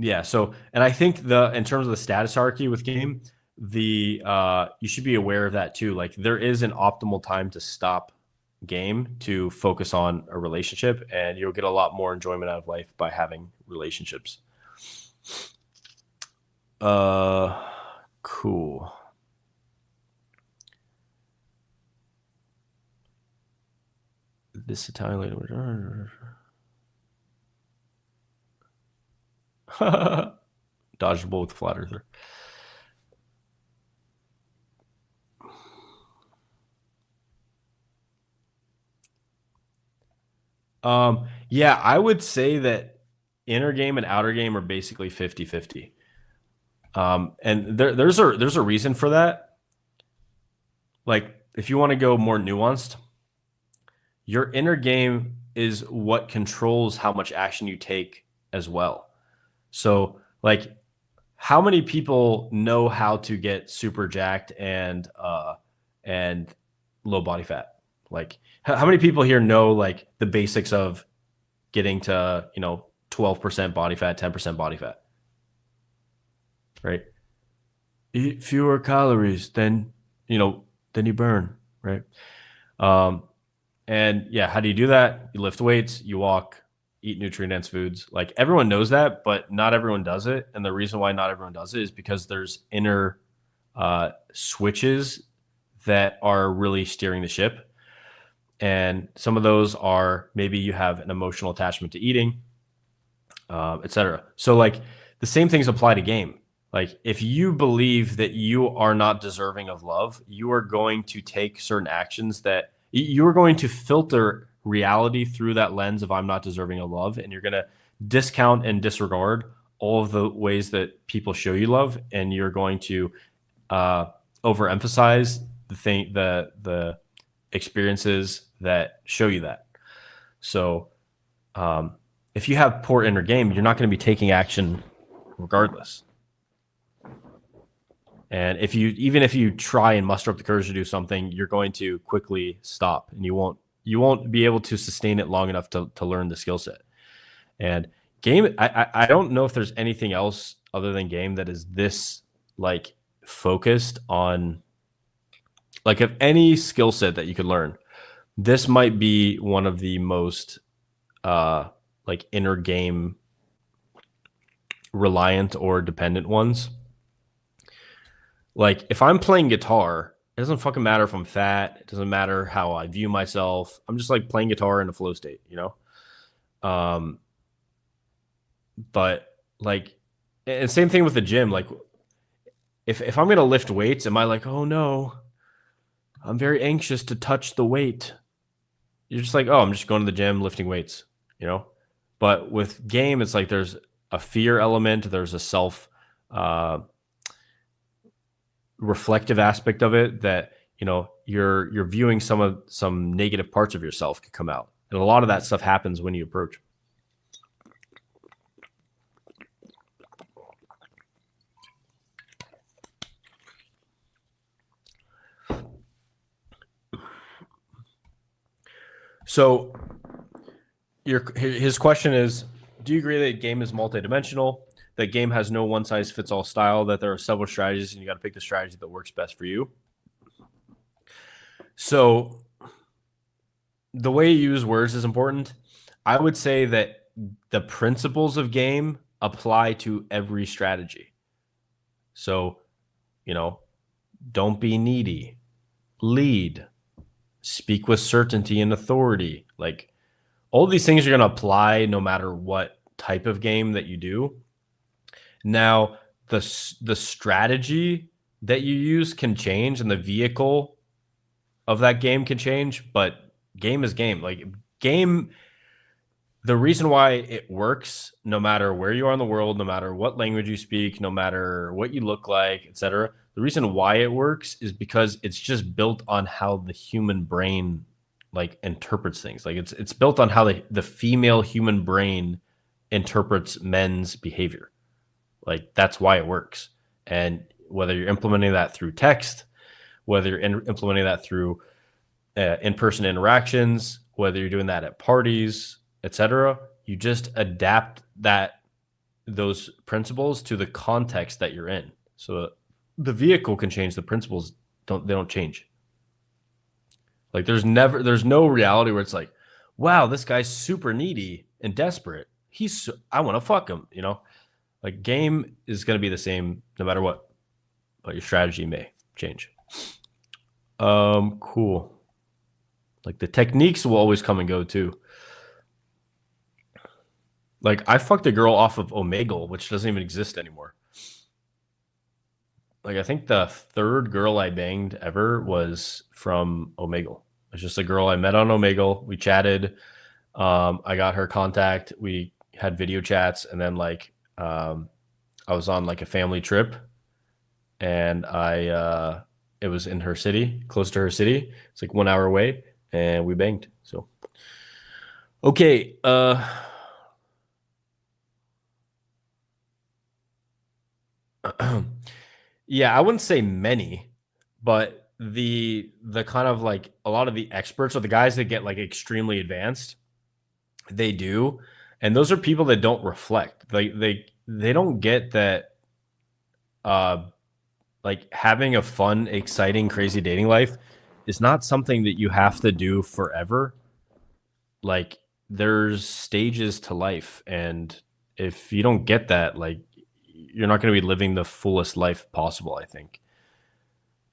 Yeah. So, and I think in terms of the status hierarchy with game, you should be aware of that too. Like there is an optimal time to stop game to focus on a relationship, and you'll get a lot more enjoyment out of life by having relationships. Cool. This Italian lady. Dodged the bullet with flat earther. Yeah, I would say that inner game and outer game are basically 50-50. And there's a reason for that. Like if you want to go more nuanced, your inner game is what controls how much action you take as well. So like how many people know how to get super jacked and low body fat? Like how many people here know like the basics of getting to, 12% body fat, 10% body fat, right? Eat fewer calories than you burn, right? And yeah, how do you do that? You lift weights, you walk, eat nutrient-dense foods. Like everyone knows that, but not everyone does it. And the reason why not everyone does it is because there's inner switches that are really steering the ship. And some of those are maybe you have an emotional attachment to eating, etc. So like the same things apply to game. Like if you believe that you are not deserving of love, you are going to take certain actions that you're going to filter reality through that lens of I'm not deserving of love, and you're going to discount and disregard all of the ways that people show you love, and you're going to overemphasize the experiences that show you that. So if you have poor inner game, you're not going to be taking action regardless. And even if you try and muster up the courage to do something, you're going to quickly stop, and you won't be able to sustain it long enough to learn the skill set. And game, I don't know if there's anything else other than game that is this like focused on, like, if any skill set that you could learn, this might be one of the most like inner game reliant or dependent ones. Like if I'm playing guitar, it doesn't fucking matter if I'm fat. It doesn't matter how I view myself. I'm just like playing guitar in a flow state, you know? But like, and same thing with the gym. Like if I'm going to lift weights, am I like, oh no, I'm very anxious to touch the weight. You're just like, oh, I'm just going to the gym, lifting weights, you know? But with game, it's like there's a fear element. There's a self reflective aspect of it that, you know, you're viewing some negative parts of yourself could come out. And a lot of that stuff happens when you approach. So his question is, do you agree that game is multidimensional, that game has no one-size-fits-all style, that there are several strategies and you got to pick the strategy that works best for you? So the way you use words is important. I would say that the principles of game apply to every strategy. So, you know, don't be needy, lead, speak with certainty and authority. Like all these things are going to apply no matter what type of game that you do. Now, the strategy that you use can change and the vehicle of that game can change, but game is game. Like game, the reason why it works, no matter where you are in the world, no matter what language you speak, no matter what you look like, etc., the reason why it works is because it's just built on how the human brain like interprets things. Like it's built on how the female human brain interprets men's behavior. Like that's why it works. And whether you're implementing that through text, whether you're implementing that through in-person interactions, whether you're doing that at parties, etc., you just adapt those principles to the context that you're in. So the vehicle can change, the principles don't change. Like there's no reality where it's like, wow, this guy's super needy and desperate. I want to fuck him, you know? Like game is going to be the same no matter what, but your strategy may change. Cool. Like the techniques will always come and go too. Like I fucked a girl off of Omegle, which doesn't even exist anymore. Like I think the third girl I banged ever was from Omegle. It's just a girl I met on Omegle. We chatted. I got her contact. We had video chats, and then like I was on like a family trip, and it was in her city, close to her city. It's like 1 hour away, and we banged. So okay. Yeah, I wouldn't say many, but the kind of like a lot of the experts or the guys that get like extremely advanced, they do. And those are people that don't reflect. Like they don't get that like having a fun, exciting, crazy dating life is not something that you have to do forever. Like there's stages to life, and if you don't get that, like you're not going to be living the fullest life possible, I think.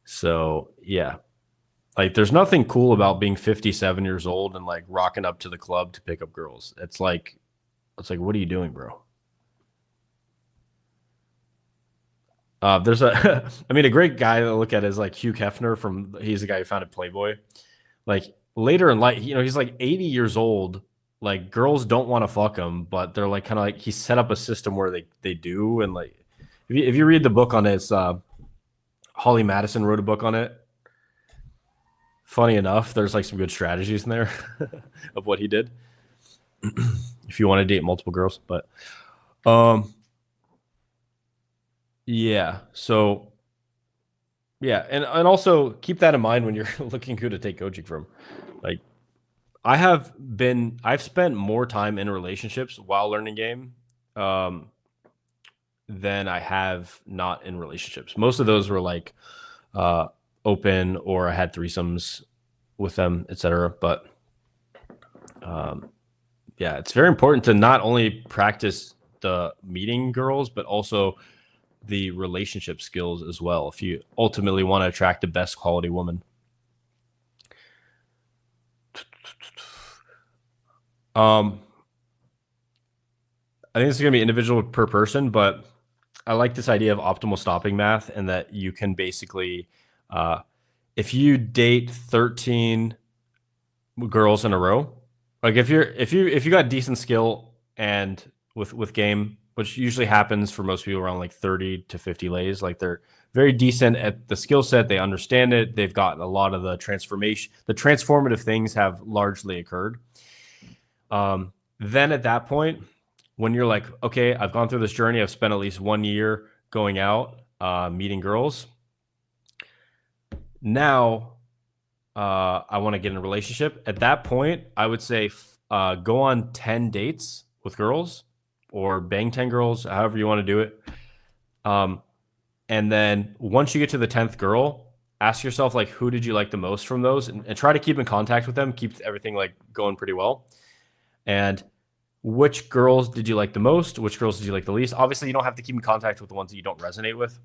So, yeah. Like there's nothing cool about being 57 years old and like rocking up to the club to pick up girls. It's like what are you doing, bro? There's a I mean a great guy to look at is like Hugh Hefner he's the guy who founded Playboy. Like later in life, you know, he's like 80 years old. Like girls don't want to fuck him, but they're like kind of like he set up a system where they do. And like if you read the book on it, Holly Madison wrote a book on it. Funny enough, there's like some good strategies in there of what he did. If you want to date multiple girls, but yeah. So yeah, and also keep that in mind when you're looking who to take coaching from. Like I've spent more time in relationships while learning game than I have not in relationships. Most of those were like open, or I had threesomes, with them, etc. But yeah, it's very important to not only practice the meeting girls, but also the relationship skills as well, if you ultimately want to attract the best quality woman. I think this is going to be individual per person, but I like this idea of optimal stopping math, and that you can basically, if you date 13 girls in a row, like if you got decent skill and with game, which usually happens for most people around like 30 to 50 lays, like they're very decent at the skill set, they understand it, they've gotten a lot of the transformative things have largely occurred. Then at that point, when you're like, okay, I've gone through this journey, I've spent at least 1 year going out, meeting girls. Now, I want to get in a relationship. At that point, I would say go on 10 dates with girls, or bang 10 girls, however you want to do it. And then once you get to the 10th girl, ask yourself, like, who did you like the most from those? And try to keep in contact with them, keep everything like going pretty well. And which girls did you like the most? Which girls did you like the least? Obviously, you don't have to keep in contact with the ones that you don't resonate with.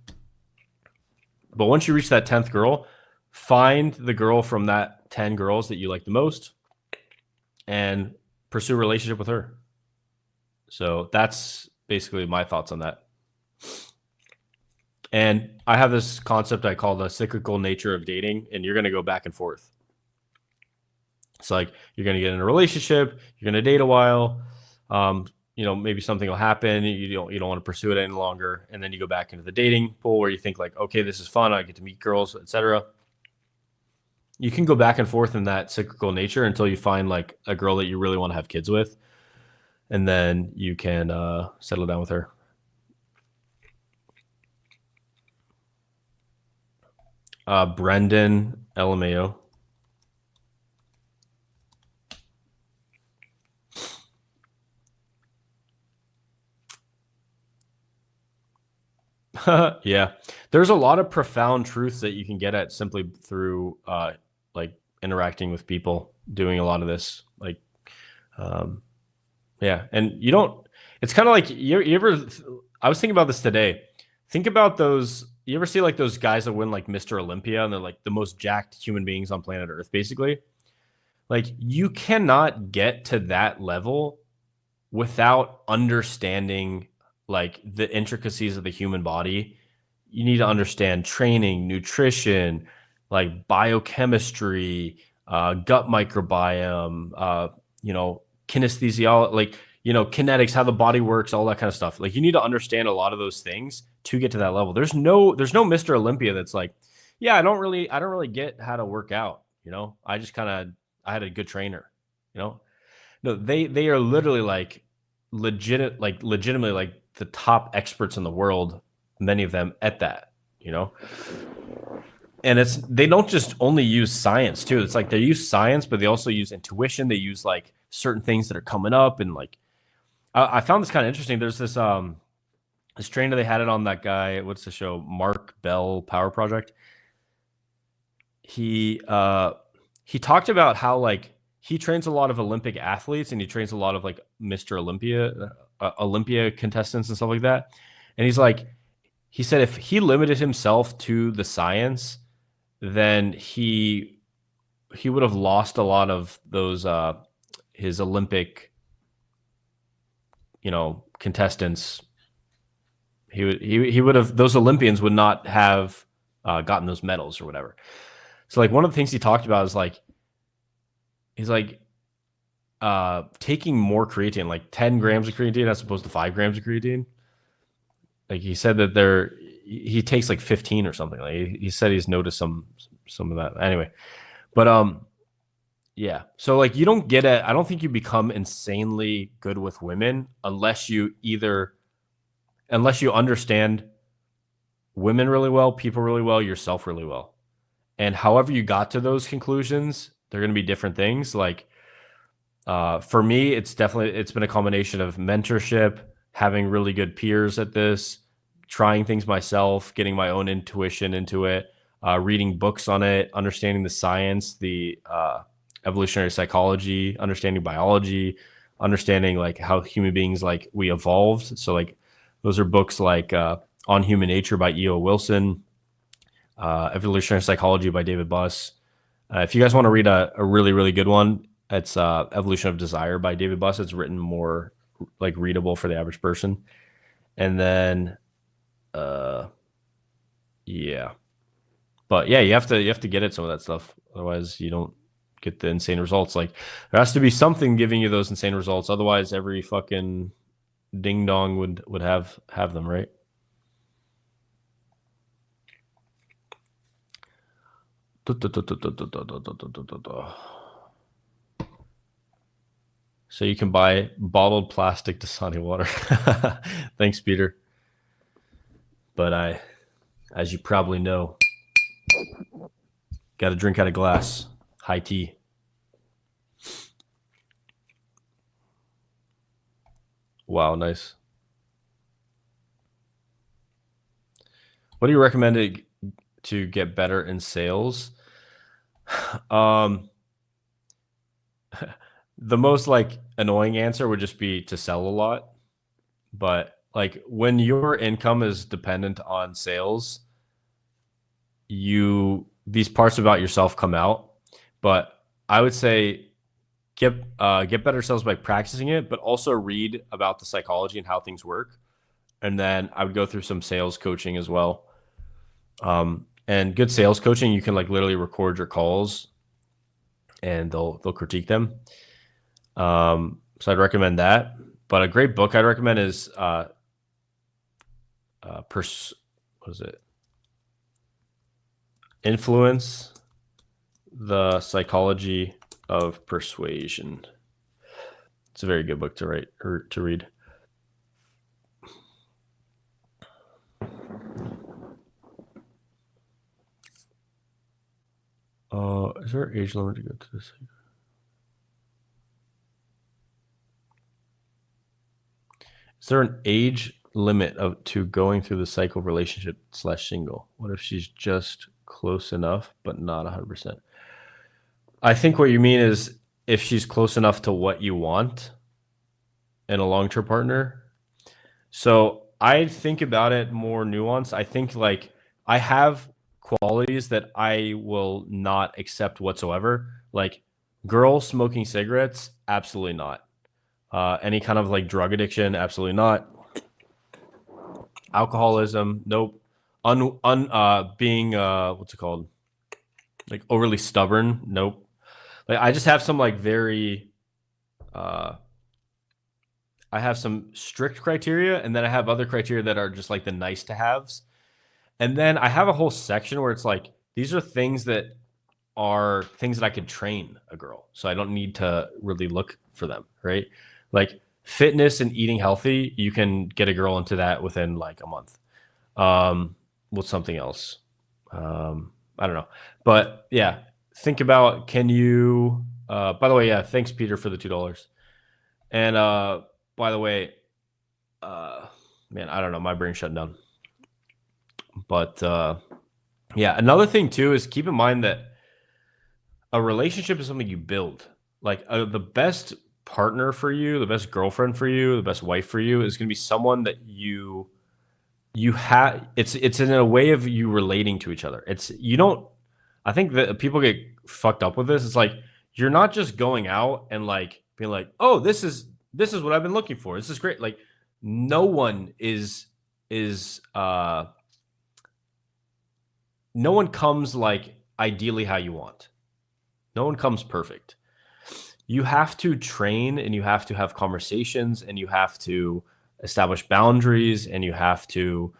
But once you reach that 10th girl, find the girl from that 10 girls that you like the most and pursue a relationship with her. So that's basically my thoughts on that. And I have this concept I call the cyclical nature of dating, and you're going to go back and forth. It's like you're going to get in a relationship, you're going to date a while, maybe something will happen, you don't want to pursue it any longer, and then you go back into the dating pool where you think like, okay, this is fun, I get to meet girls, etc. You can go back and forth in that cyclical nature until you find like a girl that you really want to have kids with, and then you can settle down with her. Brendan LMAO. Yeah, there's a lot of profound truths that you can get at simply through like interacting with people, doing a lot of this, like yeah. And you don't, it's kind of like you ever, I was thinking about this today, think about those, you ever see like those guys that win like Mr. Olympia, and they're like the most jacked human beings on planet Earth, basically? Like, you cannot get to that level without understanding like the intricacies of the human body. You need to understand training, nutrition, like biochemistry, gut microbiome, kinesthesiology, like, kinetics, how the body works, all that kind of stuff. Like, you need to understand a lot of those things to get to that level. There's no Mr. Olympia that's like, yeah, I don't really get how to work out. I just I had a good trainer, No, they are literally like legitimately like the top experts in the world, many of them at that, and they don't just only use science too. It's like they use science, but they also use intuition. They use like certain things that are coming up. And like, I found this kind of interesting. There's this trainer, they had it on that guy. What's the show? Mark Bell Power Project. He talked about how like he trains a lot of Olympic athletes, and he trains a lot of like Mr. Olympia contestants and stuff like that. And he said if he limited himself to the science, then he would have lost a lot of those his Olympic contestants. He would have, those Olympians would not have gotten those medals or whatever. So like one of the things he talked about is like, he's like taking more creatine, like 10 grams of creatine as opposed to 5 grams of creatine. Like he said that he takes like 15 or something. Like he said he's noticed some of that. Anyway, but yeah. So like you don't get it. I don't think you become insanely good with women unless you understand women really well, people really well, yourself really well. And however you got to those conclusions, they're going to be different things. Like for me, it's been a combination of mentorship, having really good peers at this, trying things myself, getting my own intuition into it, reading books on it, understanding the science, the evolutionary psychology, understanding biology, understanding like how human beings like we evolved. So like those are books like On Human Nature by E.O. Wilson, Evolutionary Psychology by David Buss. If you guys want to read a really, really good one, it's Evolution of Desire by David Buss. It's written more like readable for the average person. And then, yeah. But yeah, you have to get at some of that stuff. Otherwise, you don't get the insane results. Like there has to be something giving you those insane results. Otherwise, every fucking ding dong would have them, right? So you can buy bottled plastic Dasani water. Thanks, Peter. But as you probably know, got to drink out of glass. High tea. Wow, nice. What do you recommend to get better in sales? The most like annoying answer would just be to sell a lot. But like when your income is dependent on sales, these parts about yourself come out. But I would say get better sales by practicing it, but also read about the psychology and how things work. And then I would go through some sales coaching as well. And good sales coaching, you can like literally record your calls and they'll critique them. So I'd recommend that. But a great book I'd recommend is what is it? Influence, the Psychology of Persuasion. It's a very good book to write or to read. Is there an age limit to go to this? Is there an age limit to going through the cycle relationship / single? What if she's just close enough, but not 100%? I think what you mean is if she's close enough to what you want in a long-term partner. So I think about it more nuanced. I think like I have qualities that I will not accept whatsoever. Like girls smoking cigarettes, absolutely not. Any kind of like drug addiction, absolutely not. Alcoholism, nope. Being what's it called? Like overly stubborn, nope. Like I just have some like very I have some strict criteria, and then I have other criteria that are just like the nice to haves. And then I have a whole section where it's like these are things that I could train a girl. So I don't need to really look for them, right? Like fitness and eating healthy, you can get a girl into that within like a month. What's something else? I don't know. But yeah, think about can you by the way, yeah, thanks Peter for the $2. And by the way, man, I don't know, my brain's shutting down. But yeah, another thing too is keep in mind that a relationship is something you build. Like the best partner for you, the best girlfriend for you, the best wife for you is going to be someone that you have. It's in a way of you relating to each other. I think that people get fucked up with this. It's like you're not just going out and like being like, oh, this is what I've been looking for. This is great. Like no one no one comes like ideally how you want. No one comes perfect. You have to train and you have to have conversations and you have to establish boundaries and you have to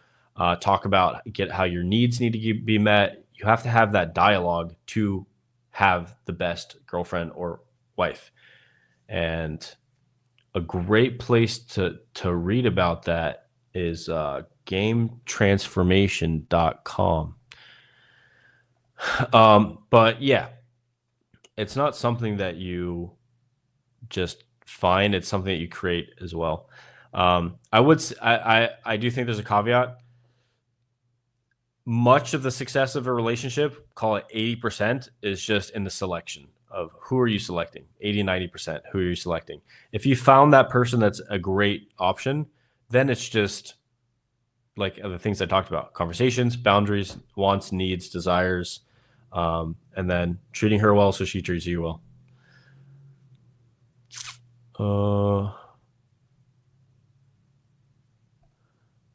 talk about how your needs need to be met. You have to have that dialogue to have the best girlfriend or wife. And a great place to read about that is gametransformation.com. But yeah, it's not something that you just find. It's something that you create as well. I do think there's a caveat. much of the success of a relationship, call it 80%, is just in the selection of who are you selecting. 80, 90%, who are you selecting? If you found that person that's a great option, then it's just like the things I talked about: conversations, boundaries, wants, needs, desires, and then treating her well so she treats you well.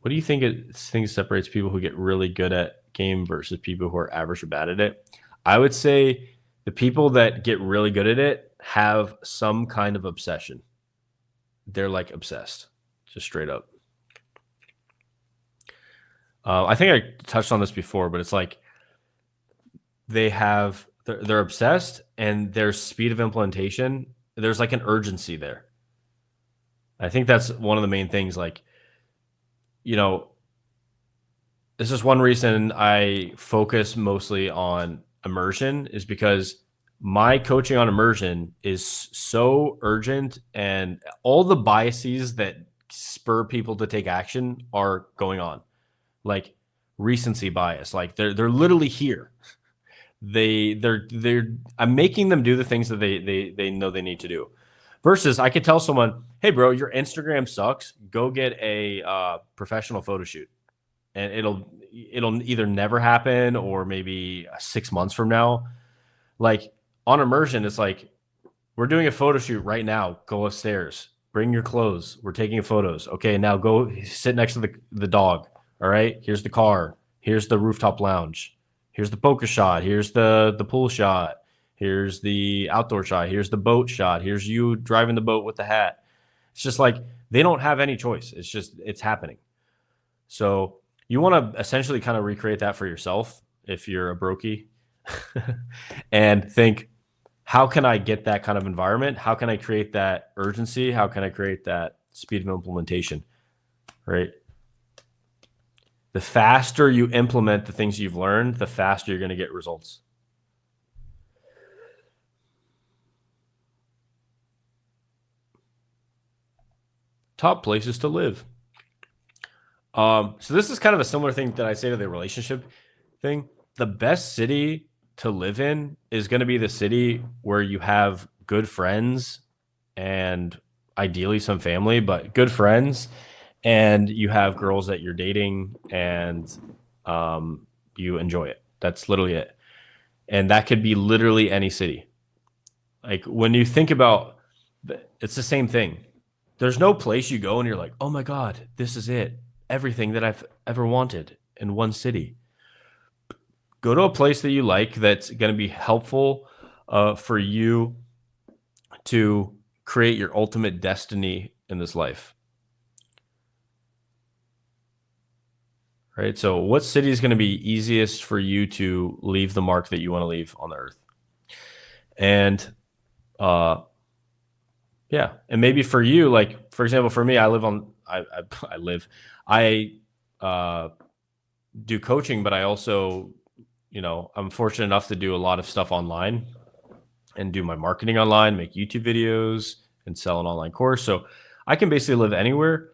What do you think separates people who get really good at game versus people who are average or bad at it? I would say the people that get really good at it have some kind of obsession. They're like obsessed, just straight up. I think I touched on this before, but it's like they're obsessed, and their speed of implementation, there's like an urgency there. I think that's one of the main things. Like, this is one reason I focus mostly on immersion, is because my coaching on immersion is so urgent, and all the biases that spur people to take action are going on. Like recency bias, like they're literally here. I'm making them do the things that they know they need to do. Versus I could tell someone, hey bro, your Instagram sucks. Go get a professional photo shoot. And it'll either never happen or maybe 6 months from now. Like on immersion, it's like, we're doing a photo shoot right now. Go upstairs, bring your clothes. We're taking photos. Okay, now go sit next to the dog. All right, here's the car. Here's the rooftop lounge. Here's the poker shot. Here's the pool shot. Here's the outdoor shot. Here's the boat shot. Here's you driving the boat with the hat. It's just like they don't have any choice. It's happening. So you want to essentially kind of recreate that for yourself if you're a brokey and think, how can I get that kind of environment? How can I create that urgency? How can I create that speed of implementation, right? The faster you implement the things you've learned, the faster you're going to get results. Top places to live. So this is kind of a similar thing that I say to the relationship thing. The best city to live in is going to be the city where you have good friends and ideally some family, but good friends, and you have girls that you're dating, and you enjoy it. That's literally it. And that could be literally any city. Like when you think about it's the same thing. There's no place you go and you're like, oh my God, this is it. Everything that I've ever wanted in one city. Go to a place that you like, that's going to be helpful for you to create your ultimate destiny in this life. Right? So what city is going to be easiest for you to leave the mark that you want to leave on the earth? And yeah. And maybe for you, like, for example, for me, I do coaching, but I also, I'm fortunate enough to do a lot of stuff online and do my marketing online, make YouTube videos, and sell an online course. So I can basically live anywhere,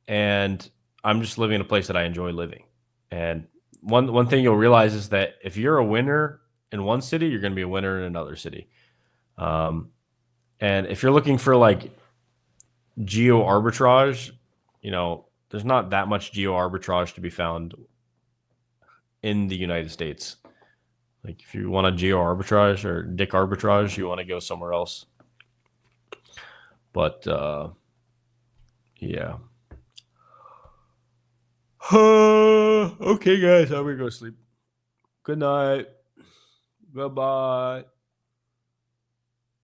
and I'm just living in a place that I enjoy living. And one thing you'll realize is that if you're a winner in one city, you're going to be a winner in another city. And if you're looking for like geo arbitrage, there's not that much geo arbitrage to be found in the United States. Like if you want a geo arbitrage or dick arbitrage, you want to go somewhere else. But yeah. Okay, guys, I'm gonna go sleep. Good night. Bye-bye.